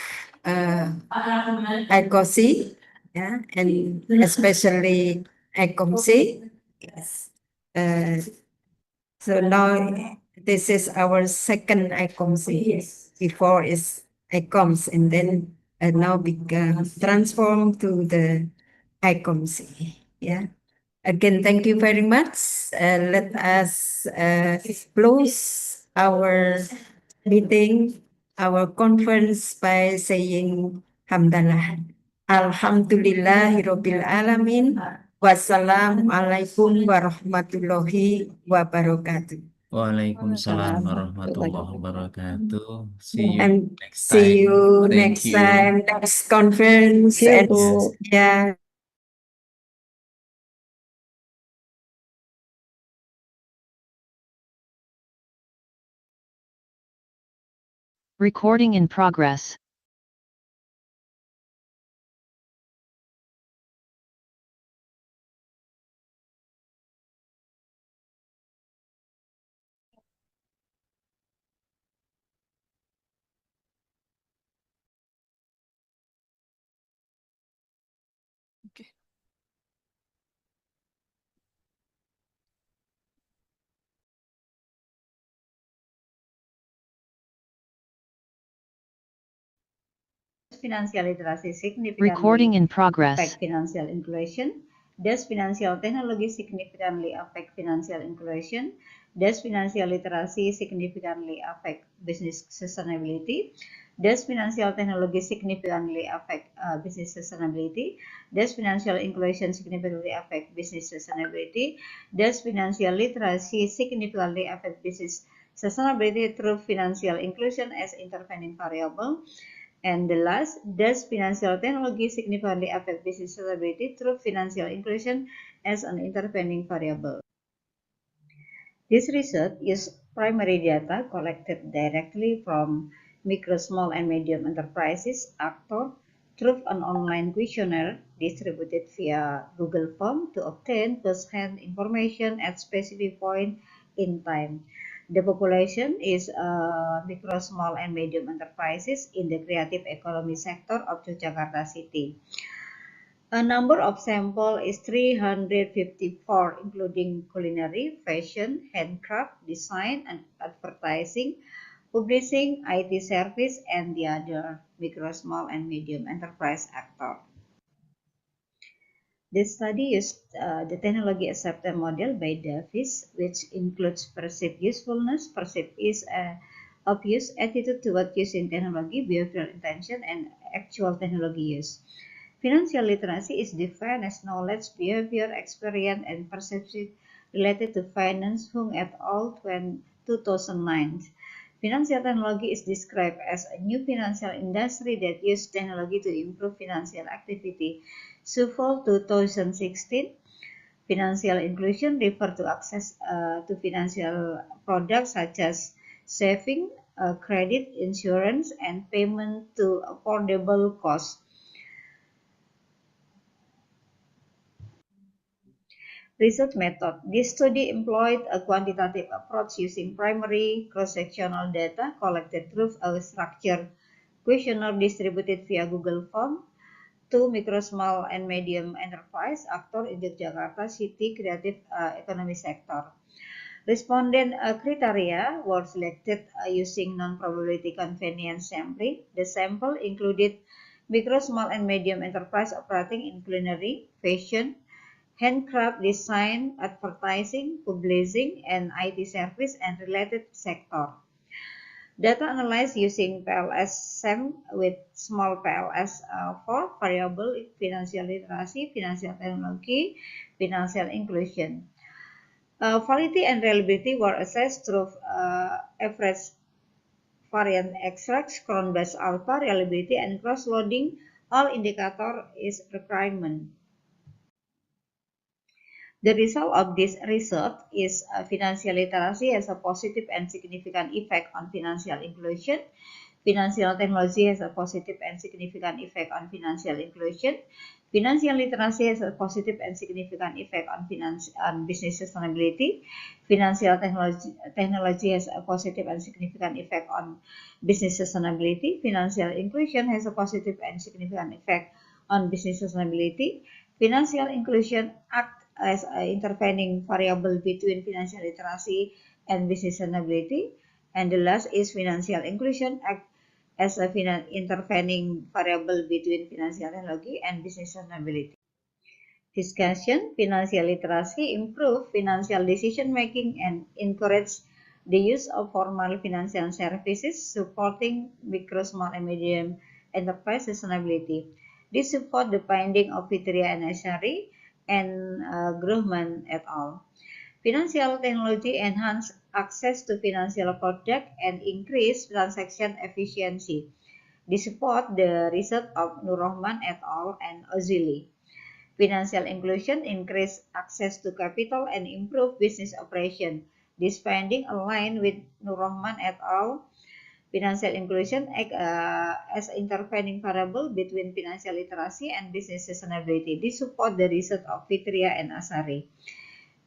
ICOSE, yeah, and especially ICOMSE. Yes. So now this is our second ICOMSE. Before is ICOMS and then now become transformed to the ICOMSE. Yeah. Again, thank you very much. Let us close our meeting, our conference by saying Hamdalah. Alhamdulillahirabbil alamin. Wassalamualaikum warahmatullahi wabarakatuh. Waalaikumsalam warahmatullahi wabarakatuh. See you And next see time. you Thank next you. time, next conference. Yes. And yeah. Recording in progress. Financial literacy significantly Recording in progress. affect financial inclusion? Does financial technology significantly affect financial inclusion? Does financial literacy significantly affect business sustainability? Does financial technology significantly affect business sustainability? Does financial inclusion significantly affect business sustainability? Does financial literacy significantly affect business sustainability through financial inclusion as intervening variable? And the last, does financial technology significantly affect business sustainability through financial inclusion as an intervening variable? This research uses primary data collected directly from micro, small, and medium enterprises actors through an online questionnaire distributed via Google Form to obtain first-hand information at specific point in time. The population is micro, small, and medium enterprises in the creative economy sector of Yogyakarta City. A number of sample is 354, including culinary, fashion, handcraft, design, and advertising, publishing, IT service, and the other micro, small, and medium enterprise actor. This study used the technology acceptance model by Davis, which includes perceived usefulness, perceived ease of use, attitude toward using technology, behavioral intention, and actual technology use. Financial literacy is defined as knowledge, behavior, experience, and perception related to finance, Hung et al. 2009. Financial technology is described as a new financial industry that uses technology to improve financial activity. Suffolk 2016. Financial inclusion refers to access to financial products such as saving, credit, insurance, and payment to affordable costs. Research method. This study employed a quantitative approach using primary cross-sectional data collected through a structured questionnaire distributed via Google Form to micro, small, and medium enterprise actor in the Jakarta city creative economy sector. Respondent criteria were selected using non-probability convenience sampling. The sample included micro, small, and medium enterprise operating in culinary, fashion, handcraft, design, advertising, publishing, and IT service and related sector. Data analyzed using PLS SEM with small PLS for variable financial literacy, financial technology, financial inclusion. Validity and reliability were assessed through average variant extracts, cron-based alpha, reliability, and cross-loading. All indicator is requirement. The result of this research is financial literacy has a positive and significant effect on financial inclusion. Financial technology has a positive and significant effect on financial inclusion. Financial literacy has a positive and significant effect on business sustainability. Financial technology has a positive and significant effect on business sustainability. Financial inclusion has a positive and significant effect on business sustainability. Financial inclusion acts as an intervening variable between financial literacy and business sustainability. And the last is financial inclusion act as a intervening variable between financial technology and business sustainability. Discussion. Financial literacy improve financial decision making and encourage the use of formal financial services supporting micro, small, and medium enterprise sustainability. This support the finding of Fitria and Ashari and Grohman et al. Financial technology enhance access to financial product and increase transaction efficiency. This support the research of Nurrahman et al. And Ozili. Financial inclusion increase access to capital and improve business operation. This finding align with Nurrahman et al. Financial inclusion act as intervening variable between financial literacy and business sustainability. This support the research of Fitria and Asari.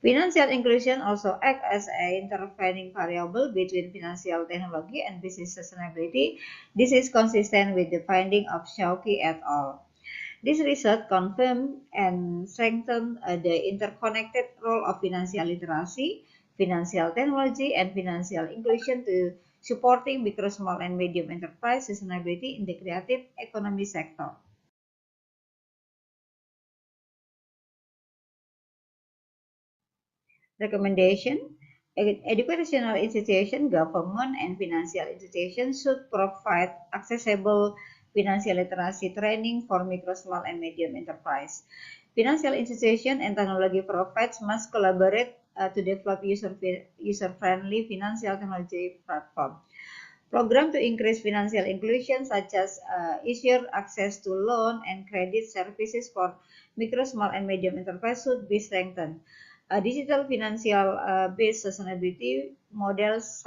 Financial inclusion also act as an intervening variable between financial technology and business sustainability. This is consistent with the finding of Shauki et al. This research confirmed and strengthened the interconnected role of financial literacy, financial technology, and financial inclusion to supporting micro, small, and medium enterprise sustainability in the creative economy sector. Recommendation. Educational institutions, government, and financial institutions should provide accessible financial literacy training for micro, small, and medium enterprise. Financial institutions and technology providers must collaborate to develop user-friendly financial technology platform. Program to increase financial inclusion such as easier access to loan and credit services for micro, small, and medium enterprise should be strengthened. Digital financial based sustainability models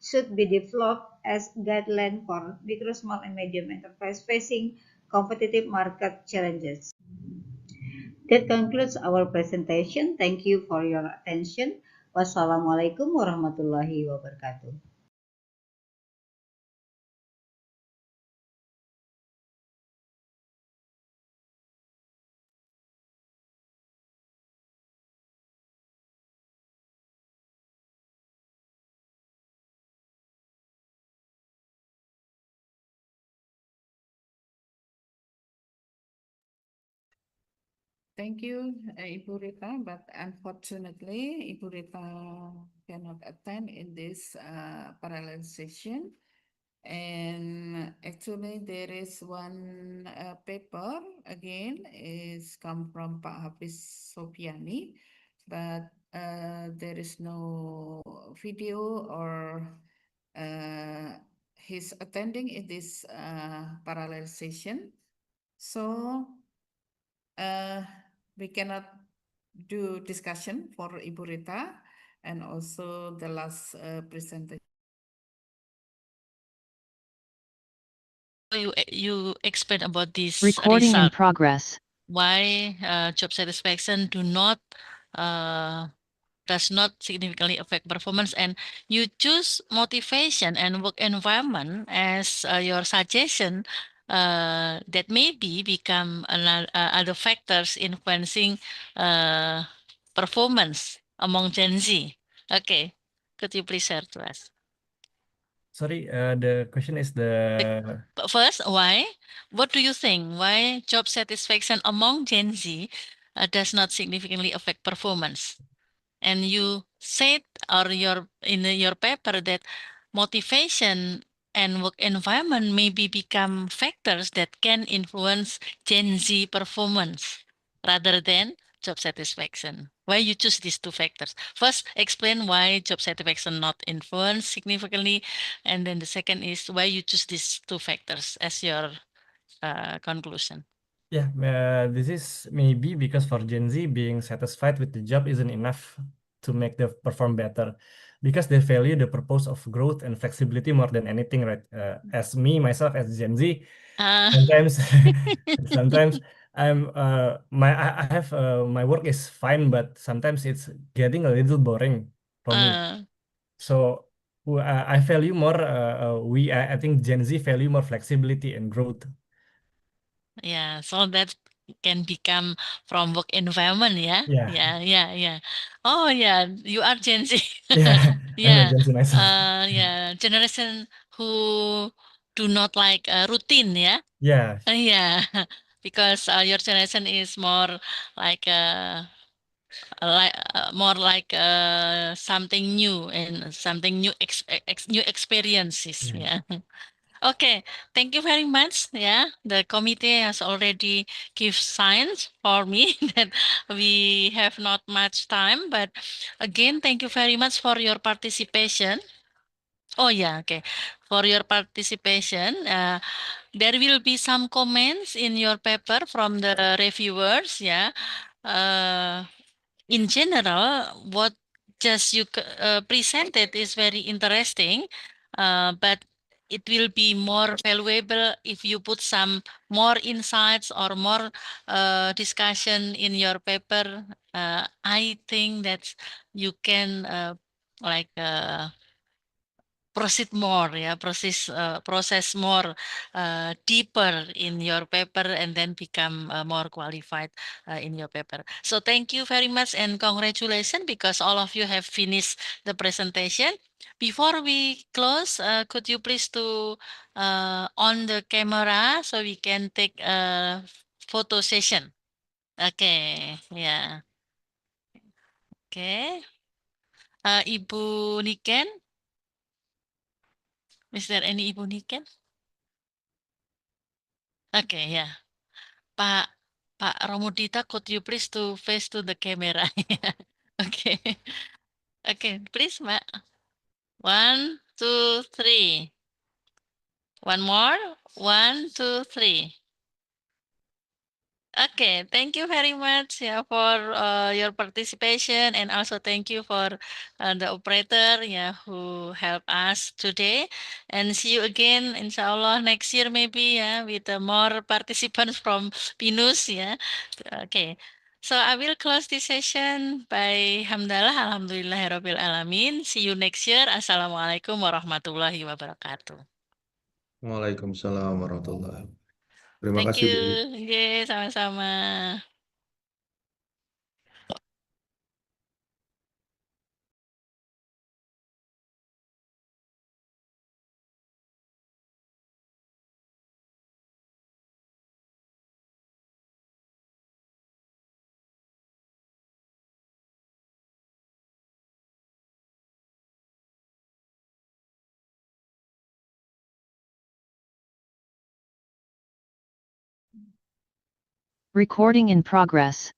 should be developed as guideline for micro, small, and medium enterprise facing competitive market challenges. That concludes our presentation. Thank you for your attention. Wassalamualaikum warahmatullahi wabarakatuh. Thank you, Ibu Rita, but unfortunately, Ibu Rita cannot attend in this parallel session. And actually, there is one paper, again, is come from Pak Hafiz Sofiani, but there is no video or he's attending in this parallel session. So we cannot do discussion for Ibu Rita, and also the last presentation. You explain about this Recording in result. progress. Why job satisfaction does not significantly affect performance, and you choose motivation and work environment as your suggestion that maybe become other factors influencing performance among Gen Z. Okay, could you please share to us? Sorry, the question is the But first, why? What do you think? Why job satisfaction among Gen Z does not significantly affect performance? And you said or in your paper that motivation and work environment maybe become factors that can influence Gen Z performance rather than job satisfaction. Why you choose these two factors? First, explain why job satisfaction not influence significantly, and then the second is why you choose these two factors as your conclusion. Yeah, this is maybe because for Gen Z, being satisfied with the job isn't enough to make them perform better, because they value the purpose of growth and flexibility more than anything, right? As me, myself, as Gen Z, sometimes, sometimes I have my work is fine, but sometimes it's getting a little boring for me. So I value more. I think Gen Z value more flexibility and growth. Yeah, so that can become from work environment, yeah? Yeah. Yeah. Oh, yeah, you are Gen Z. Yeah, I'm a Yeah, Gen Z myself. yeah, generation who do not like routine, yeah? Yeah. Yeah, because your generation is more like more like something new and something new new experiences, yeah. Okay, thank you very much. Yeah, the committee has already give signs for me that we have not much time, but again, thank you very much for your participation. Oh yeah, okay. For your participation, there will be some comments in your paper from the reviewers. Yeah, in general, what just you presented is very interesting, but it will be more valuable if you put some more insights or more discussion in your paper. I think that you can like proceed more, yeah, process more deeper in your paper and then become more qualified in your paper. So thank you very much and congratulations because all of you have finished the presentation. Before we close, could you please to on the camera so we can take a photo session? Okay, yeah. Okay. Ibu Niken, is there any Ibu Niken? Okay, yeah. Pak Romudita, could you please to face to the camera? Okay. Okay, please, Mbak. 1, 2, 3. One more. 1, 2, 3. Okay, thank you very much for your participation, and also thank you for the operator who helped us today. And see you again, inshallah, next year maybe with more participants from Pinus. Okay. So I will close this session by hamdalah, alhamdulillahirabbil alamin. See you next year. Assalamualaikum warahmatullahi wabarakatuh. Waalaikumsalam warahmatullahi wabarakatuh. Terima Thank kasih, you. Bu. Yeah, sama-sama. Recording in progress.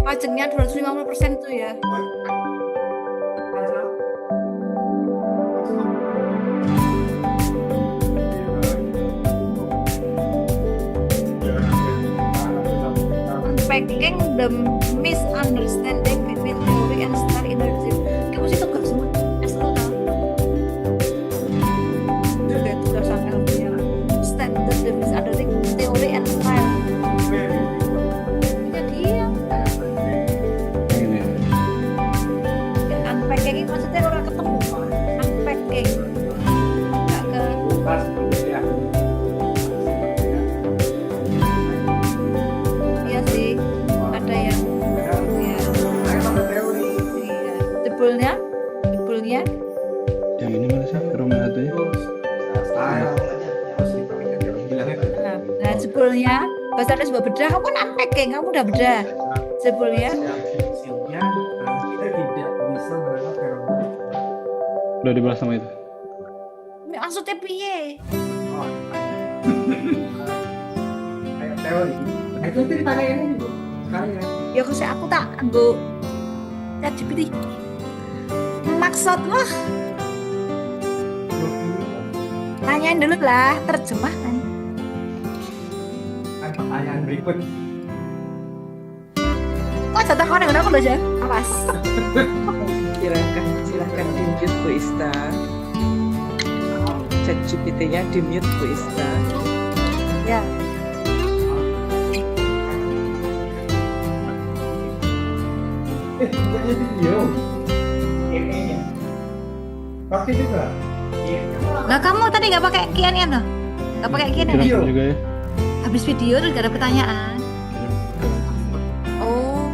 pajaknya 250% tuh ya. Unpacking the misunderstanding between theory and star energy. Kamu sih tugas semua. Sudah tugas sampai punya. Stand the misunderstanding theory and style. Ya dia. Unpacking ini maksudnya orang ketemu. Unpacking. Enggak ke iya sih. Ada yang ya. Iya. Jebulnya Yang ini mana sih rumah satunya? nah jebulnya bahasa Inggris buat bedah, kamu kan unpacking, kamu udah bedah jebulnya. Udah dibahas sama itu. Maksudnya piye? Teori. Itu ditanya ini sekali ya. Ya aku tak nggo ChatGPT. Maksudmu? Tanyain dulu lah, terjemahkan. Pertanyaan berikut. Kok jatah kau nengok aku loh, Jan? Awas. Silahkan di-mute Bu Ista. ChatGPT-nya di-mute Bu Ista. Ya. Bukannya video. Ini-nya. Pakai juga. Lah kamu tadi nggak pakai Q&A tuh? Nggak pakai Q&A? Video juga ya. Habis video terus nggak ada pertanyaan. Oh.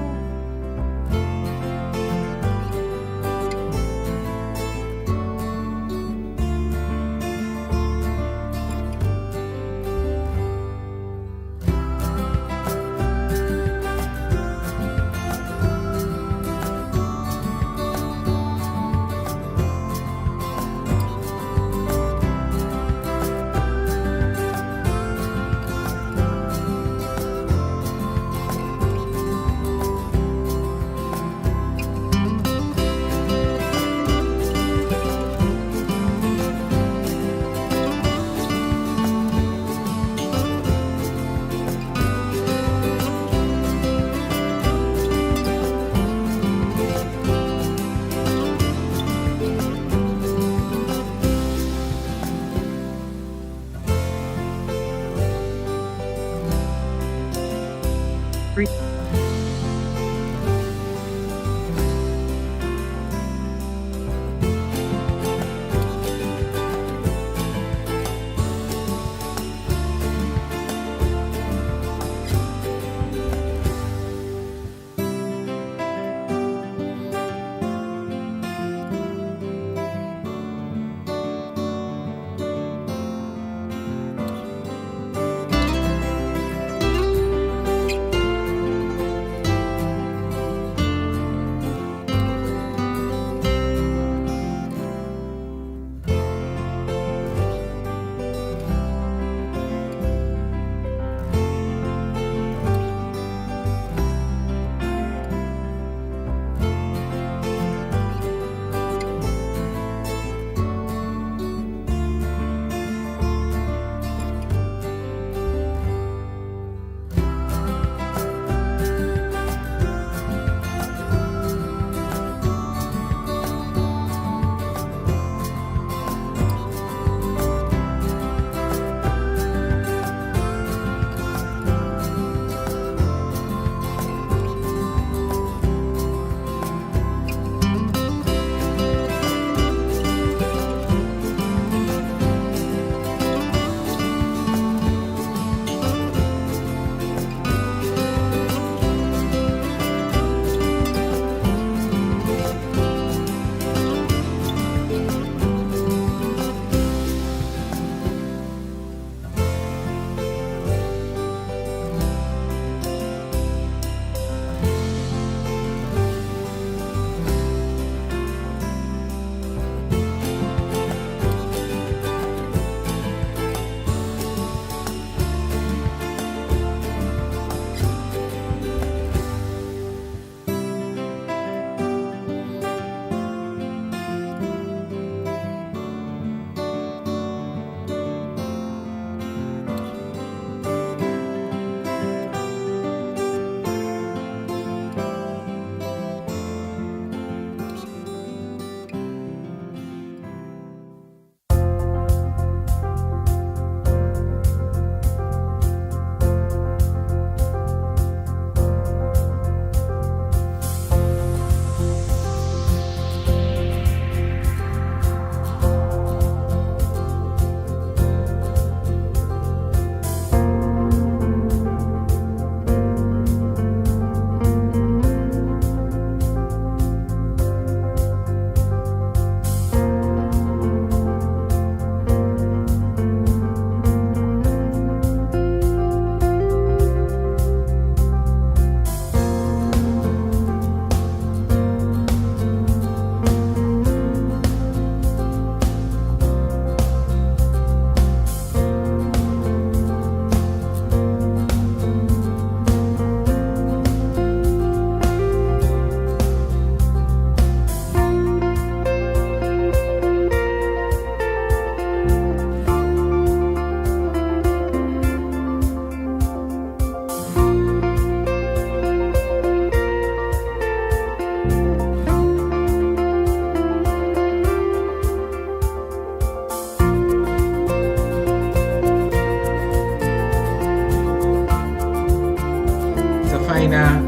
Zafaina.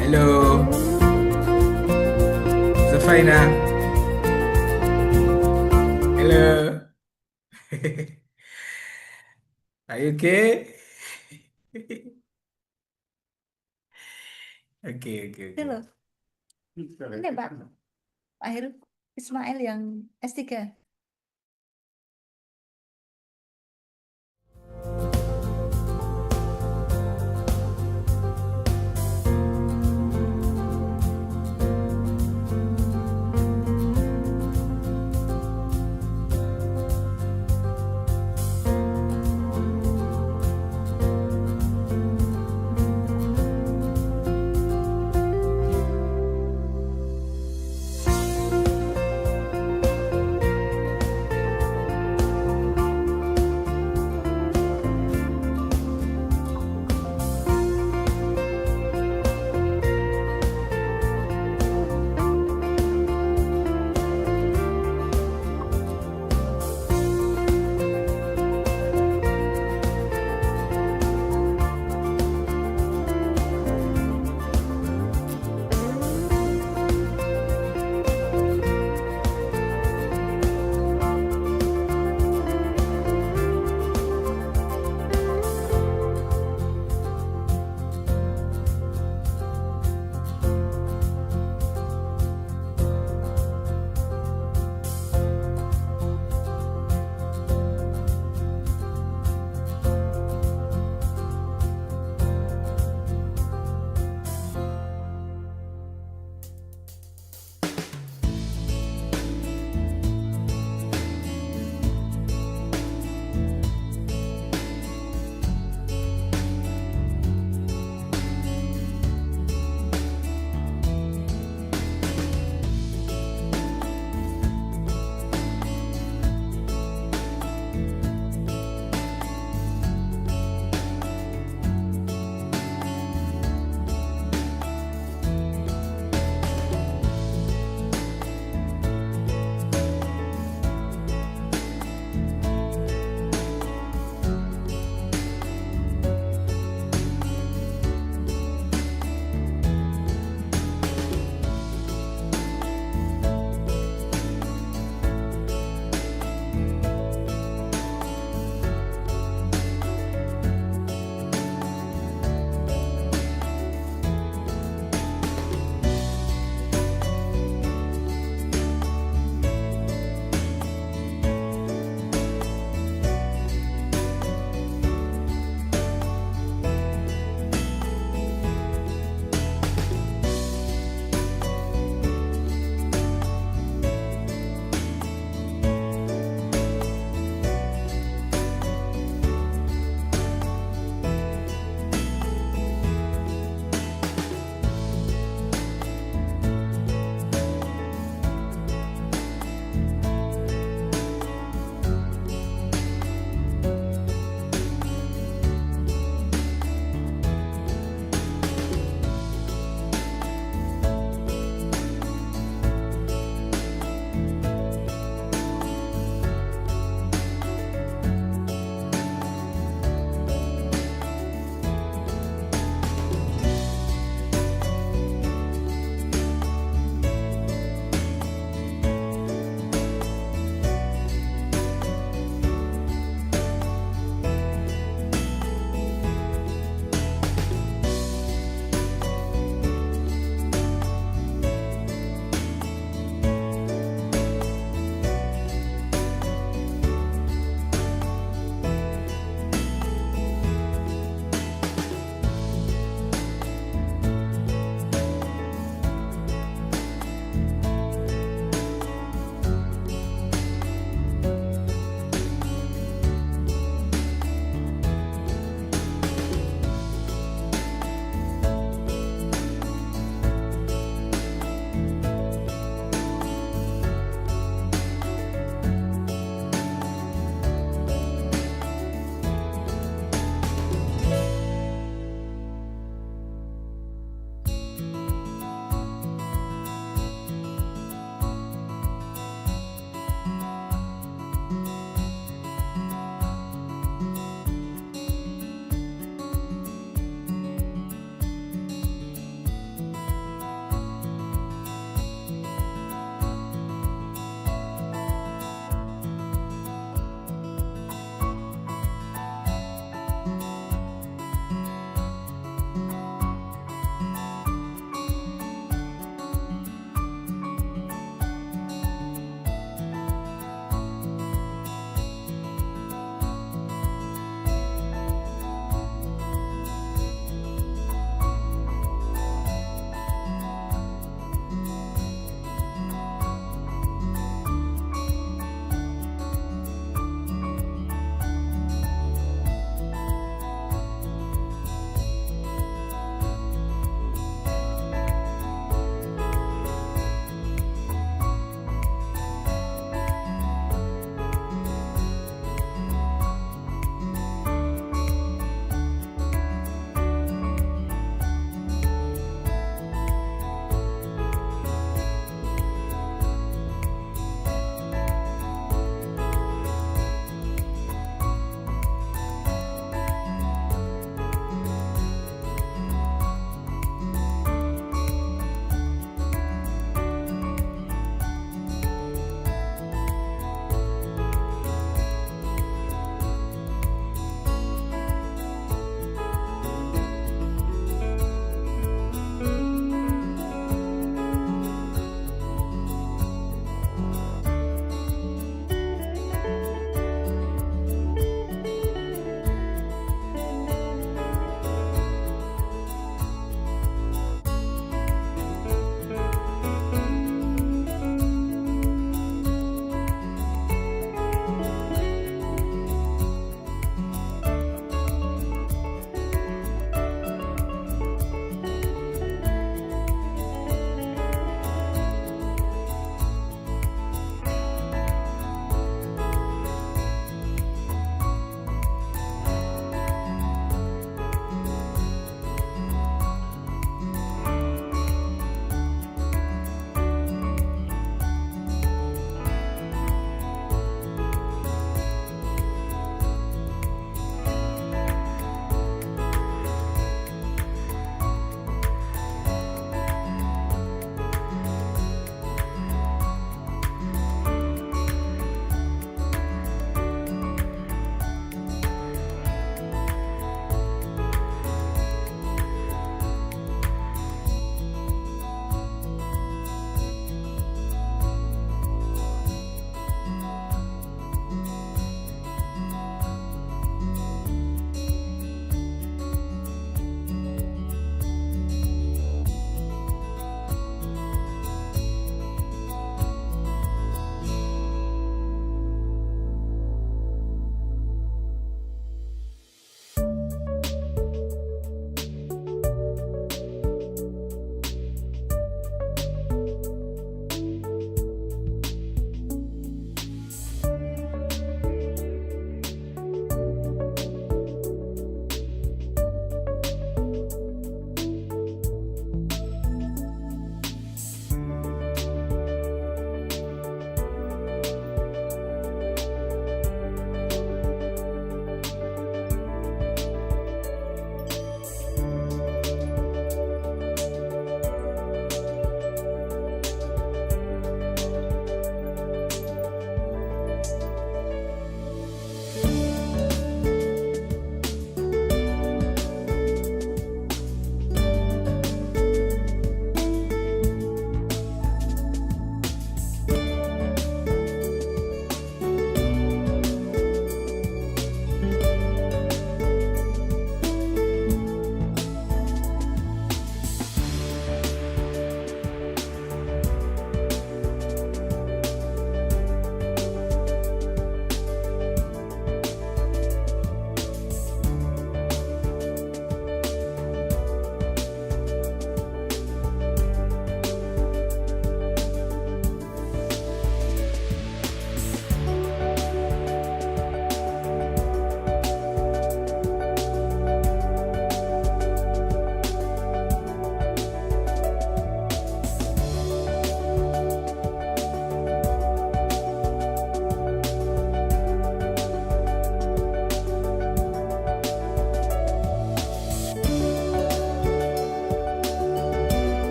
Hello. Zafaina. Hello. Are you okay? Okay. Itu loh. Ini Pak Akhir Ismail yang S3.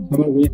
sama lagunya.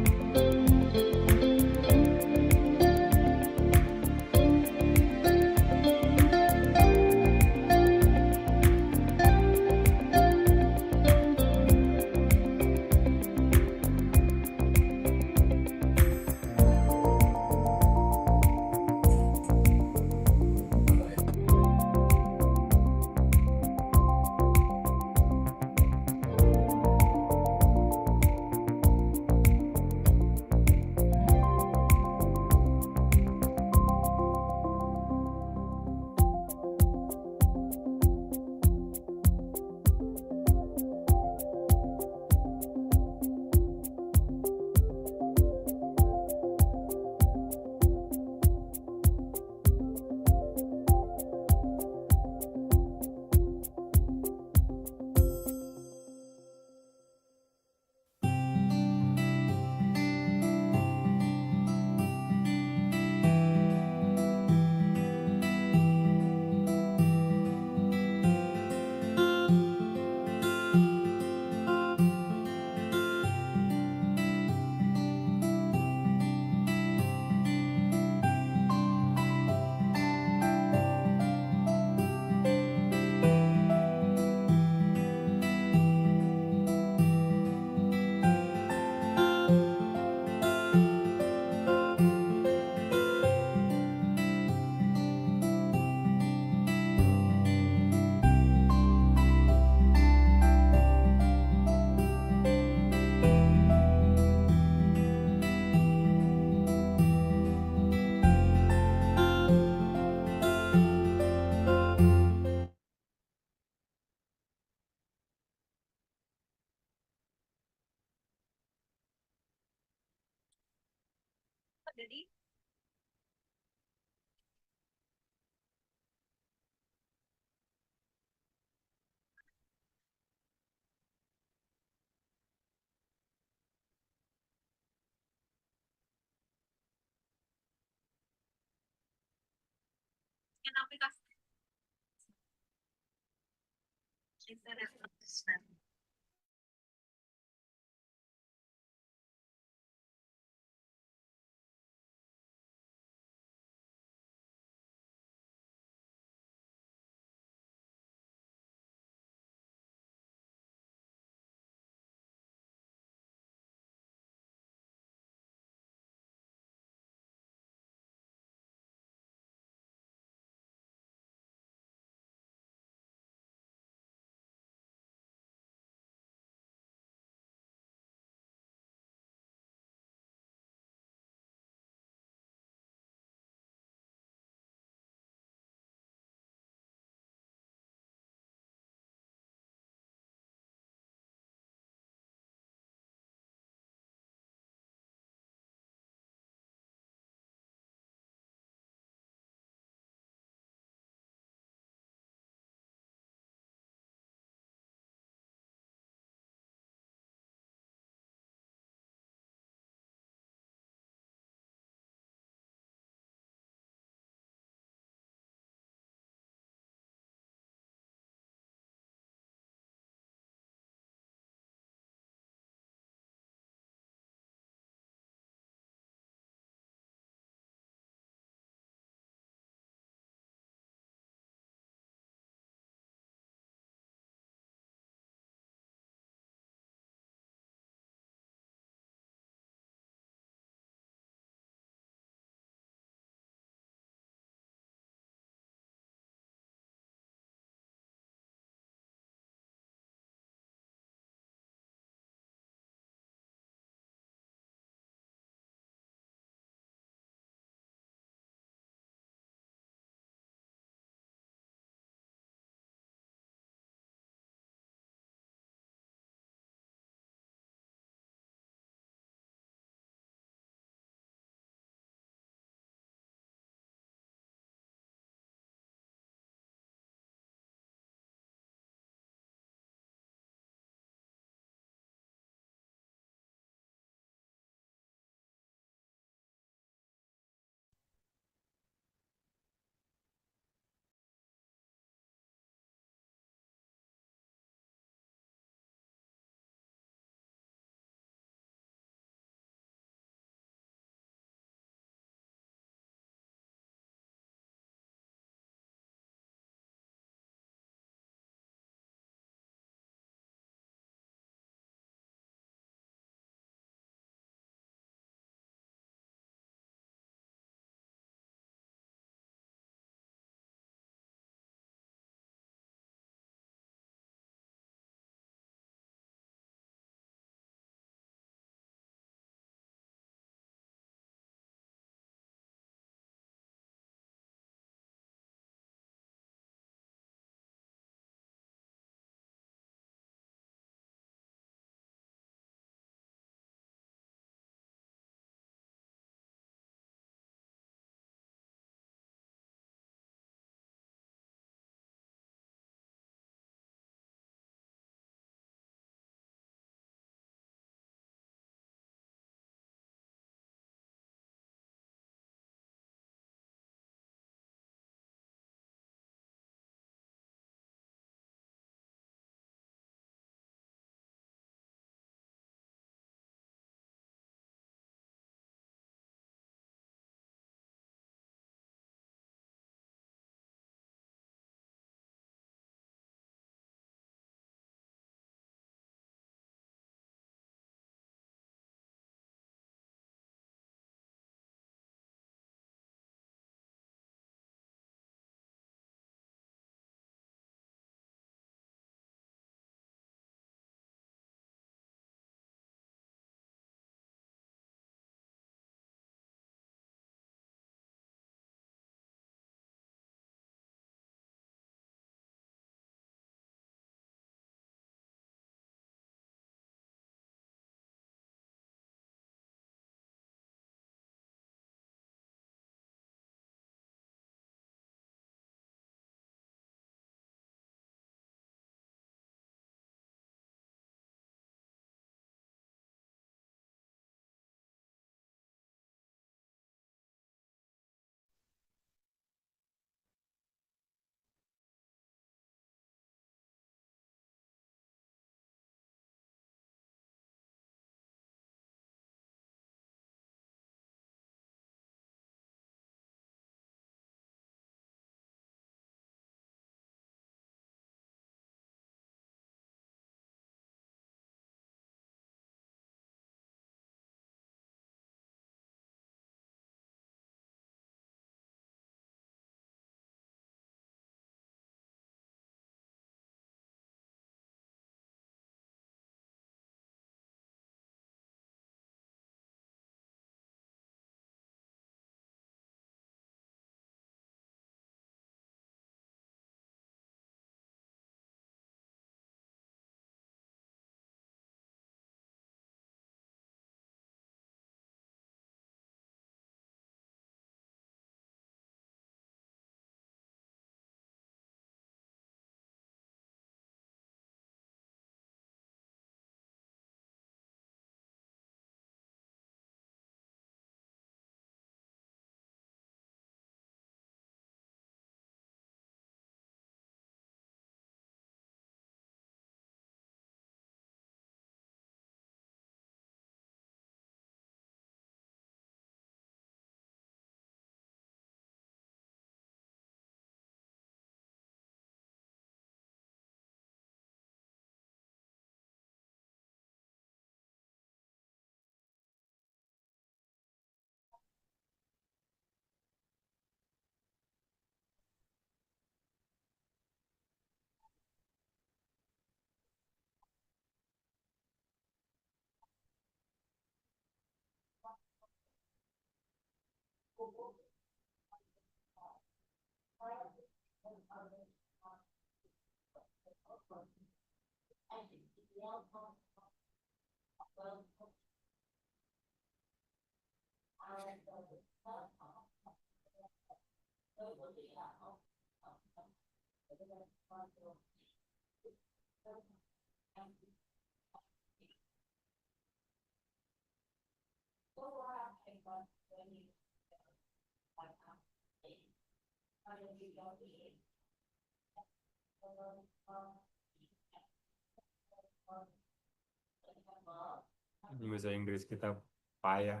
Bahasa Inggris kita payah.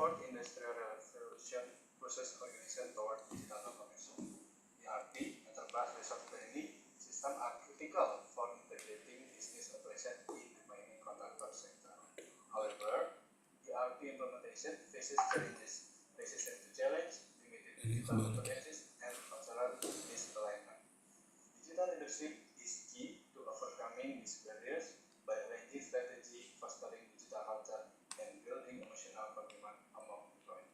fourth industrial revolution pushes organization toward digital transformation. ERP, enterprise resource planning system are critical for integrating business operation in the mining contractor sector. However, ERP implementation faces challenges, resistant to challenge, limited digital competencies, and cultural misalignment. Digital leadership is key to overcoming these barriers by arranging strategy, fostering digital culture, and building emotional commitment among employees.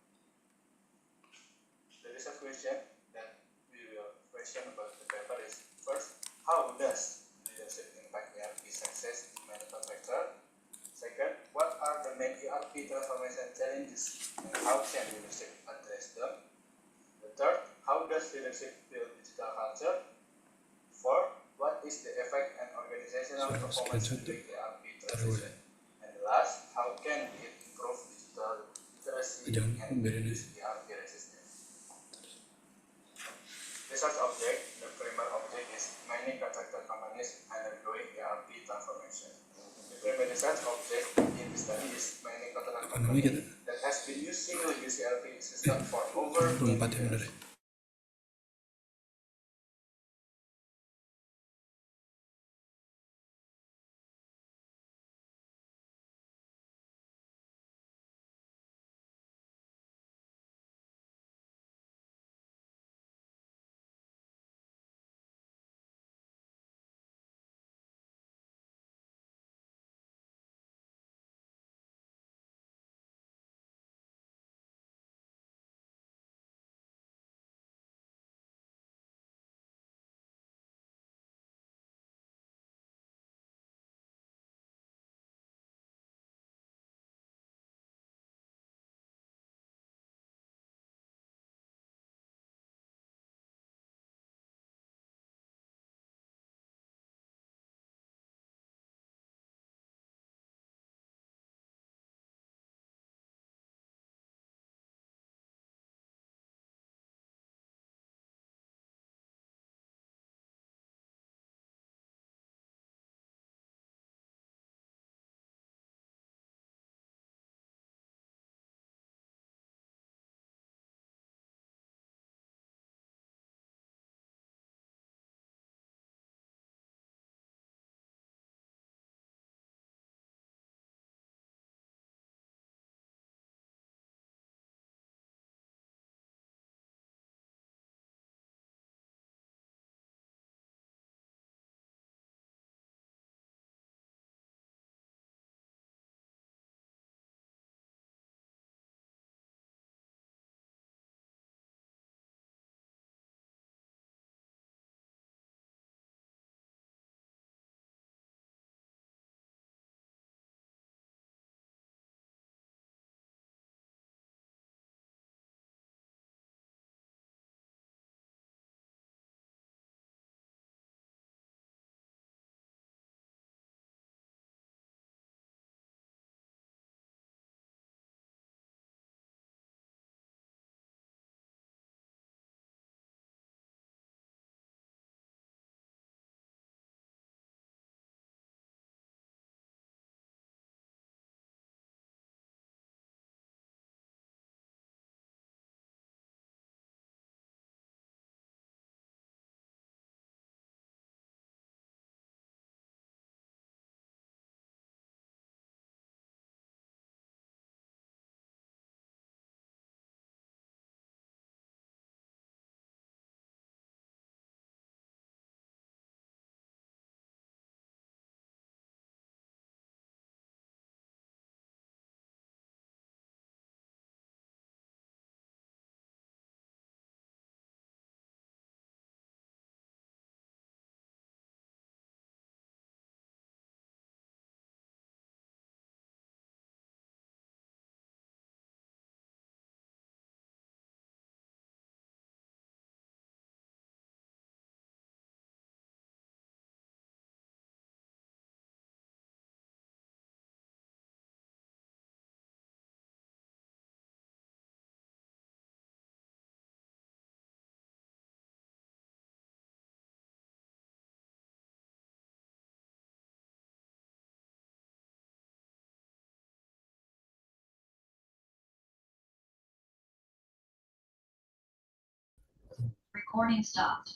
The research question that we will question about the paper is: first, how does leadership impact ERP success in manufacturing? Second, what are the main ERP transformation challenges and how can leadership address them? The third, how does leadership build digital culture? Fourth, what is the effect and organizational performance during ERP transition? And the last, how can it improve digital literacy and reduce ERP resistance? Research object, the primary object is mining contractor companies undergoing ERP transformation. The primary research object in the study is mining contractor company that has been using legacy ERP system for over 20 years.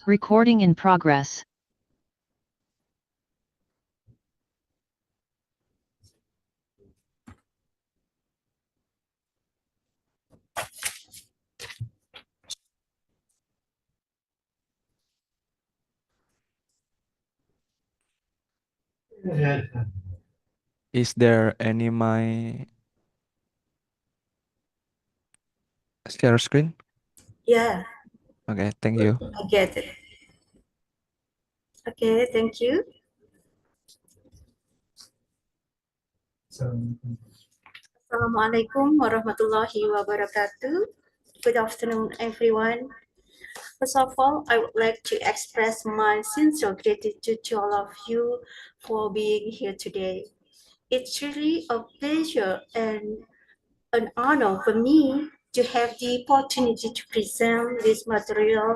Recording in progress. Is there any my share screen? Yeah, Okay, thank you. I get it. Okay, thank you. Assalamualaikum warahmatullahi wabarakatuh. Good afternoon, everyone. First of all, I would like to express my sincere gratitude to all of you for being here today. It's really a pleasure and an honor for me to have the opportunity to present this material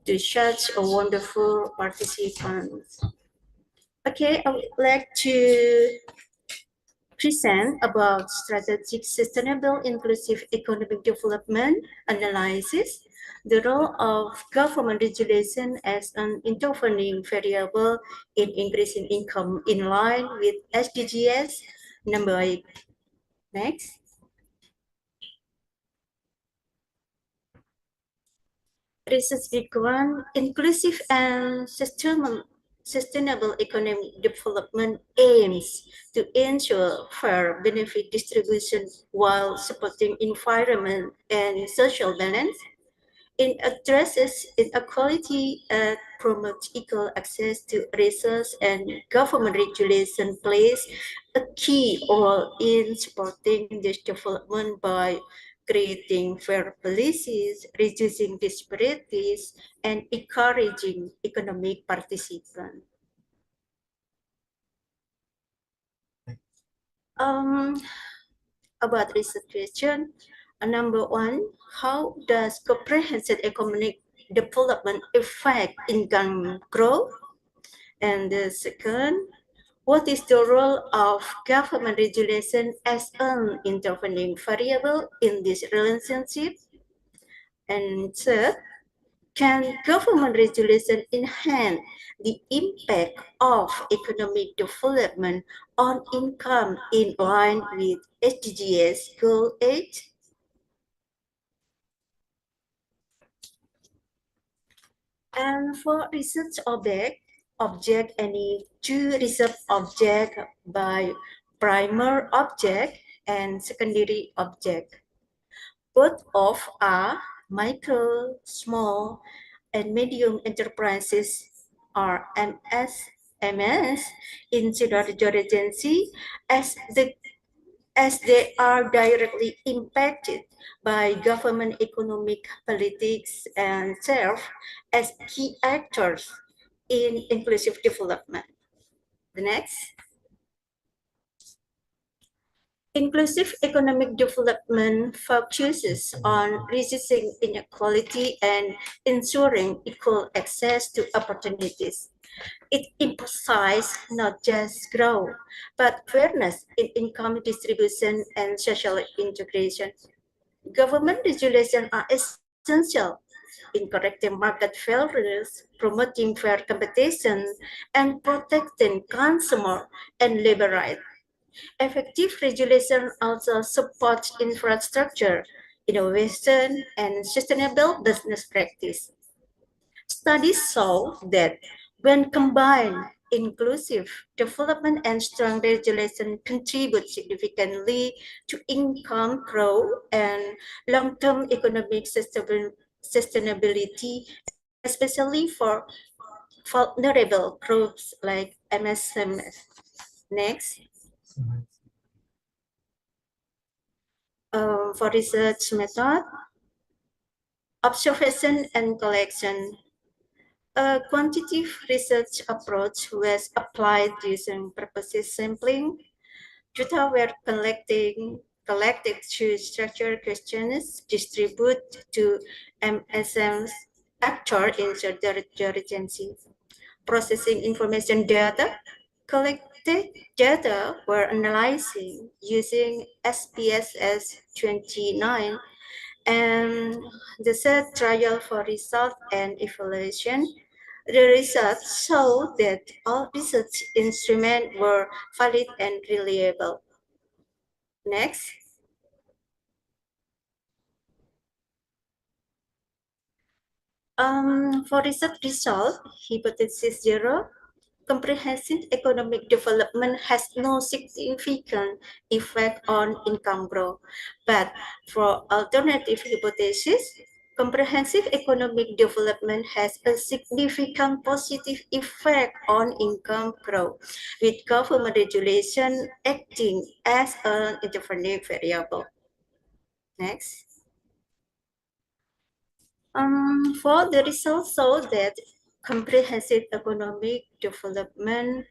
to such a wonderful participants. Okay, I would like to present about strategic sustainable inclusive economic development analysis, the role of government regulation as an intervening variable in increasing income in line with SDGs number 8. Next. Research background, inclusive and sustainable economic development aims to ensure fair benefit distribution while supporting environment and social balance. It addresses inequality and promotes equal access to resource, and government regulation plays a key role in supporting this development by creating fair policies, reducing disparities, and encouraging economic participation. About this situation, number one, how does comprehensive economic development affect income growth? And the second, what is the role of government regulation as an intervening variable in this relationship? And third, can government regulation enhance the impact of economic development on income in line with SDGs Goal 8? And for research object any two research object by primer object and secondary object. Both of are micro, small, and medium enterprises or MSMEs in Sidoarjo Regency as they are directly impacted by government economic politics and serve as key actors in inclusive development. The next. Inclusive economic development focuses on reducing inequality and ensuring equal access to opportunities. It emphasizes not just growth, but fairness in income distribution and social integration. Government regulations are essential in correcting market failures, promoting fair competition, and protecting consumer and labor rights. Effective regulation also supports infrastructure, innovation, and sustainable business practice. Studies show that when combined, inclusive development and strong regulation contribute significantly to income growth and long-term economic sustainability, especially for vulnerable groups like MSMEs. Next. For research method, observation and collection. A quantitative research approach was applied using purposive sampling. Data were collected through structured questions distributed to MSM's actor in Sidoarjo Regency. Processing information data, collected data were analyzing using SPSS 29 and the third trial for result and evaluation. The results show that all research instruments were valid and reliable. Next. For research result, hypothesis 0, comprehensive economic development has no significant effect on income growth. But for alternative hypothesis, comprehensive economic development has a significant positive effect on income growth, with government regulation acting as an intervening variable. Next. For the results show that comprehensive economic development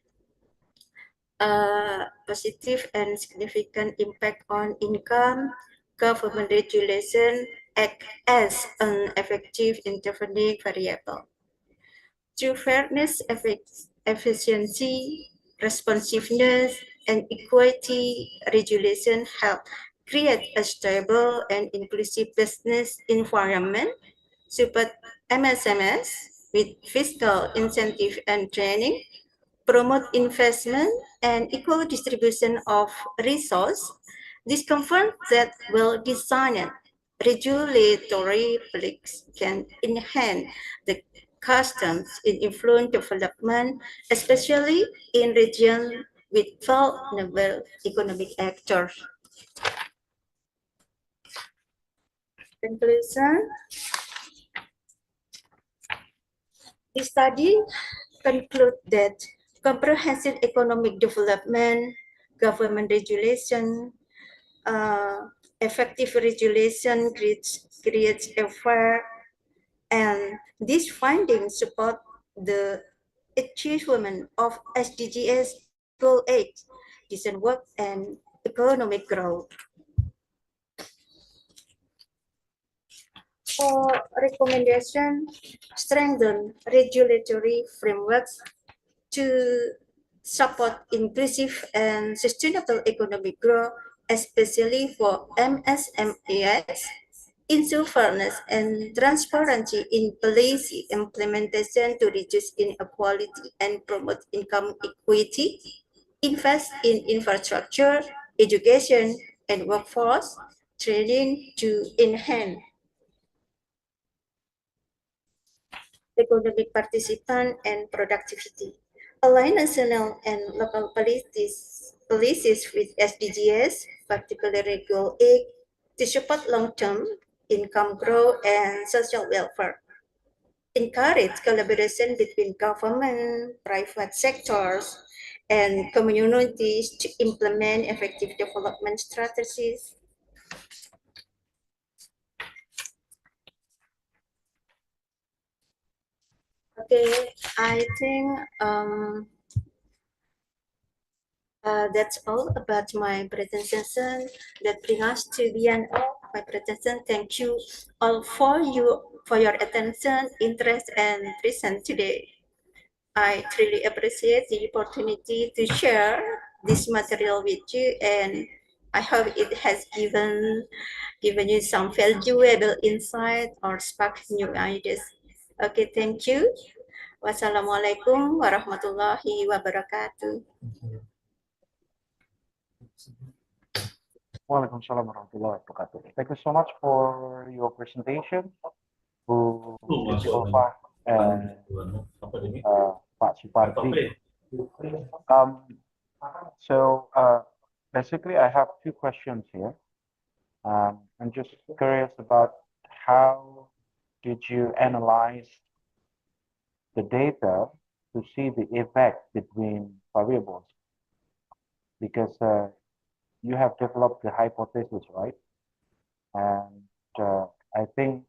positive and significant impact on income, government regulation act as an effective intervening variable. Through fairness, efficiency, responsiveness, and equity, regulation help create a stable and inclusive business environment, support MSMS with fiscal incentive and training, promote investment and equal distribution of resource. This confirms that well-designed regulatory politics can enhance the customs in influence development, especially in regions with vulnerable economic actors. Conclusion. The study concludes that comprehensive economic development, government regulation, effective regulation creates a fair, and these findings support the achievement of SDGs Goal 8, decent work and economic growth. For recommendation, strengthen regulatory frameworks to support inclusive and sustainable economic growth, especially for MSMEs, ensure fairness and transparency in policy implementation to reduce inequality and promote income equity, invest in infrastructure, education, and workforce training to enhance economic participation and productivity. Align national and local policies with SDGs, particularly Goal 8, to support long-term income growth and social welfare. Encourage collaboration between government, private sectors, and communities to implement effective development strategies. Okay, I think that's all about my presentation. That brings us to the end of my presentation. Thank you all for your attention, interest, and presence today. I truly appreciate the opportunity to share this material with you, and I hope it has given you some valuable insight or sparked new ideas. Okay, thank you. Wassalamualaikum warahmatullahi wabarakatuh. Waalaikumsalam warahmatullahi wabarakatuh. Thank you so much for your presentation, Bu Silva and Pak Supardi. So basically, I have two questions here. I'm just curious about how did you analyze the data to see the effect between variables? Because you have developed the hypothesis, right? And I think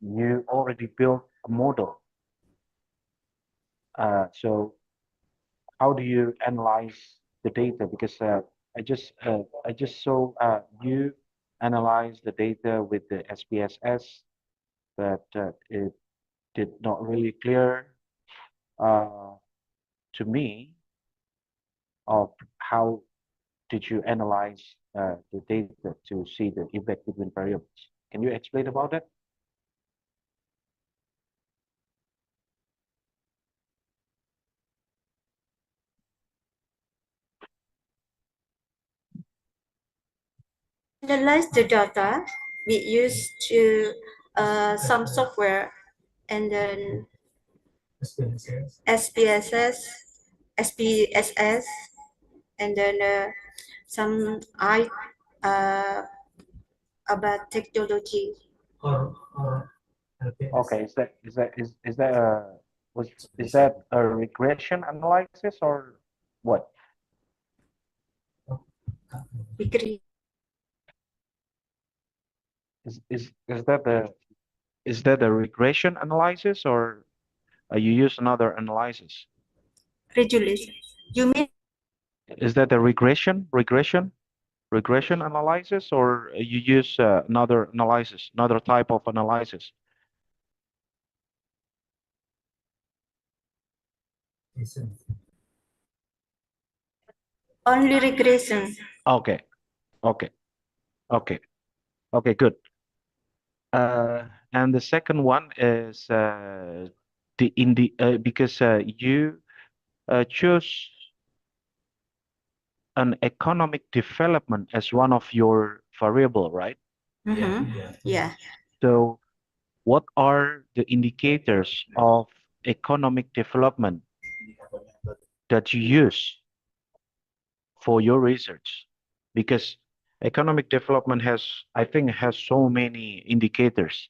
you already built a model. So how do you analyze the data? Because I just saw you analyze the data with the SPSS, but it did not really clear to me of how did you analyze the data to see the effect between variables. Can you explain about that? Analyze the data, we use to some software and then SPSS, and then some about technology. Okay, is that is that a regression analysis or what? Is that a regression analysis or you use another analysis? Regulation. You mean Is that a regression analysis or you use another analysis, another type of analysis? only regression? Okay, okay, okay, okay, good. And the second one is because you choose an economic development as one of your variable, right? Yeah. So what are the indicators of economic development that you use for your research? Because economic development I think, has so many indicators.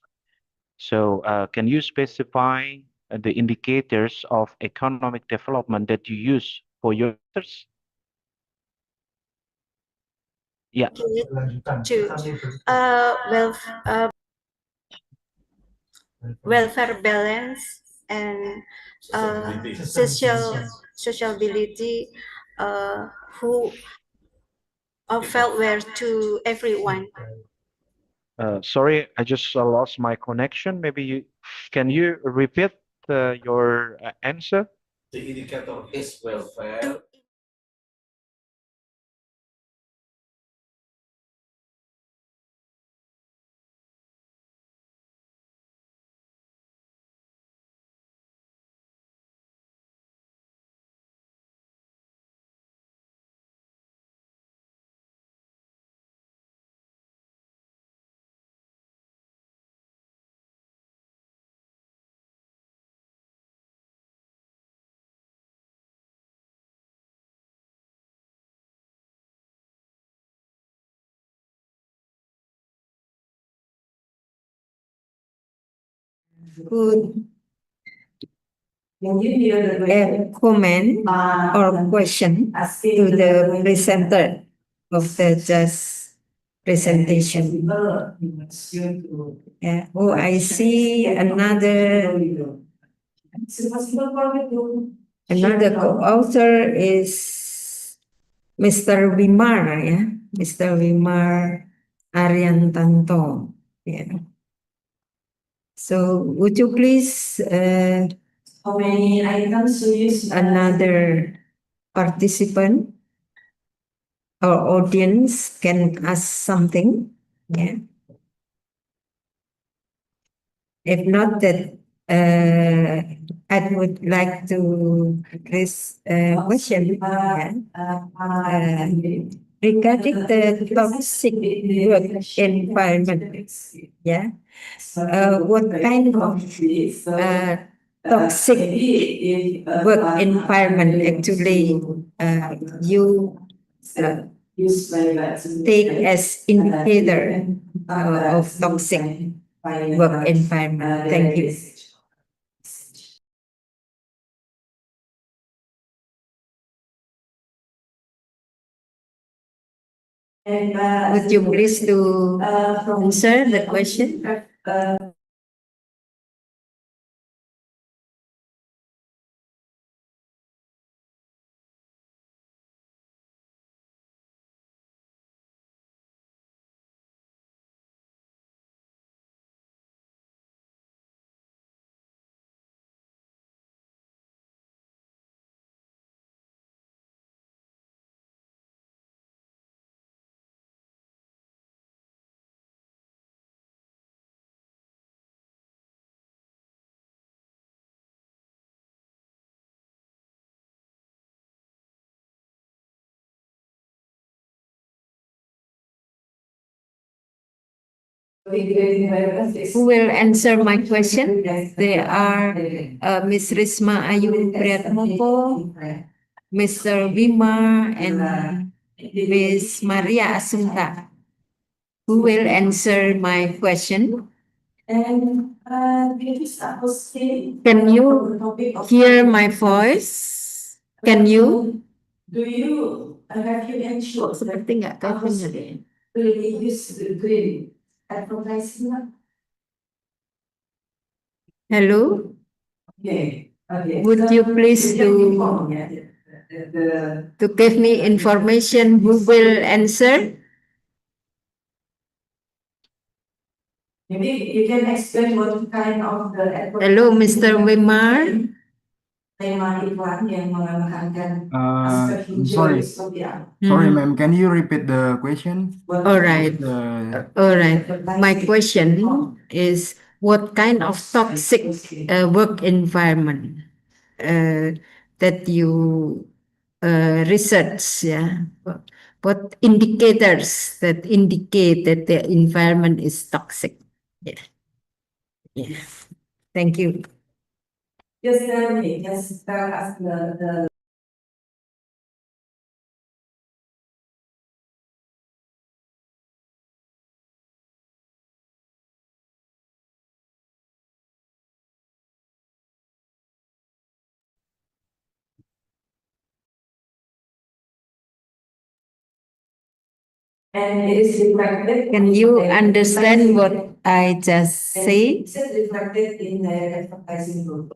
So can you specify the indicators of economic development that you use for your research? Yeah. Well, welfare balance and sociability, who felt where to everyone. Sorry, I just lost my connection. Can you repeat your answer? The indicator is welfare. Good. A comment or question to the presenter of the just presentation. Yeah. Oh, I see another co-author is Mr. Wimar, yeah, Mr. Wimar Ariantanto. Yeah. So would you please how many items to use another participant or audience can ask something? Yeah. If not, that I would like to raise a question. Yeah. Regarding the toxic work environment. Yeah. What kind of toxic work environment actually you take as indicator of toxic work environment? Thank you. Would you please to answer the question? Who will answer my question? They are Miss Risma Ayu Priatmoko, Mr. Wima, and Miss Maria Asunta. Who will answer my question? Can you hear my voice? Can you? Seperti nggak kedengar deh. Hello? Would you please to give me information who will answer? Maybe you can explain what kind of Hello, Mr. Wimar. Sorry. Sorry, ma'am. Can you repeat the question? All right. All right. My question is, what kind of toxic work environment that you research? Yeah. What indicators that indicate that the environment is toxic? Yeah. Yeah. Thank you. Just tell me. Just tell us the and it is reflected. Can you understand what I just say? It is reflected in the advertising group.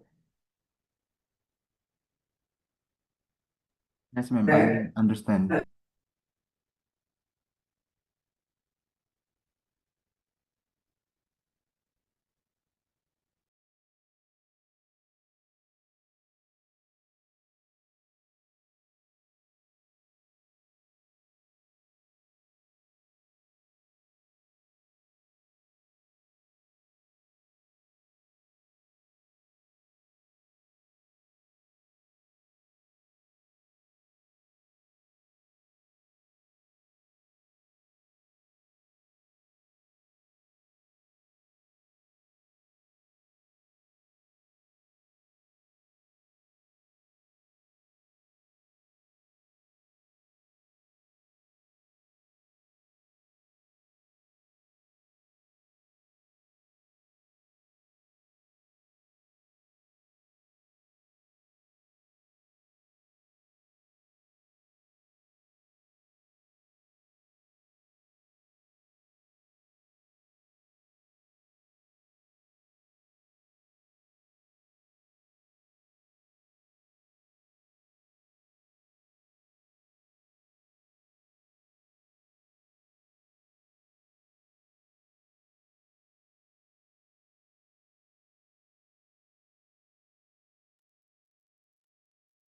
Yes, ma'am. I understand.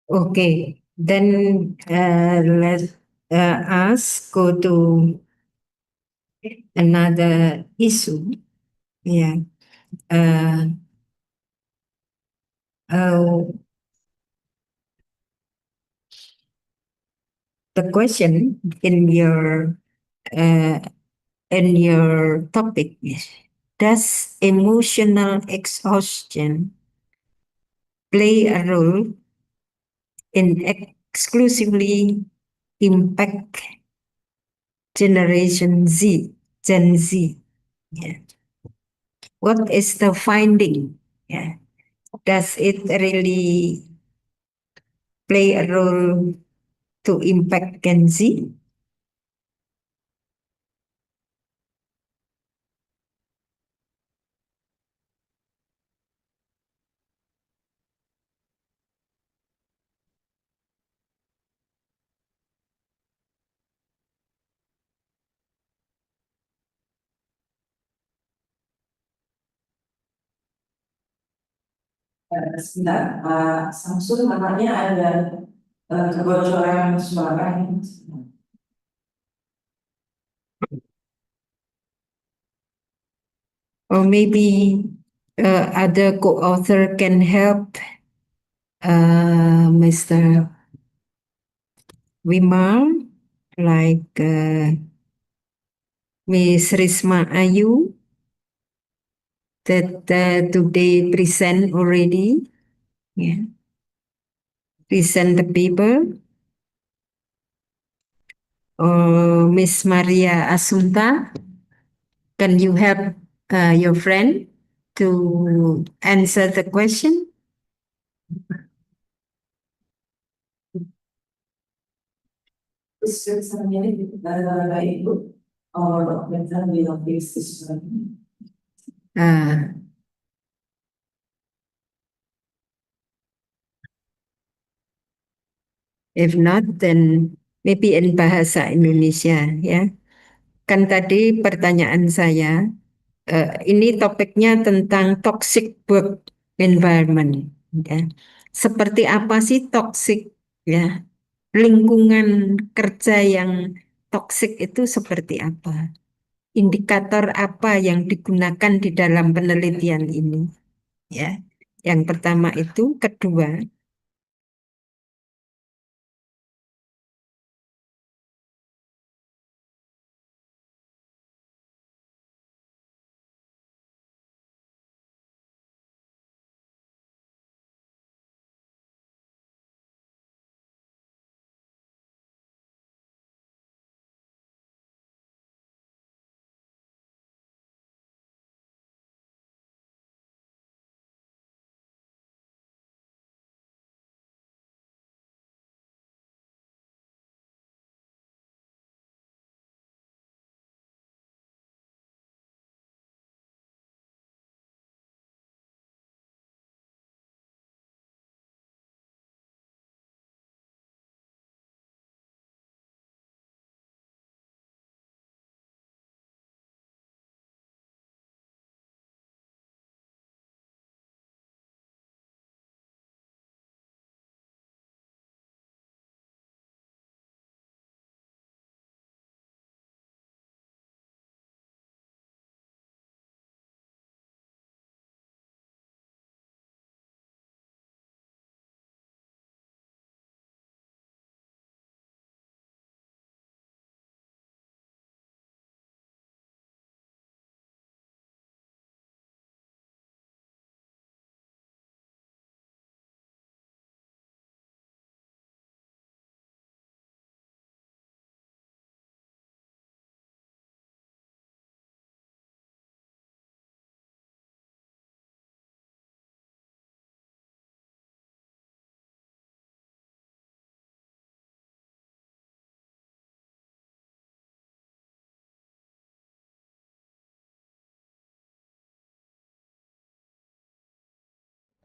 Okay, then let us go to another issue. Yeah. Uh, uh, the question uh, in your topic is, does emotional exhaustion play a role in exclusively impact Generation Z, Gen Z? Yeah. What is the finding? Yeah. Does it really play a role to impact Gen Z? Sebentar, Pak Samsul, namanya ada kebocoran suara. Or maybe other co-author can help Mr. Wimar, like Ms. Risma Ayu that today present already. Yeah. Present the paper. Miss Maria Assunta, can you help your friend to answer the question? If not, then maybe in bahasa Indonesia, ya. Kan tadi pertanyaan saya, ini topiknya tentang toxic work environment. Ya. Seperti apa sih toxic, ya? Lingkungan kerja yang toxic itu seperti apa? Indikator apa yang digunakan di dalam penelitian ini? Ya, yang pertama itu, kedua.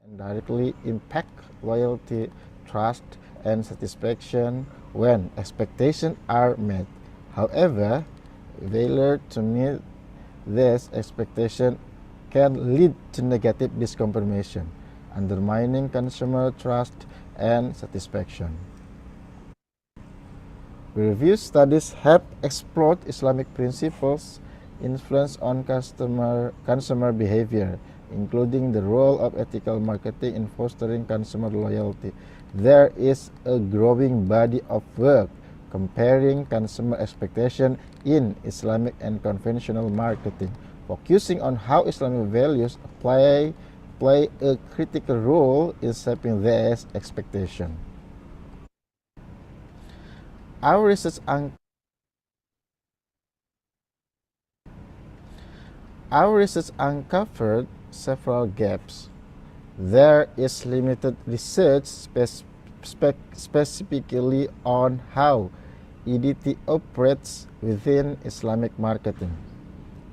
And directly impact loyalty, trust, and satisfaction when expectations are met. However, failure to meet these expectations can lead to negative disconfirmation, undermining consumer trust and satisfaction. Review studies have explored Islamic principles' influence on consumer behavior, including the role of ethical marketing in fostering consumer loyalty. There is a growing body of work comparing consumer expectation in Islamic and conventional marketing, focusing on how Islamic values play a critical role in shaping these expectations. Our research uncovered several gaps. There is limited research specifically on how EDT operates within Islamic marketing.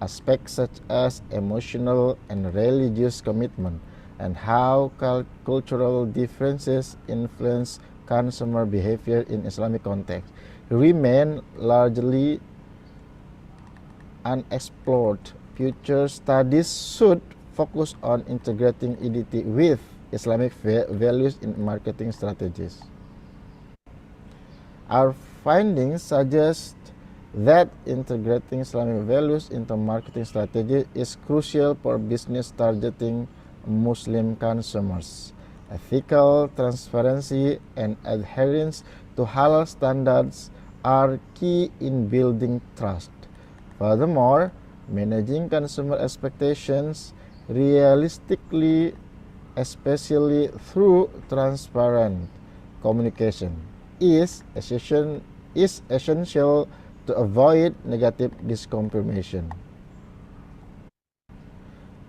Aspects such as emotional and religious commitment and how cultural differences influence consumer behavior in Islamic context remain largely unexplored. Future studies should focus on integrating EDT with Islamic values in marketing strategies. Our findings suggest that integrating Islamic values into marketing strategy is crucial for business targeting Muslim consumers. Ethical transparency and adherence to halal standards are key in building trust. Furthermore, managing consumer expectations realistically, especially through transparent communication, is essential to avoid negative disconfirmation.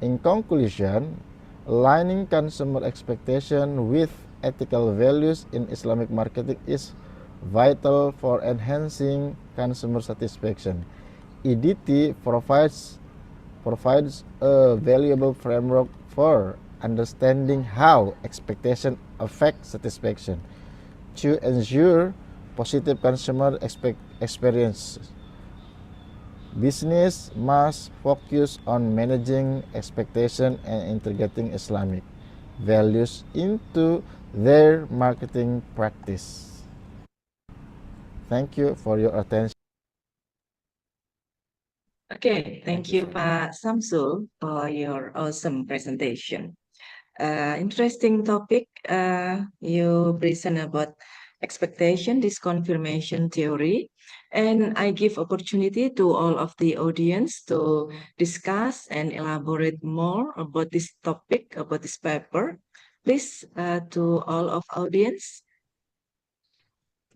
In conclusion, aligning consumer expectation with ethical values in Islamic marketing is vital for enhancing consumer satisfaction. EDT provides a valuable framework for understanding how expectation affect satisfaction. To ensure positive consumer experiences, business must focus on managing expectation and integrating Islamic values into their marketing practice. Thank you for your attention. Okay, thank you, Pak Samsul, for your awesome presentation. Interesting topic. You present about expectation disconfirmation theory, and I give opportunity to all of the audience to discuss and elaborate more about this topic, about this paper. Please, to all of audience,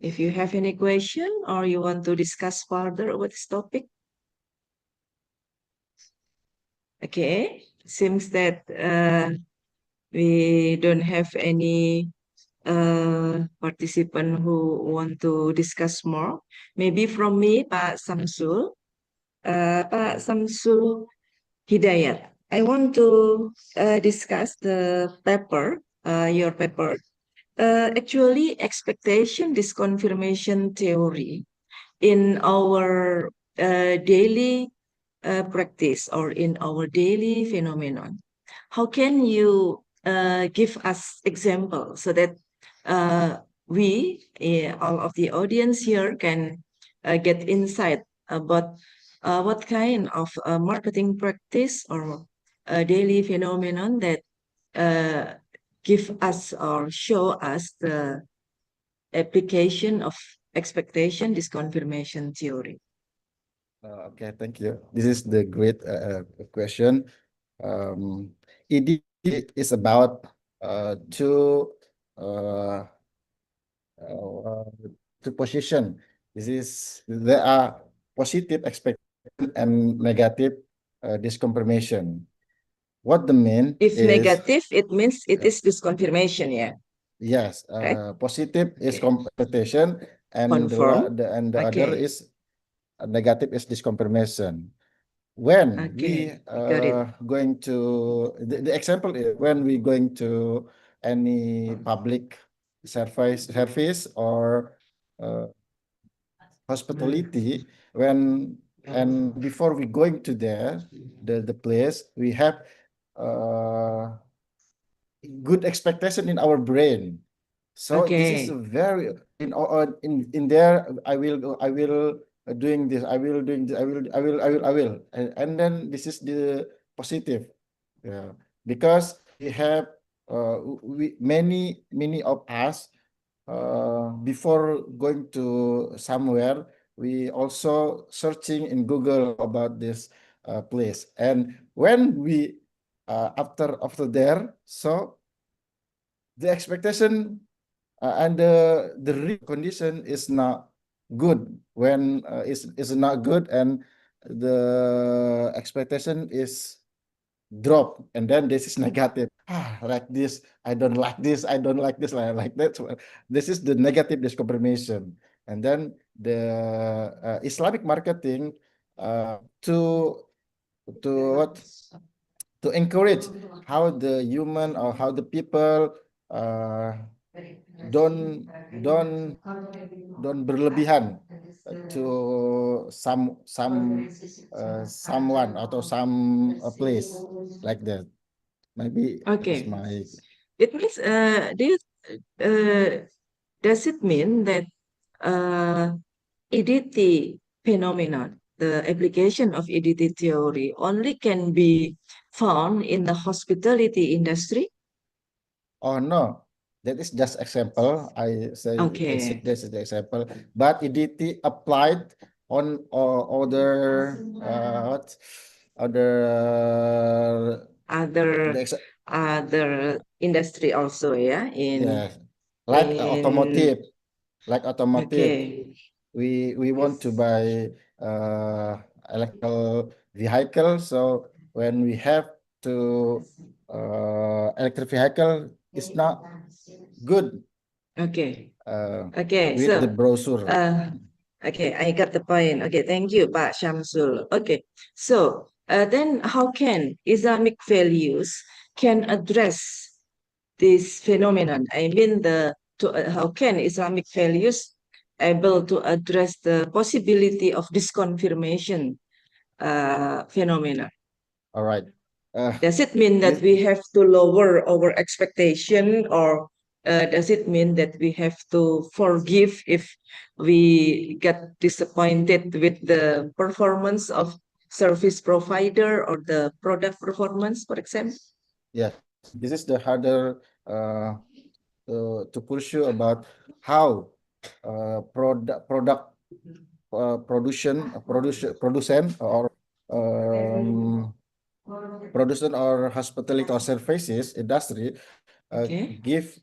if you have any question or you want to discuss further about this topic. Okay, seems that we don't have any participant who want to discuss more. Maybe from me, Pak Samsul. Pak Samsul Hidayat, I want to discuss the paper, your paper. Actually, expectation disconfirmation theory in our daily practice or in our daily phenomenon. How can you give us example so that we, all of the audience here, can get insight about what kind of marketing practice or daily phenomenon that give us or show us the application of expectation disconfirmation theory? Okay, thank you. This is the great question. ED is about two position. There are positive expectation and negative disconfirmation. What the mean If is negative, it means it is disconfirmation, yeah. yes. Right? Positive is Okay. expectation, and Confirm. the other Okay. is negative is disconfirmation. When we Okay, got it. going to the example is when we going to any public service or hospitality, and before we going to there the place, we have good expectation in our brain. So this is Okay. a very in there. I will doing this. I will doing this. I will. And then this is the positive. Yeah, because we have many of us before going to somewhere, we also searching in Google about this place, and when we after there, so the expectation and the real condition is not good. When is not good, and the expectation is drop, and then this is negative. Like this, I don't like this, I don't like this, like that. So this is the negative disconfirmation. And then the Islamic marketing to what, to encourage how the human or how the people don't berlebihan to someone atau some place like that. Maybe that's Okay. my. It means does it mean that EDT phenomenon, the application of EDT theory, only can be found in the hospitality industry? Oh no, that is just example. I say Okay. this is the example, but EDT applied on other other The ex- other industry also, yeah, yes, like automotive, okay, we want to buy electrical vehicle. So when we have to electric vehicle, it's not good okay, uh, okay. with the So, brochure. okay, I got the point. Okay, thank you, Pak Syamsul. Okay, so then how can Islamic values can address this phenomenon? I mean, how can Islamic values able to address the possibility of disconfirmation phenomena? All right. Does it mean that we have to lower our expectation, or does it mean that we have to forgive if we get disappointed with the performance of service provider or the product performance, for example? Yes, this is the harder to pursue about how product producent or um, production or hospitality or services industry Okay. give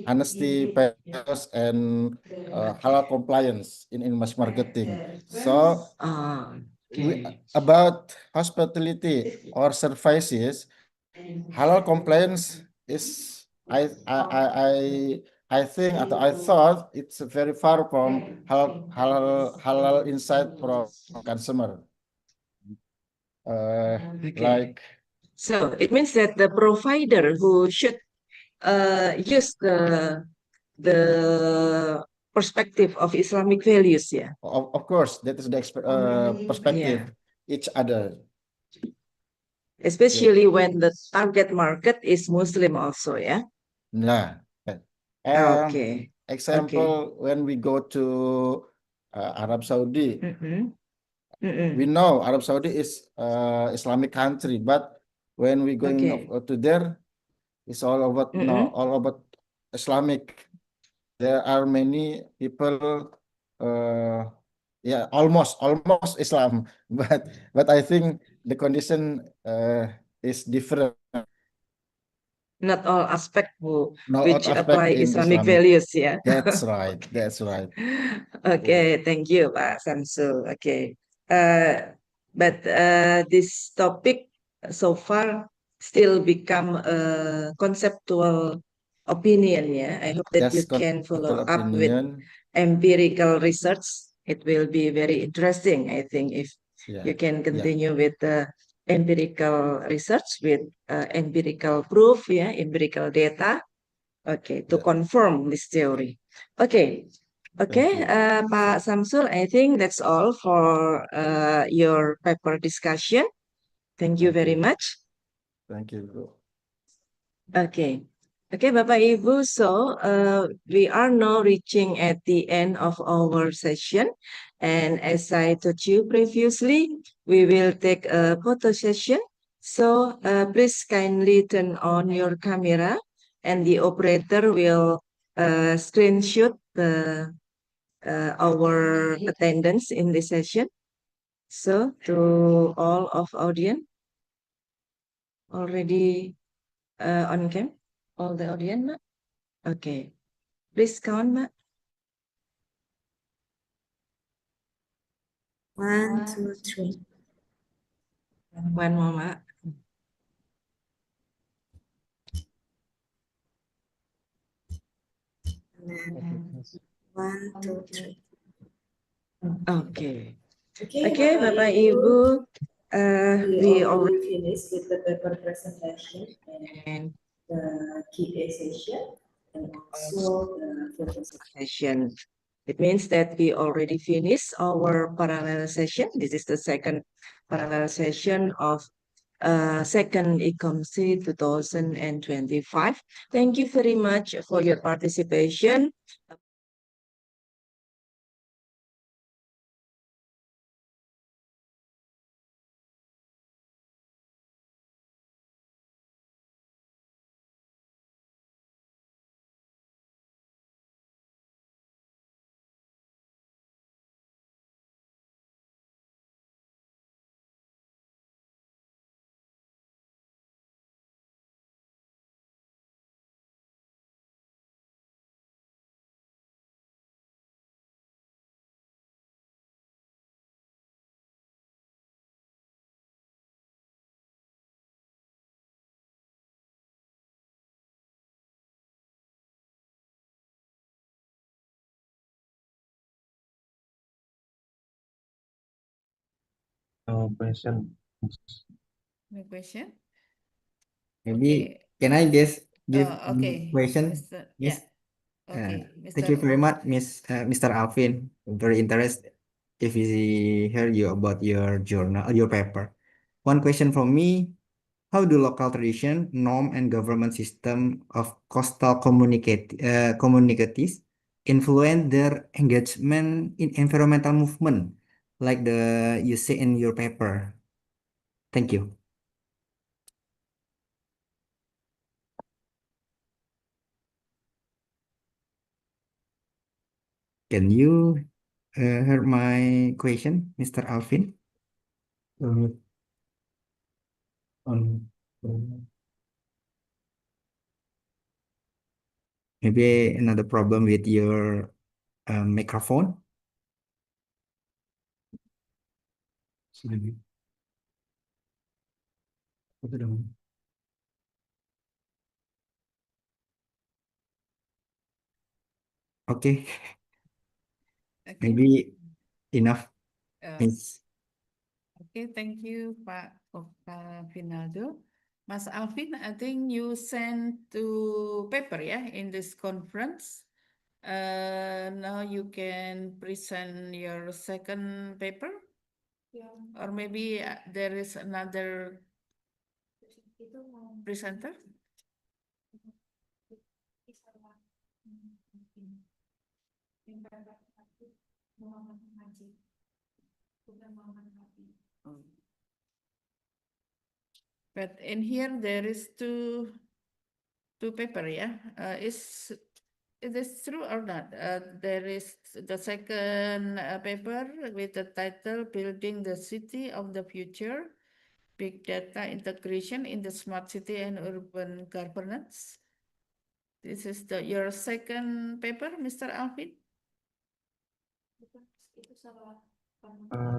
honesty, fairness, and halal compliance in mass marketing. So Okay. about hospitality or services, halal compliance is I think atau I thought it's very far from halal insight from consumer. Okay. Like So it means that the provider who should use the perspective of Islamic values, yeah. of course that is the perspective each other. Especially when the target market is Muslim also, yeah. Nah. Okay. Example, when we go to Arab Saudi, Mm-mm. we know Arab Saudi is Islamic country, but when we going to there, it's all about all about Islamic. There are many people, yeah, almost Islam, but I think the condition is different. Not all aspect Not which all aspect apply in Islamic Islamic. values, yeah. That's right. That's right. Okay, thank you, Pak Samsul. Okay. But this topic so far still become a conceptual opinion, yeah. I hope that you Just can follow conceptual up with opinion. empirical research. It will be very interesting, I think, if Yeah. you can Yeah. continue with the empirical research with empirical proof, yeah, empirical data. Okay, to confirm this theory. Okay, okay, Pak Samsul, I think that's all for your paper discussion. Thank you very much. Thank you, bro. Okay. Okay, Bapak Ibu, so we are now reaching at the end of our session. And as I told you previously, we will take a photo session. So please kindly turn on your camera and the operator will screenshot our attendance in this session. So to all of audience already on cam, all the audience, Mak? Okay, please count, Mak. 1, 2, 3. One more, Mak. One, two, three. Okay. Okay, Okay, Bapak Ibu, we already finished with the paper presentation and the Q&A session and also the photo session. It means that we already finished our parallel session. This is the second parallel session of second ICOMSE 2025. Thank you very much for your participation. No question. No question? Maybe Okay. can I just give Okay, question, Mr. Miss? Yeah. Okay, Thank you Mr. very much, Mr. Alvin. Very interested if we hear you about your journal, your paper. One question from me: how do local tradition, norm, and government system of coastal communities influence their engagement in environmental movement, like the you say in your paper? Thank you. Can you hear my question, Mr. Alvin? Um, Maybe another problem with your microphone. Okay, Okay. maybe enough, Uh, Miss. Okay, thank you, Pak Vinaldo. Mas Alvin, I think you sent to paper, yeah, in this conference. Now you can present your second paper, or maybe there is another presenter. But in here there is two paper, yeah. Is it is true or not? There is the second paper with the title "Building the City of the Future: Big Data Integration in the Smart City and Urban Governance." This is your second paper, Mr. Alvin?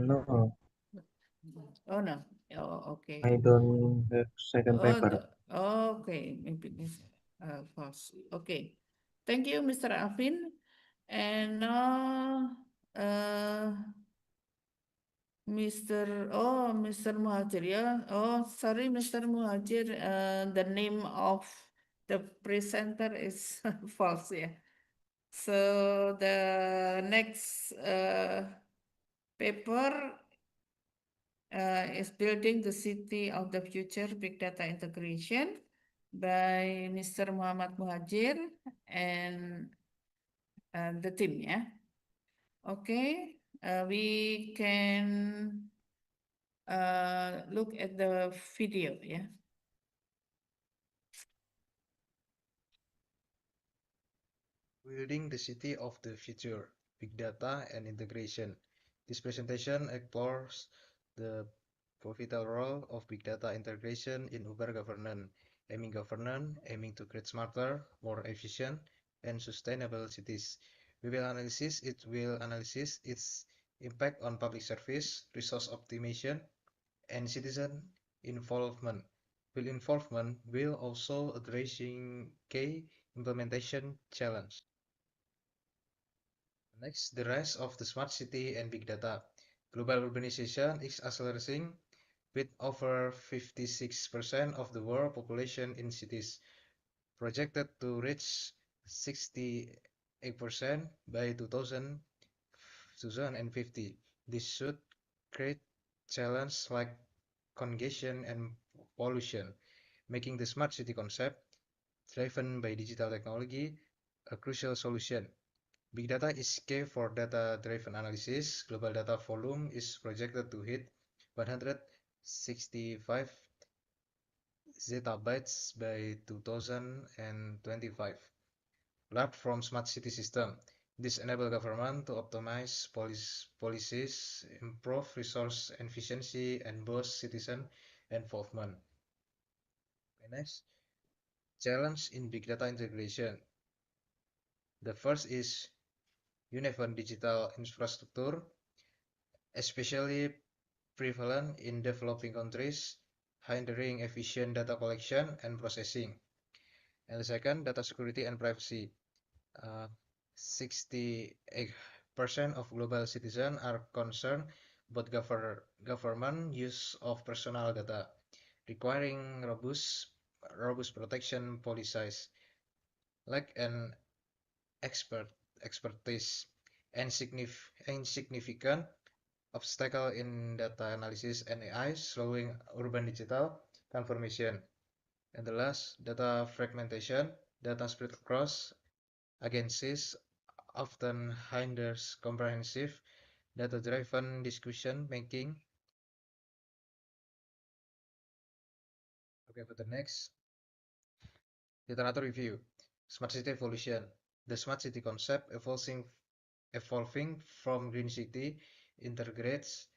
No, Oh no. Oh, okay. I don't have second paper. Okay, maybe this false. Okay. Thank you, Mr. Alvin. And now, Mr. Muhajir, yeah. Oh, sorry, Mr. Muhajir. The name of the presenter is false, yeah. So the next paper is Building the City of the Future: Big Data Integration by Mr. Muhammad Muhajir and the team, yeah. Okay, we can look at the video, yeah. Building the City of the Future: Big Data and Integration. This presentation explores the pivotal role of big data integration in urban governance, aiming to create smarter, more efficient, and sustainable cities. We will analyze its impact on public service, resource optimization, and citizen involvement. Involvement will also addressing key implementation challenge. Next, the rise of the smart city and big data. Global urbanization is accelerating with over 56% of the world population in cities, projected to reach 68% by 2050. This should create challenges like congestion and pollution, making the smart city concept, driven by digital technology, a crucial solution. Big data is key for data-driven analysis. Global data volume is projected to hit 165 zettabytes by 2025, large from smart city system. This enables government to optimize policies, improve resource efficiency, and boost citizen involvement. Next, challenge in big data integration. The first is uneven digital infrastructure, especially prevalent in developing countries, hindering efficient data collection and processing. And the second, data security and privacy. 68% of global citizens are concerned about government use of personal data, requiring robust protection policies, like an expertise and significant obstacle in data analysis and AI, slowing urban digital transformation. And the last, data fragmentation. Data spread across agencies often hinders comprehensive data-driven decision making. Okay, for the next, data review. Smart city evolution. The smart city concept evolving from green city integrates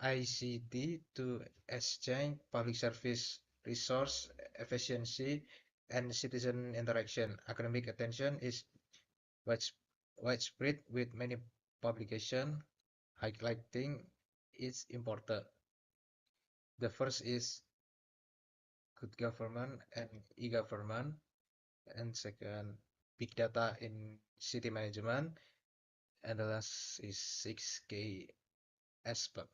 ICT to exchange public service, resource efficiency, and citizen interaction. Academic attention is widespread with many publications highlighting its important. The first is good government and e-government, and second, big data in city management, and the last is 6K aspect.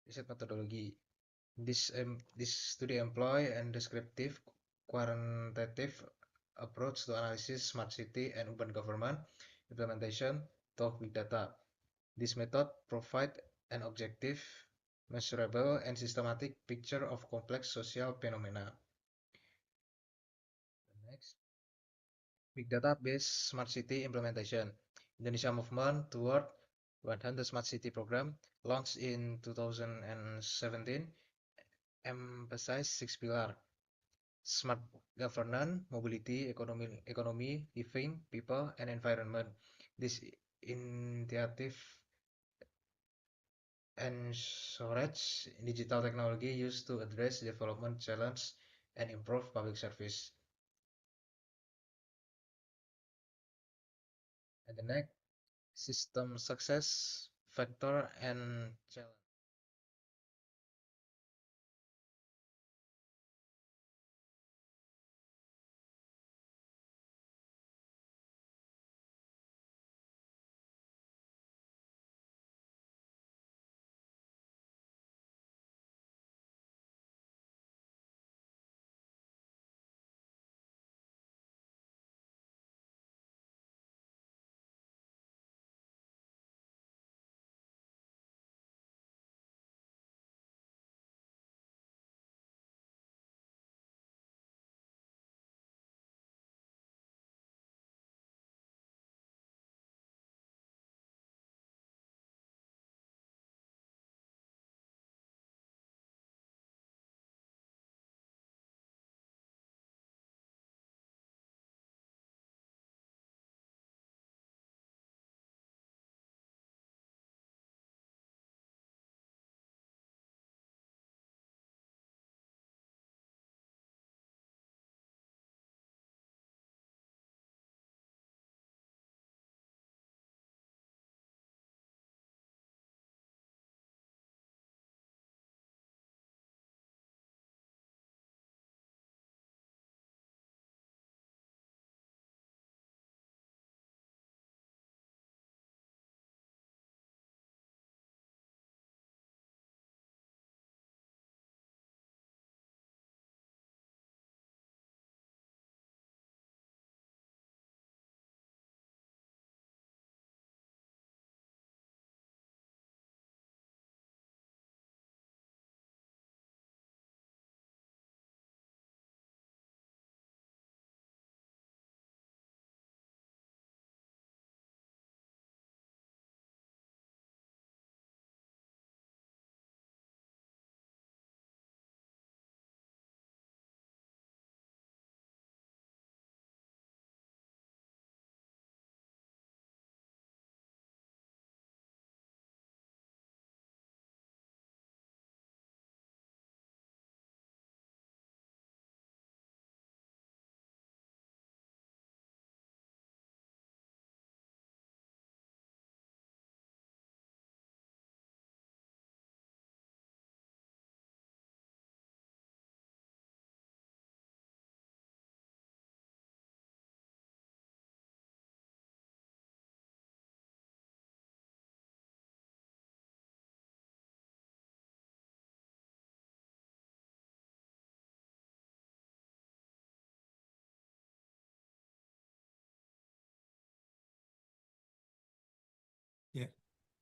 Research methodology. This study employ and descriptive quantitative approach to analysis smart city and urban government implementation of big data. This method provide an objective, measurable, and systematic picture of complex social phenomena. Next, big data-based smart city implementation. Indonesia movement toward 100 smart city program launched in 2017 emphasize 6 pillars: smart governance, mobility, economy, living, people, and environment. This initiative encourages digital technology used to address development challenges and improve public service. And the next, system success factor and challenge.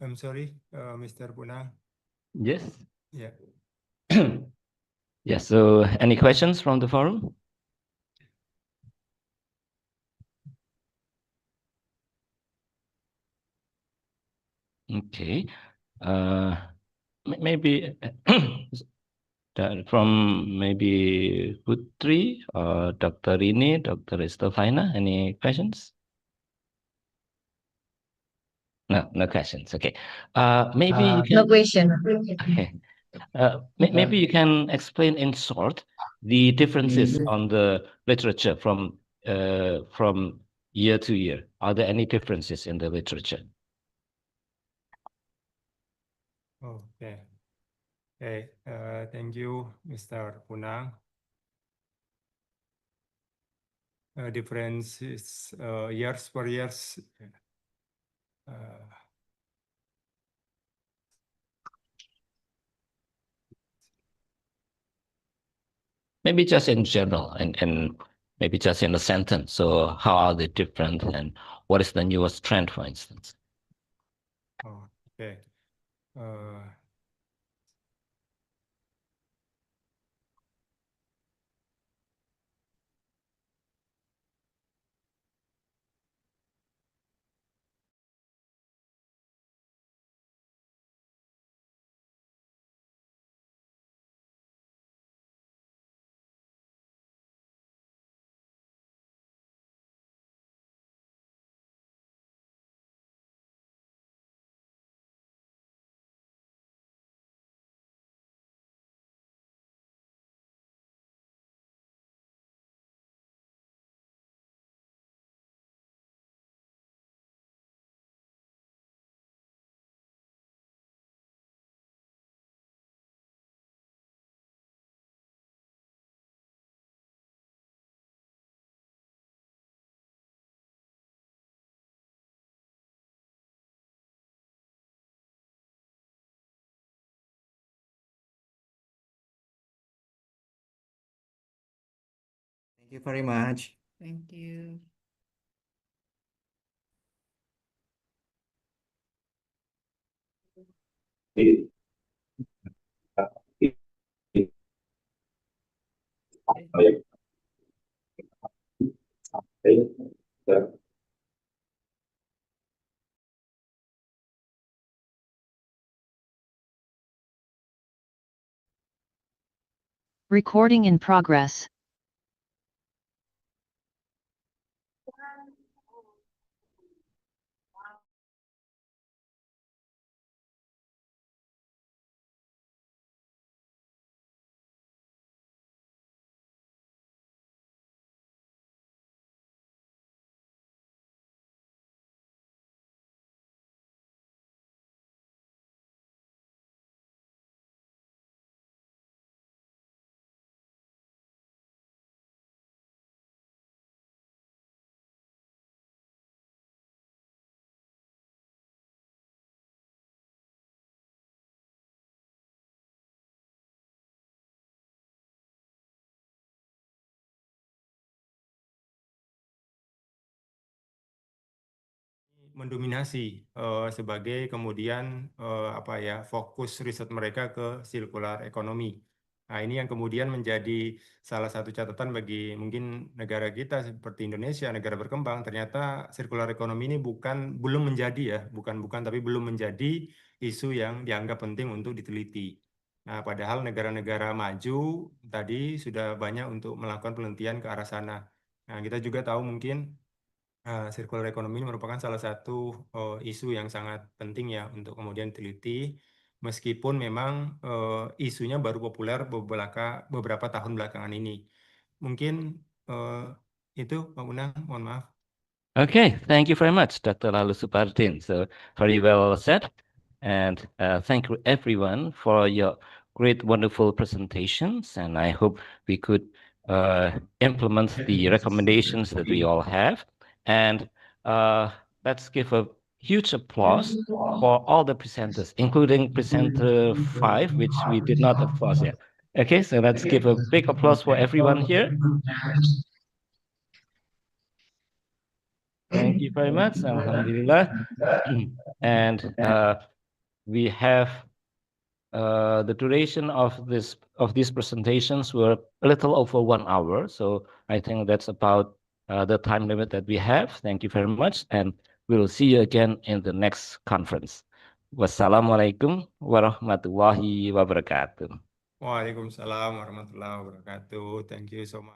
I'm sorry, Mr. Punang. Yes. Yeah. Yes. So, any questions from the forum? Okay. Maybe from maybe Putri or Dr. Rini, Dr. Estefina, any questions? No, no questions. Okay. Maybe you can. No question. Okay. Maybe you can explain in short the differences on the literature from year to year. Are there any differences in the literature? Okay. Okay. Thank you, Mr. Punang. Differences years per years. Maybe just in general and maybe just in a sentence. So how are they different and what is the newest trend, for instance? Oh, okay. Thank you very much. Thank you. Recording in progress. Mendominasi sebagai kemudian apa ya fokus riset mereka ke circular economy. Nah, ini yang kemudian menjadi salah satu catatan bagi mungkin negara kita seperti Indonesia, negara berkembang. Ternyata circular economy ini belum menjadi ya, bukan tapi belum menjadi isu yang dianggap penting untuk diteliti. Nah, padahal negara-negara maju tadi sudah banyak untuk melakukan penelitian ke arah sana. Nah, kita juga tahu mungkin circular economy ini merupakan salah satu isu yang sangat penting ya untuk kemudian diteliti, meskipun memang isunya baru populer beberapa tahun belakangan ini. Mungkin itu Pak Unang, mohon maaf. Okay, thank you very much, Dr. Lalu Supardin. So very well said. And thank you everyone for your great, wonderful presentations. And I hope we could implement the recommendations that we all have. And let's give a huge applause for all the presenters, including presenter 5, which we did not applause yet. Okay, so let's give a big applause for everyone here. Thank you very much. Alhamdulillah. And we have the duration of these presentations were a little over 1 hour. So I think that's about the time limit that we have. Thank you very much, and we'll see you again in the next conference. Wassalamualaikum warahmatullahi wabarakatuh. Waalaikumsalam warahmatullahi wabarakatuh. Thank you so much.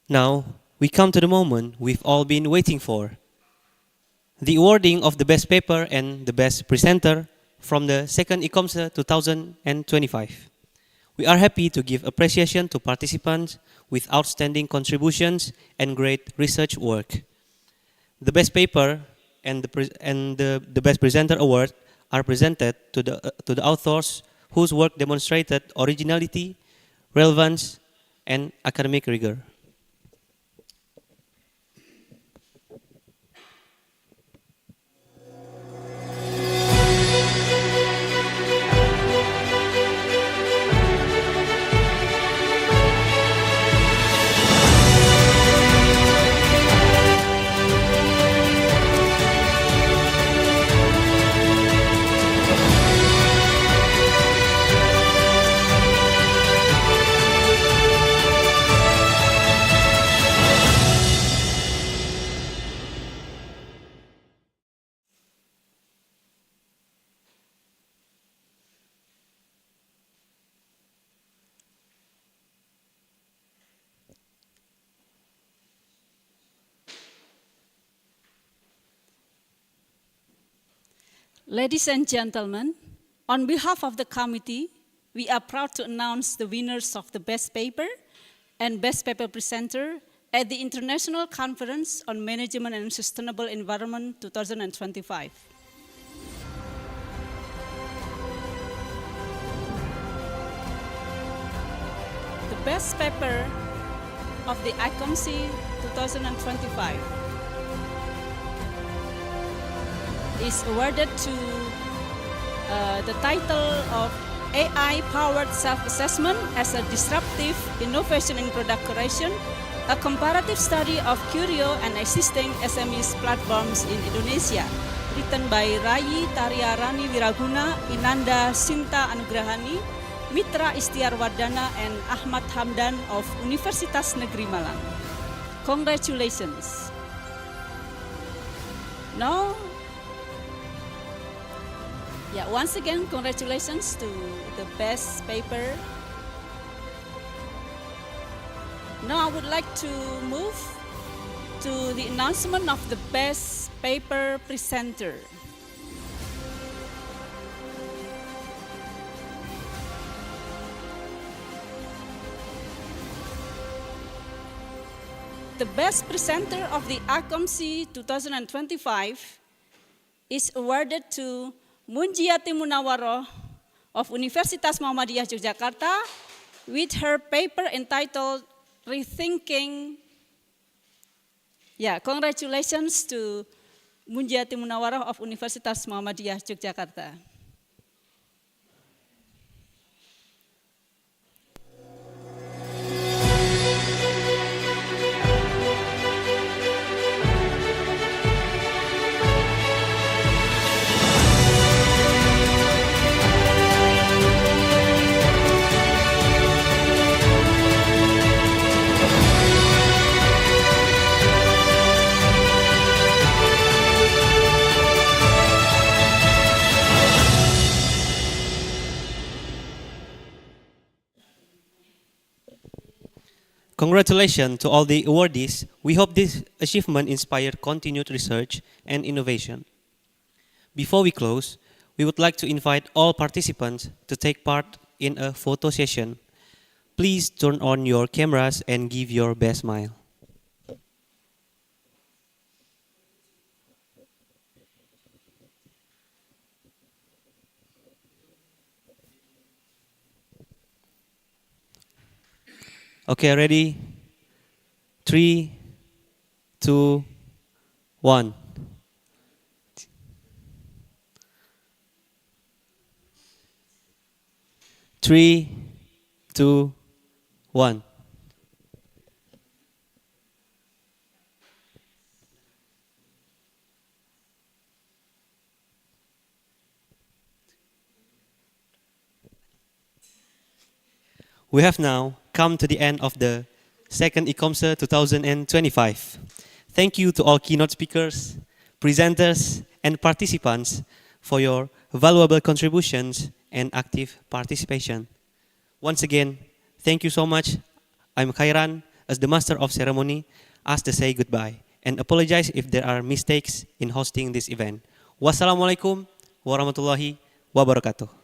Now, we come to the moment we've all been waiting for. The awarding of the best paper and the best presenter from the second ICOMSE 2025. We are happy to give appreciation to participants with outstanding contributions and great research work. The best paper and the best presenter award are presented to the authors whose work demonstrated originality, relevance, and academic rigor. Ladies and gentlemen, on behalf of the committee, we are proud to announce the winners of the Best Paper and Best Paper Presenter at the International Conference on Management and Sustainable Environment 2025. The Best Paper of the ICOMSE 2025 is awarded to the title of AI-powered self-assessment as a disruptive innovation in product creation, a comparative study of Curio and existing SMEs platforms in Indonesia, written by Rayi Tarya Rani Wiraguna, Inanda Sinta Anugrahani, Mitra Istiarwardana, and Ahmad Hamdan of Universitas Negeri Malang. Congratulations. Now, once again, congratulations to the best paper. Now I would like to move to the announcement of the best paper presenter. The best presenter of the ICOMSE 2025 is awarded to Munjiati Munawaroh of Universitas Muhammadiyah Yogyakarta with her paper entitled Rethinking. Congratulations to Munjiati Munawaroh of Universitas Muhammadiyah Yogyakarta. Congratulations to all the awardees. We hope this achievement inspired continued research and innovation. Before we close, we would like to invite all participants to take part in a photo session. Please turn on your cameras and give your best smile. Okay, ready? 3, 2, 1. Three, two, one. We have now come to the end of the second ICOMSE 2025. Thank you to all keynote speakers, presenters, and participants for your valuable contributions and active participation. Once again, thank you so much. I'm Khairan, as the master of ceremony, asked to say goodbye and apologize if there are mistakes in hosting this event. Wassalamualaikum warahmatullahi wabarakatuh.